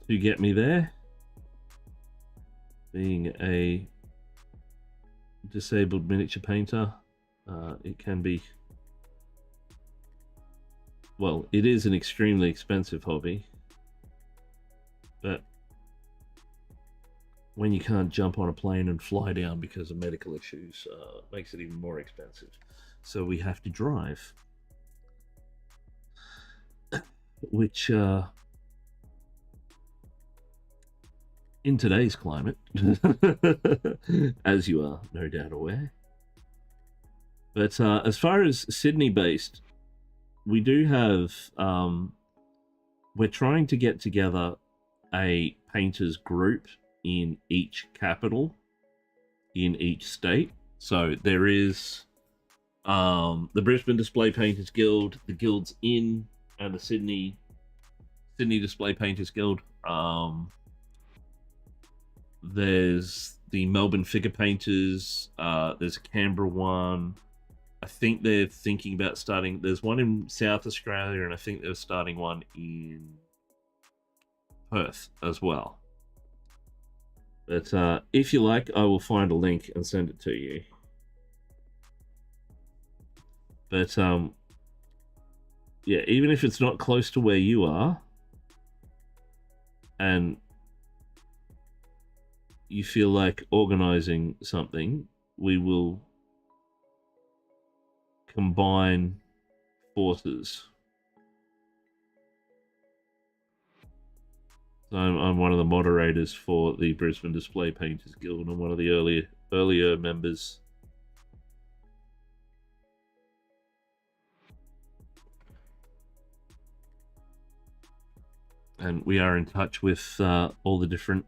to get me there. Being a disabled miniature painter, it can be, well, it is an extremely expensive hobby, but when you can't jump on a plane and fly down because of medical issues, it makes it even more expensive. So we have to drive, which in today's climate, as you are no doubt aware. But as far as Sydney-based, we do have. We're trying to get together a painters group in each capital, in each state. So there is the Brisbane Display Painters Guild, the Guilds Inn, and the Sydney Display Painters Guild. There's the Melbourne Figure Painters. There's a Canberra one. I think they're thinking about starting. There's one in South Australia, and I think they're starting one in Perth as well. But if you like, I will find a link and send it to you. But yeah, even if it's not close to where you are, and you feel like organizing something, we will combine forces. So I'm one of the moderators for the Brisbane Display Painters Guild. I'm one of the earlier members. And we are in touch with all the different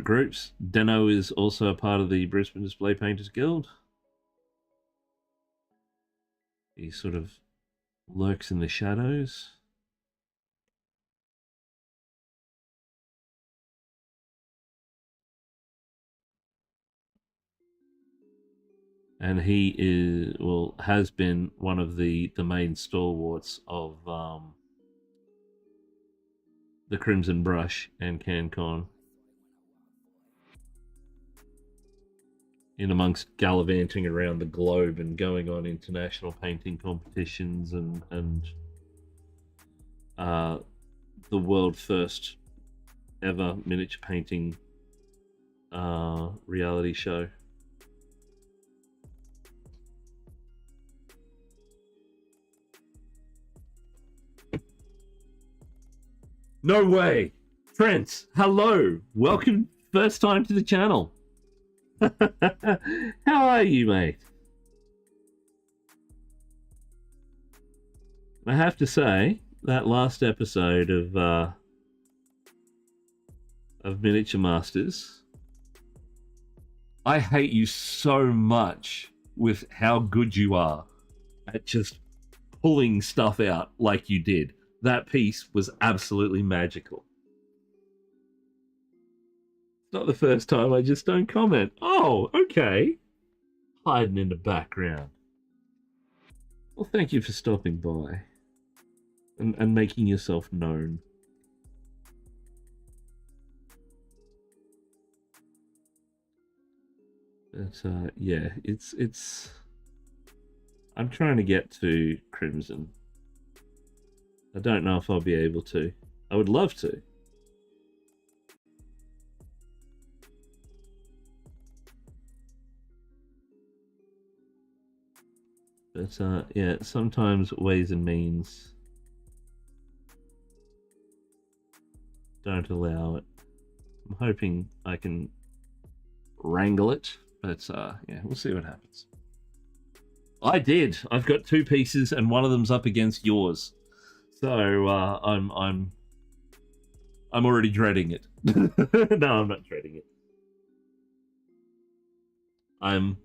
groups. Deno is also a part of the Brisbane Display Painters Guild. He sort of lurks in the shadows. And he is, well, has been one of the main stalwarts of the Crimson Brush and CanCon. In amongst gallivanting around the globe and going on international painting competitions and the world first ever miniature painting reality show. No way! Trent, hello! Welcome first time to the channel. How are you, mate? I have to say, that last episode of Miniature Masters, I hate you so much with how good you are at just pulling stuff out like you did. That piece was absolutely magical. It's not the first time, I just don't comment. Oh, okay. Hiding in the background. Well, thank you for stopping by and making yourself known. But yeah, it's. I'm trying to get to Crimson. I don't know if I'll be able to. I would love to. But yeah, sometimes ways and means don't allow it. I'm hoping I can wrangle it, but yeah, we'll see what happens. I did. I've got 2 pieces, and one of them's up against yours. So I'm already dreading it. No, I'm not dreading it. I'm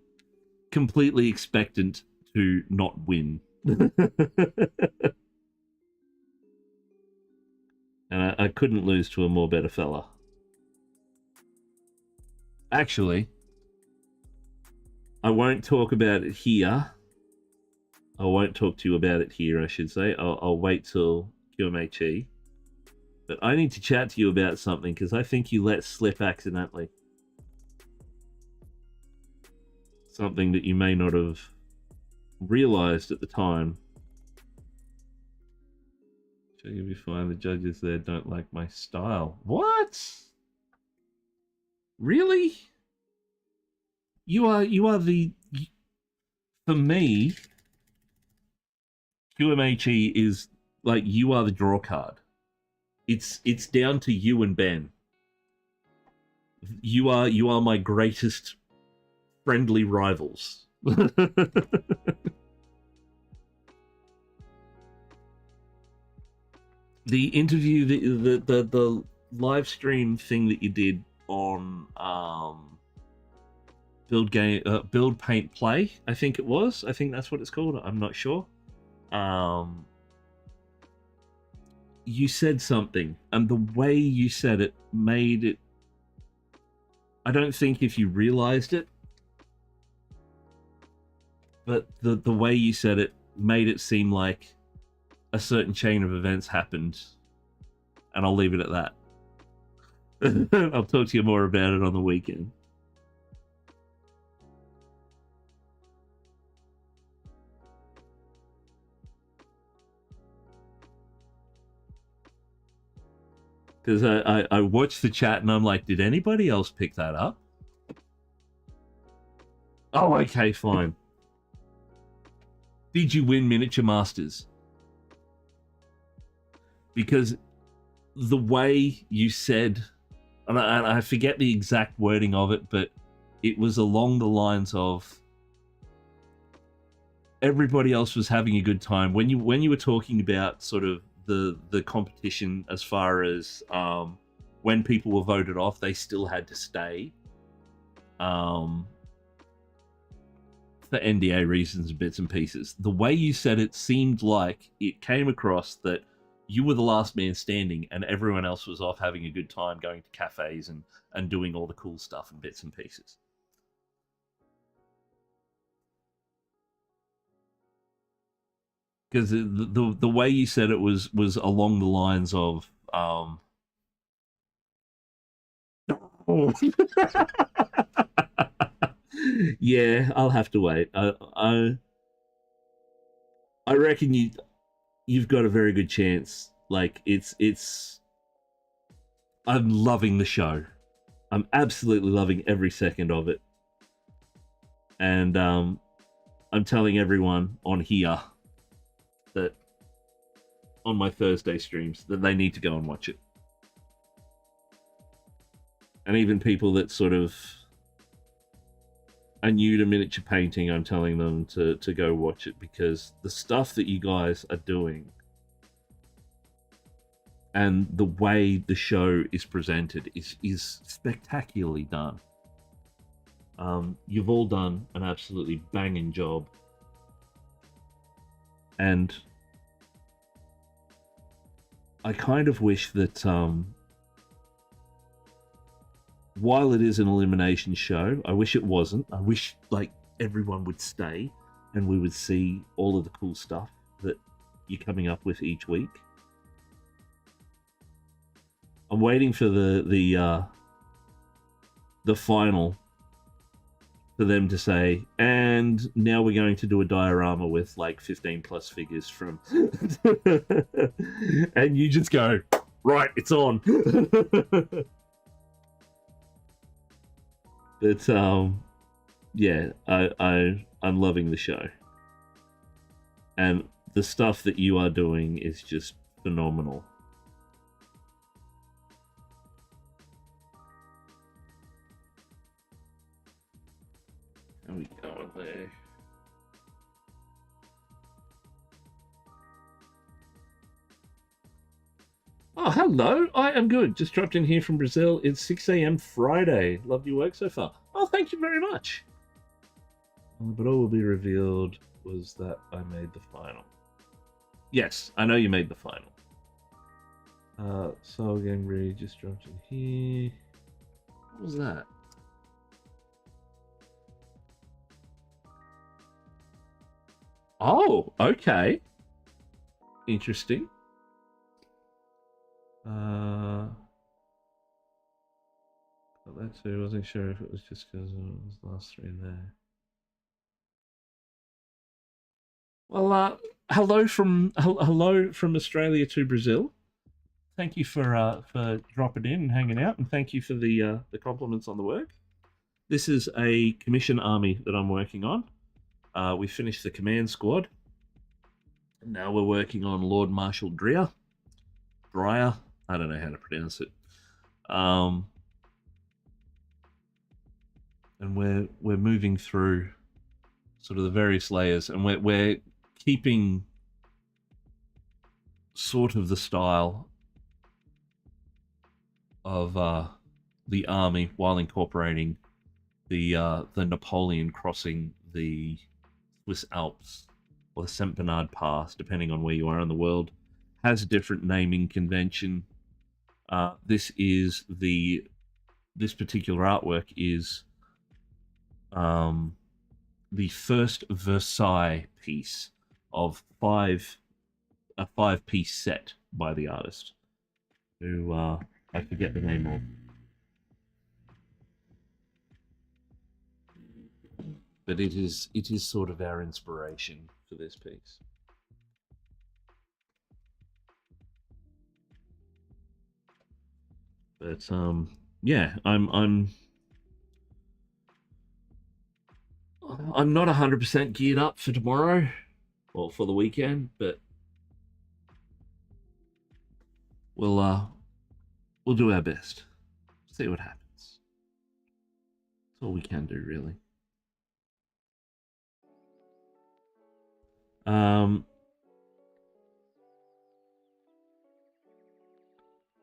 completely expectant to not win. And I couldn't lose to a more better fella. Actually, I won't talk about it here. I won't talk to you about it here, I should say. I'll wait till QMHE. But I need to chat to you about something, because I think you let slip accidentally. Something that you may not have realized at the time. You'll be fine. The judges there don't like my style. What? Really? You are the... For me, QMHE is like, you are the draw card. It's down to you and Ben. You are my greatest friendly rivals. The interview, the live stream thing that you did on build paint play, I think it was. I think that's what it's called. I'm not sure. You said something, and the way you said it made it. I don't think if you realized it, but the way you said it made it seem like a certain chain of events happened, and I'll leave it at that. I'll talk to you more about it on the weekend. Because I watched the chat and I'm like, did anybody else pick that up? Oh, okay, fine. Did you win Miniature Masters? Because the way you said, and I forget the exact wording of it, but it was along the lines of everybody else was having a good time. When you were talking about sort of the competition as far as when people were voted off, they still had to stay for NDA reasons and bits and pieces. The way you said it seemed like it came across that you were the last man standing and everyone else was off having a good time going to cafes and doing all the cool stuff and bits and pieces. Because the way you said it was along the lines of yeah, I'll have to wait. I reckon you've got a very good chance. Like it's I'm loving the show. I'm absolutely loving every second of it. And I'm telling everyone on here that on my Thursday streams that they need to go and watch it. And even people that sort of are new to miniature painting, I'm telling them to go watch it, because the stuff that you guys are doing and the way the show is presented is spectacularly done. You've all done an absolutely banging job. And I kind of wish that while it is an elimination show, I wish it wasn't. I wish like everyone would stay and we would see all of the cool stuff that you're coming up with each week. I'm waiting for the final for them to say, and now we're going to do a diorama with like 15 plus figures from and you just go, right, it's on. But yeah, I'm loving the show, and the stuff that you are doing is just phenomenal. How we going there? Oh, hello. I am good. Just dropped in here from Brazil. It's 6 a.m. Friday. Love your work so far. Oh, thank you very much. But all will be revealed was that I made the final. Yes, I know you made the final. Soul Game Read just dropped in here. What was that? Oh, okay. Interesting. Got that too. Wasn't sure if it was just because it was the last three in there. Well, hello from Australia to Brazil. Thank you for dropping in and hanging out, and thank you for the compliments on the work. This is a commission army that I'm working on. We finished the command squad. Now we're working on Lord Marshal Dreyer. I don't know how to pronounce it. And we're moving through sort of the various layers, and we're keeping sort of the style of the army while incorporating the Napoleon crossing the Swiss Alps or the Saint Bernard Pass, depending on where you are in the world, has a different naming convention. This particular artwork is the first Versailles piece of a 5-piece set by the artist, who I forget the name of. But it is sort of our inspiration for this piece. But yeah, I'm not 100% geared up for tomorrow or for the weekend, but we'll do our best. See what happens. That's all we can do, really.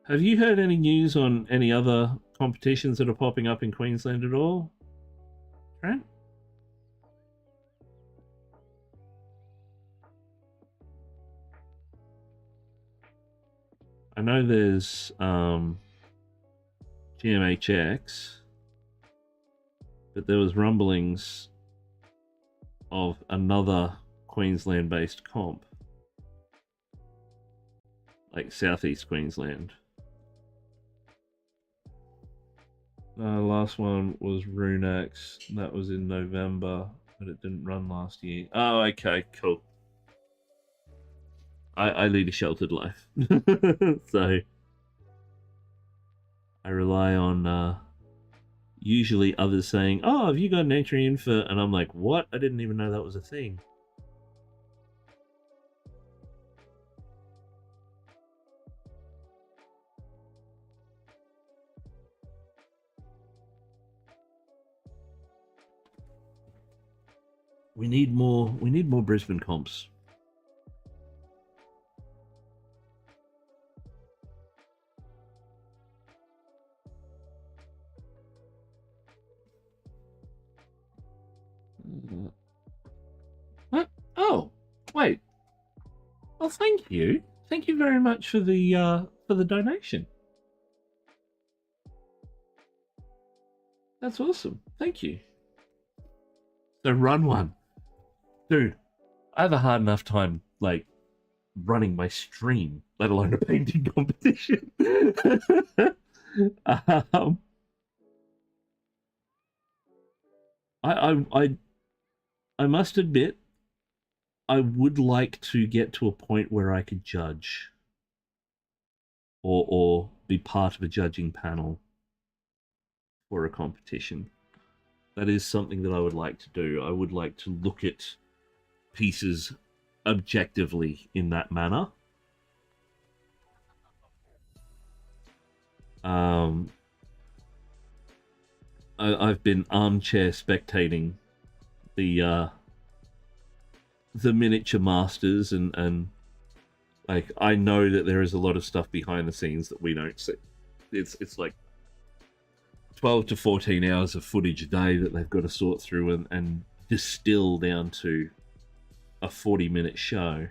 Have you heard any news on any other competitions that are popping up in Queensland at all, Trent? I know there's GMHX, but there was rumblings of another Queensland-based comp, like Southeast Queensland. Last one was Runex. That was in November, but it didn't run last year. Oh, okay, cool. I lead a sheltered life, so I rely on usually others saying, "Oh, have you got an entry in for?" And I'm like, "What? I didn't even know that was a thing." We need more. We need more Brisbane comps. What? Oh, wait. Well, thank you. Thank you very much for the donation. That's awesome. Thank you. So run one, dude. I have a hard enough time like running my stream, let alone a painting competition. um, I must admit, I would like to get to a point where I could judge or be part of a judging panel for a competition. That is something that I would like to do. I would like to look at pieces objectively in that manner. I've been armchair spectating the miniature masters, and like I know that there is a lot of stuff behind the scenes that we don't see. It's like 12 to 14 hours of footage a day that they've got to sort through and distill down to a 40-minute show.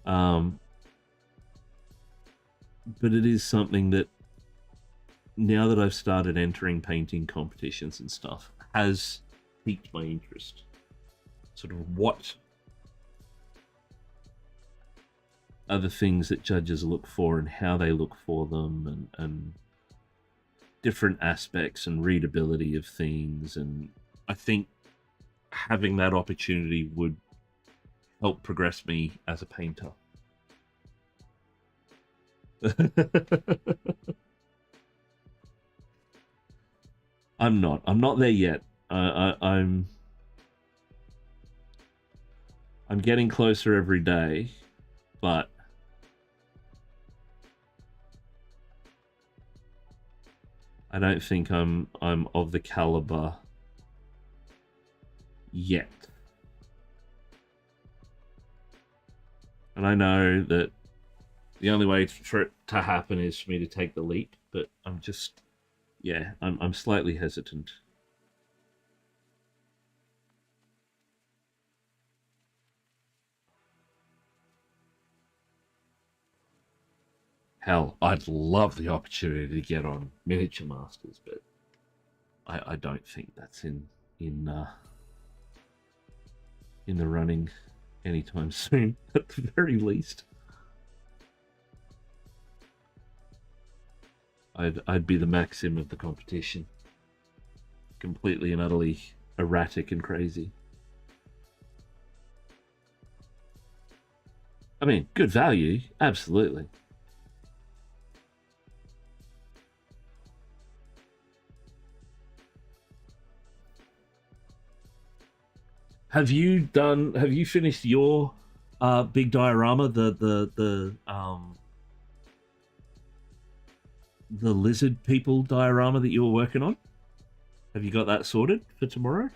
But it is something that, now that I've started entering painting competitions and stuff, has piqued my interest. Sort of what are the things that judges look for and how they look for them, and different aspects and readability of things. And I think having that opportunity would help progress me as a painter. I'm not there yet. I'm getting closer every day, but I don't think I'm of the caliber yet. And I know that the only way for it to happen is for me to take the leap, but I'm just, yeah, I'm slightly hesitant. Hell, I'd love the opportunity to get on Miniature Masters, but I don't think that's in the running anytime soon, at the very least. I'd be the Maxim of the competition, completely and utterly erratic and crazy. I mean, good value, absolutely. Have you finished your big diorama, the lizard people diorama that you were working on? Have you got that sorted for tomorrow?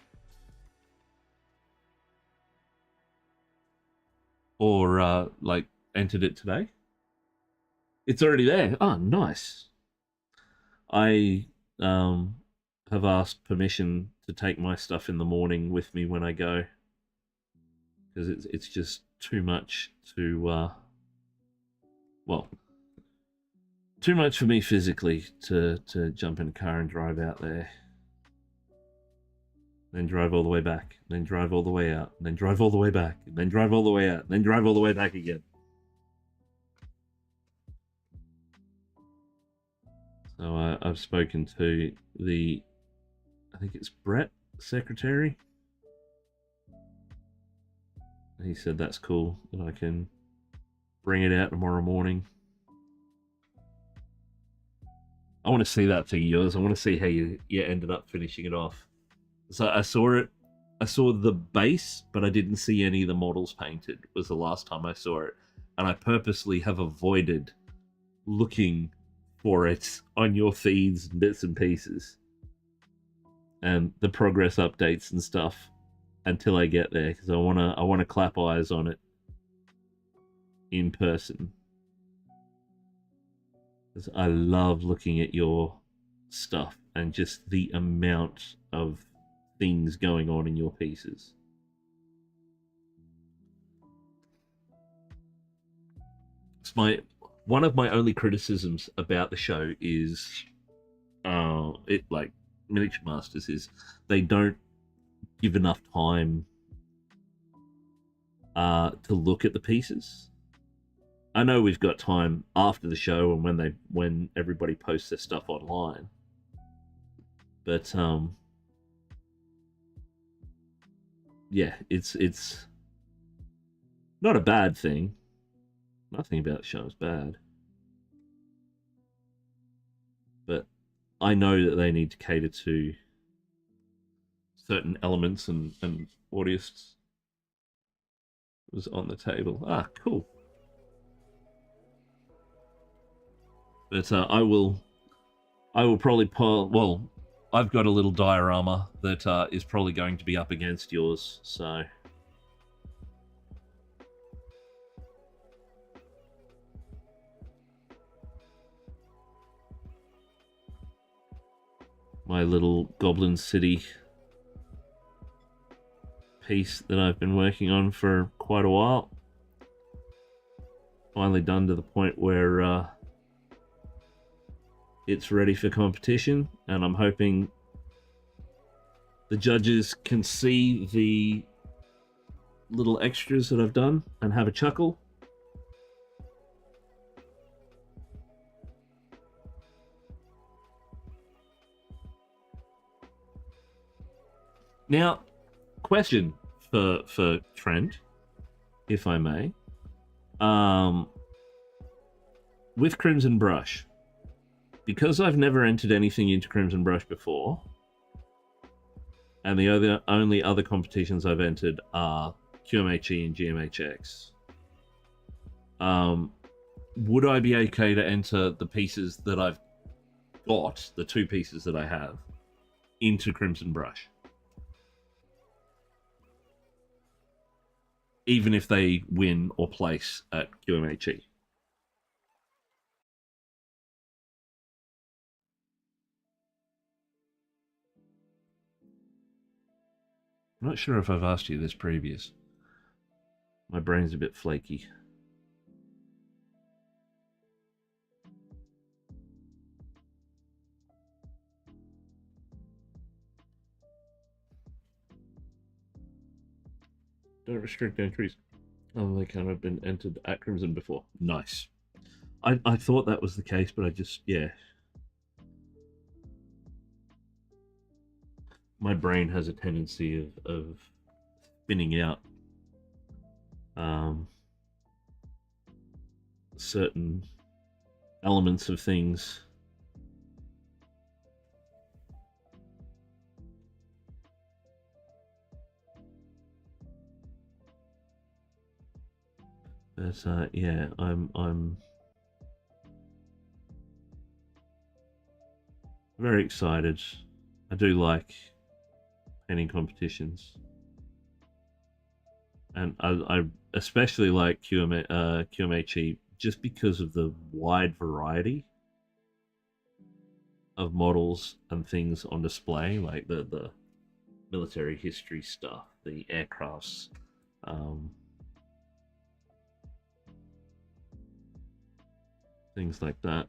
Or like entered it today? It's already there. Oh, nice. I have asked permission to take my stuff in the morning with me when I go, because it's just too much to well, too much for me physically to jump in a car and drive out there, then drive all the way back, then drive all the way out, then drive all the way back, then drive all the way out, then drive all the way back again. So I've spoken to I think it's Brett, secretary. He said that's cool, that I can bring it out tomorrow morning. I want to see that to yours. I want to see how you ended up finishing it off. So I saw the base, but I didn't see any of the models painted. Was the last time I saw it, and I purposely have avoided looking for it on your feeds and bits and pieces and the progress updates and stuff until I get there, because I wanna clap eyes on it in person. Because I love looking at your stuff and just the amount of things going on in your pieces. It's one of my only criticisms about the show is it, like Miniature Masters, is they don't give enough time to look at the pieces. I know we've got time after the show and when everybody posts their stuff online, but yeah, it's not a bad thing. Nothing about the show is bad, but I know that they need to cater to certain elements and audience was on the table. Ah, cool. But I will probably pull. Well, I've got a little diorama that is probably going to be up against yours, so. My little Goblin City piece that I've been working on for quite a while. Finally done to the point where it's ready for competition, and I'm hoping the judges can see the little extras that I've done and have a chuckle. Now, question for Trent, if I may. With Crimson Brush, because I've never entered anything into Crimson Brush before, and the only other competitions I've entered are QMHE and GMHX, would I be okay to enter the pieces that I've got the 2 pieces that I have into Crimson Brush, even if they win or place at QMHE. I'm not sure if I've asked you this previous. My brain's a bit flaky. Don't restrict entries. Oh, they can't have been entered at Crimson before. Nice. I thought that was the case, but I just, yeah. My brain has a tendency of spinning out certain elements of things. But yeah, I'm very excited. I do like painting competitions, and I especially like QMHE just because of the wide variety of models and things on display, like the military history stuff, the aircrafts, things like that.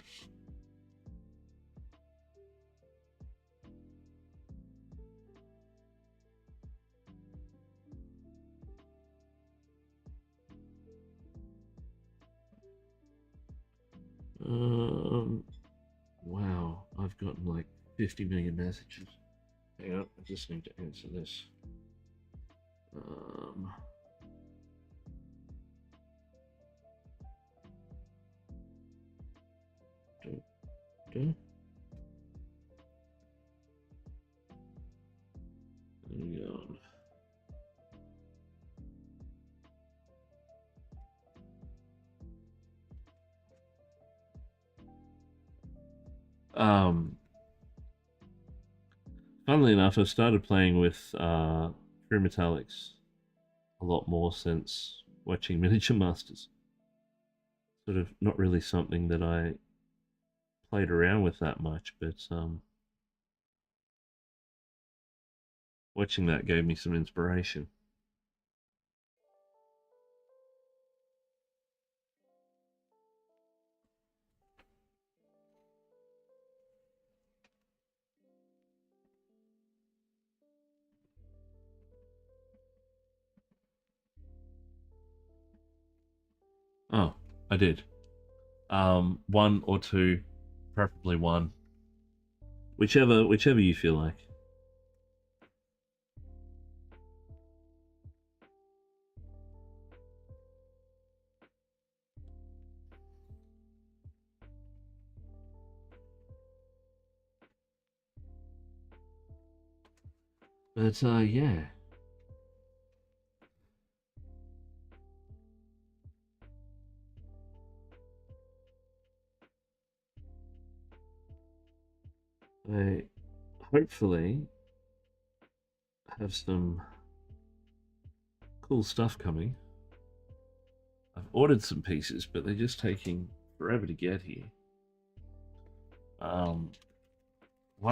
Wow, I've gotten like 50 million messages. Hang on, I just need to answer this. Okay. Hang on. Funnily enough, I've started playing with True Metallics a lot more since watching Miniature Masters. Sort of not really something that I played around with that much, but watching that gave me some inspiration. Oh, I did. One or two, preferably one, whichever you feel like. But yeah. I hopefully have some cool stuff coming. I've ordered some pieces, but they're just taking forever to get here. One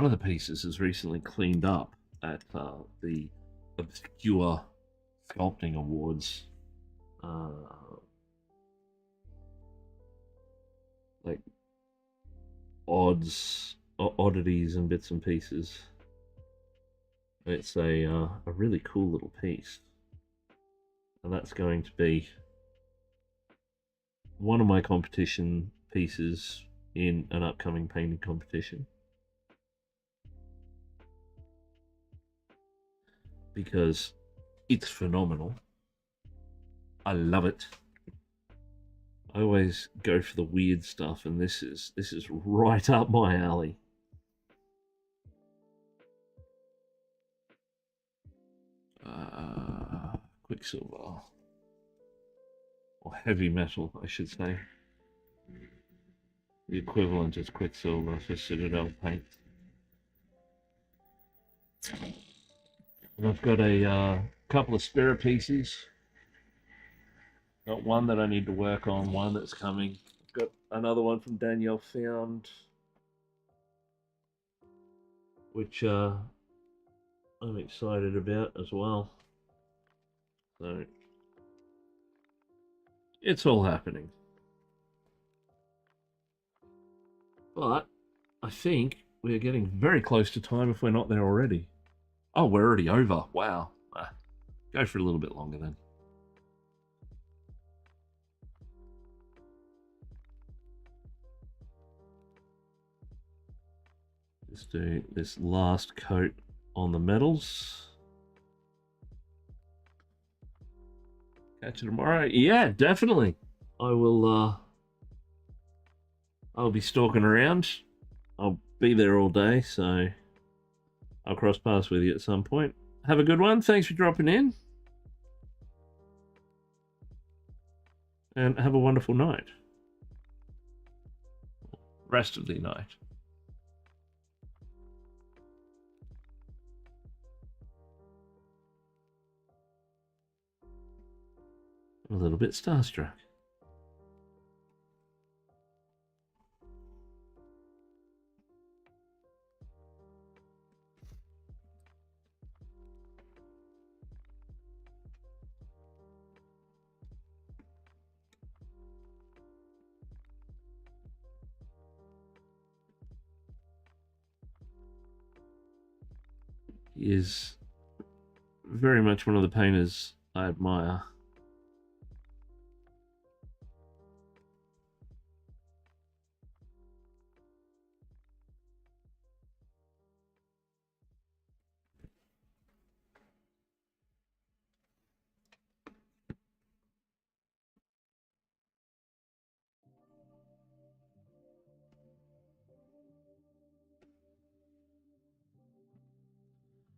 of the pieces is recently cleaned up at the Obscure Sculpting Awards. Like oddities and bits and pieces. It's a really cool little piece, and that's going to be one of my competition pieces in an upcoming painting competition, because it's phenomenal. I love it. I always go for the weird stuff, and this is right up my alley. Quicksilver, or heavy metal, I should say. The equivalent is Quicksilver for Citadel paint. And I've got a couple of spare pieces. Got one that I need to work on, one that's coming. I've got another one from Danielle found, which I'm excited about as well. So it's all happening. But I think we're getting very close to time if we're not there already. Oh, we're already over. Wow. Go for a little bit longer then. Just do this last coat on the metals. Catch you tomorrow. Yeah, definitely. I'll be stalking around. I'll be there all day, so I'll cross paths with you at some point. Have a good one. Thanks for dropping in. And have a wonderful night. Rest of the night. I'm a little bit starstruck. He is very much one of the painters I admire.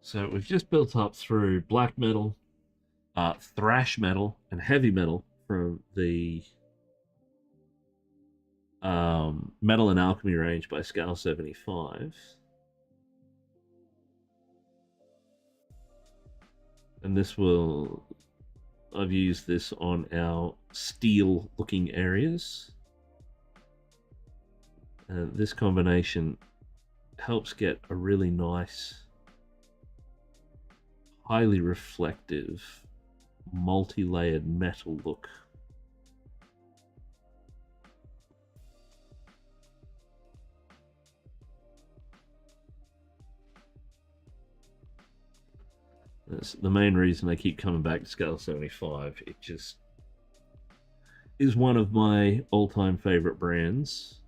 So we've just built up through black metal, thrash metal, and heavy metal from the Metal and Alchemy range by Scale 75. And I've used this on our steel looking areas. And this combination helps get a really nice, highly reflective, multi-layered metal look. That's the main reason I keep coming back to Scale 75. It just is one of my all-time favorite brands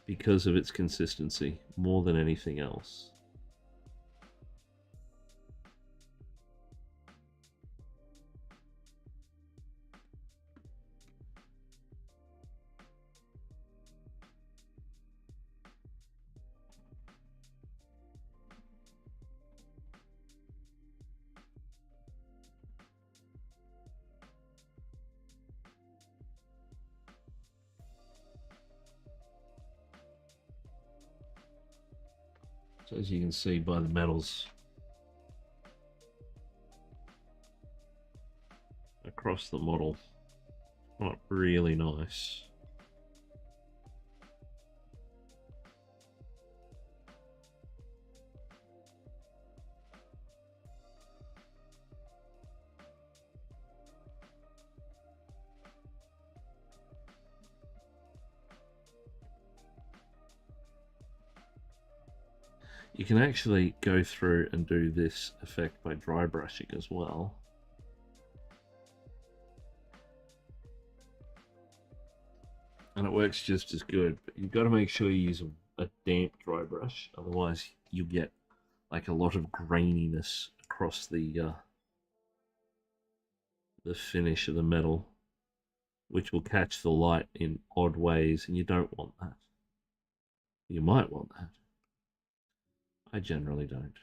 because of its consistency more than anything else. So as you can see by the metals across the model, not really nice. You can actually go through and do this effect by dry brushing as well. And it works just as good, but you've got to make sure you use a damp dry brush, otherwise you get like a lot of graininess across the finish of the metal, which will catch the light in odd ways, and you don't want that. You might want that. I generally don't.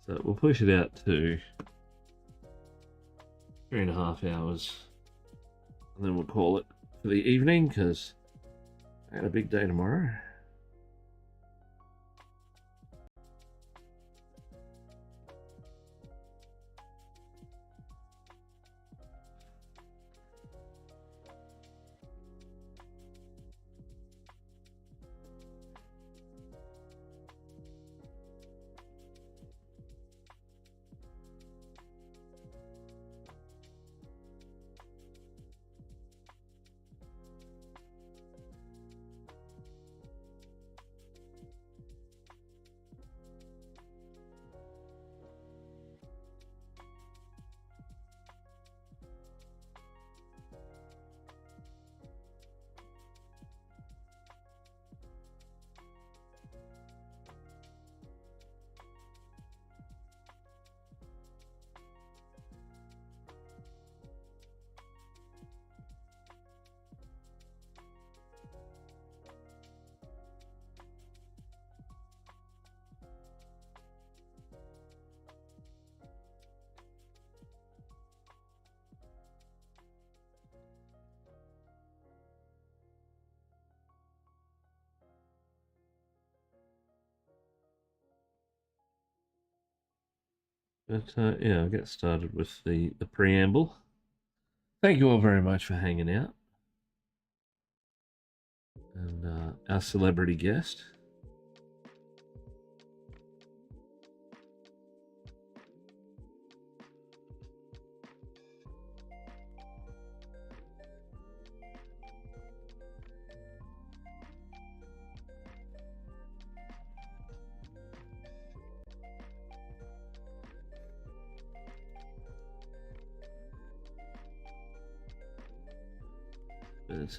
So we'll push it out to 3.5 hours, and then we'll call it for the evening because I got a big day tomorrow. But yeah, I'll get started with the preamble. Thank you all very much for hanging out. And our celebrity guest. But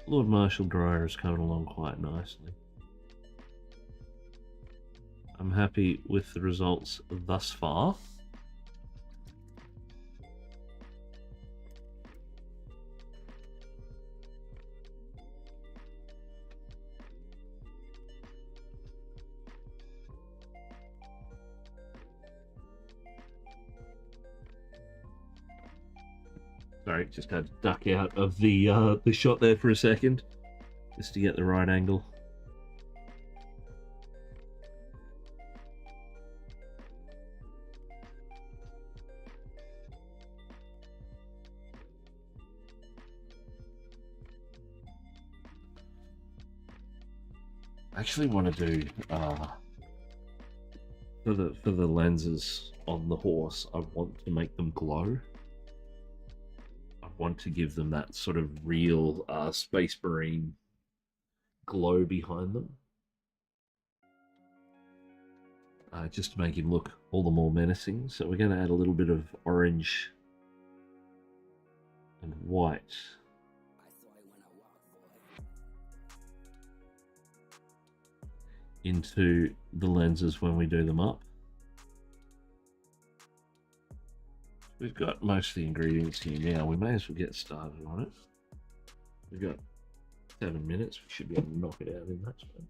Lord Marshal Dryer is coming along quite nicely. I'm happy with the results thus far. Sorry, just had to duck out of the shot there for a second, just to get the right angle. I actually want to do for the lenses on the horse. I want to make them glow. I want to give them that sort of real Space Marine glow behind them, just to make him look all the more menacing. So we're going to add a little bit of orange and white. Into the lenses when we do them up. We've got most of the ingredients here now. We may as well get started on it. We've got 7 minutes. We should be able to knock it out in that time.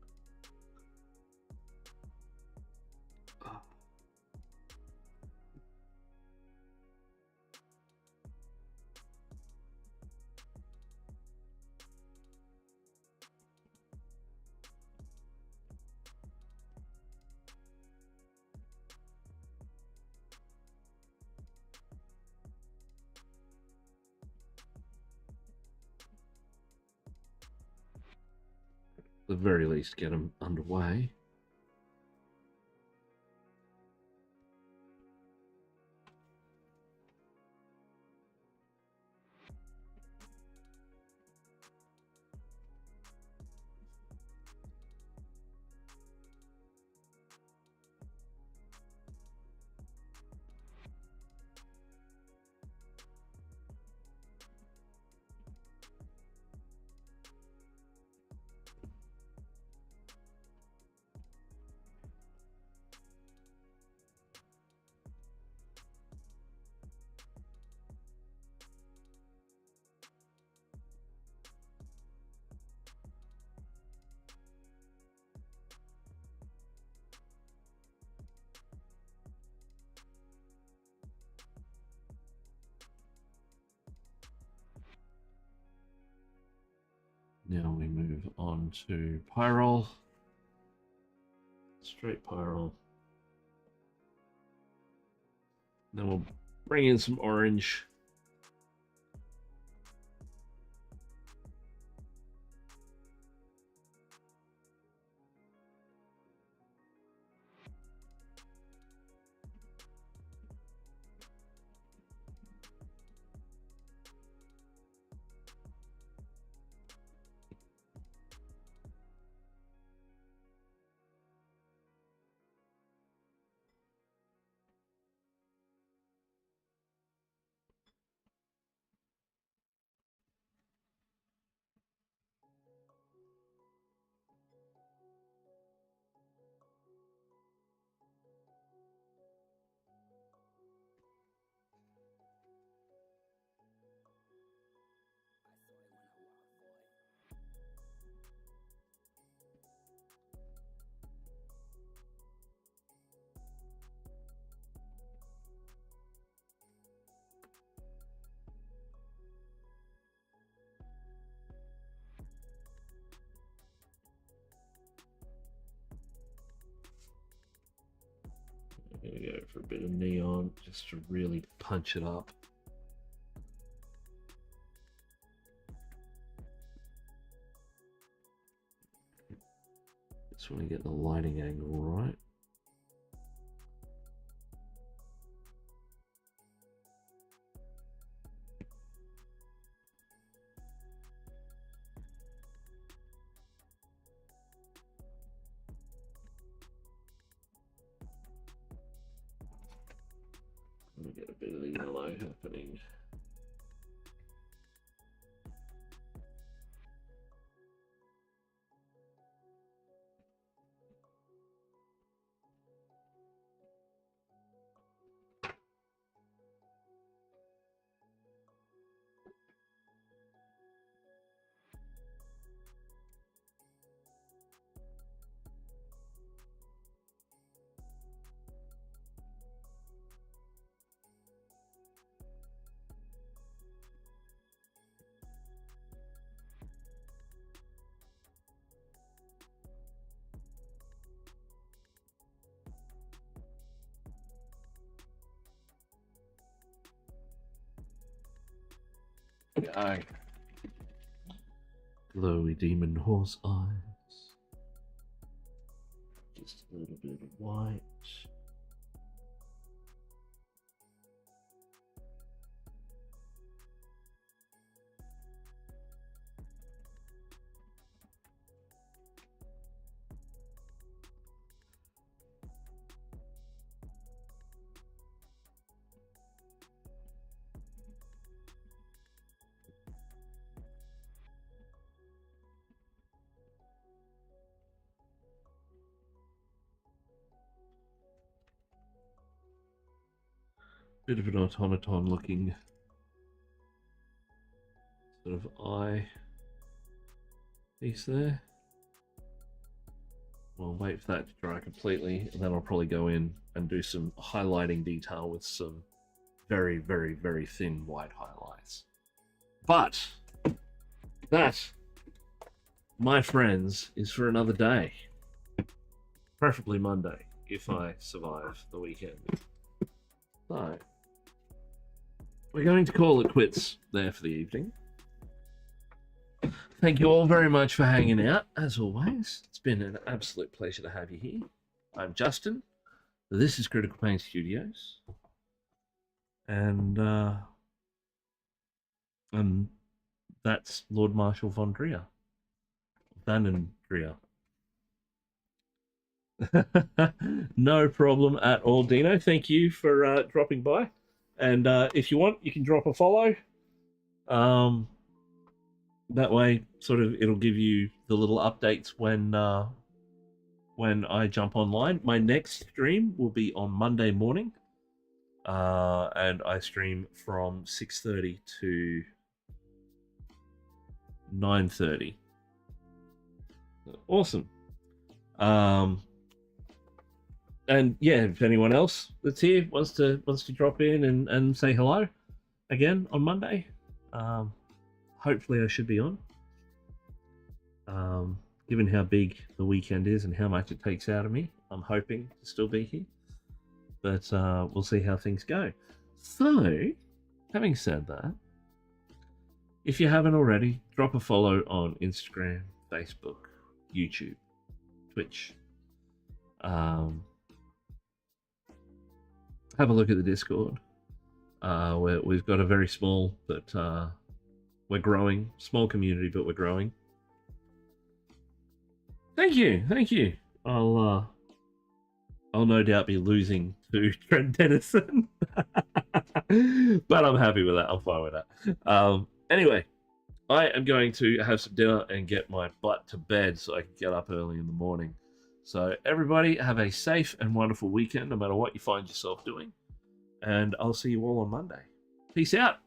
At the very least, get them underway. Now we move on to pyrrole. Straight pyrrole. Then we'll bring in some orange. I'm gonna go for a bit of neon just to really punch it up. Just want to get the lighting angle right. Let me get a bit of the yellow happening. Go. Glowy demon horse eyes. Just a little bit of white. Bit of an automaton looking sort of eye piece there. I'll wait for that to dry completely, and then I'll probably go in and do some highlighting detail with some very, very, very thin white highlights. But that, my friends, is for another day. Preferably Monday, if I survive the weekend. So, we're going to call it quits there for the evening. Thank you all very much for hanging out, as always. It's been an absolute pleasure to have you here. I'm Justin. This is Critical Pain Studios. And that's Lord Marshal von Trier. Van Trier. No problem at all, Dino. Thank you for dropping by. And if you want, you can drop a follow. That way, sort of, it'll give you the little updates when I jump online. My next stream will be on Monday morning, and I stream from 6:30 to 9:30. Awesome. And yeah, if anyone else that's here wants to drop in and say hello again on Monday, hopefully I should be on. Given how big the weekend is and how much it takes out of me, I'm hoping to still be here. But we'll see how things go. So, having said that, if you haven't already, drop a follow on Instagram, Facebook, YouTube, Twitch. Have a look at the Discord. We've got a very small, but we're growing. Small community, but we're growing. Thank you. I'll no doubt be losing to Trent Dennison, but I'm happy with that. I'm fine with that. Anyway, I am going to have some dinner and get my butt to bed so I can get up early in the morning. So everybody have a safe and wonderful weekend, no matter what you find yourself doing. And I'll see you all on Monday. Peace out.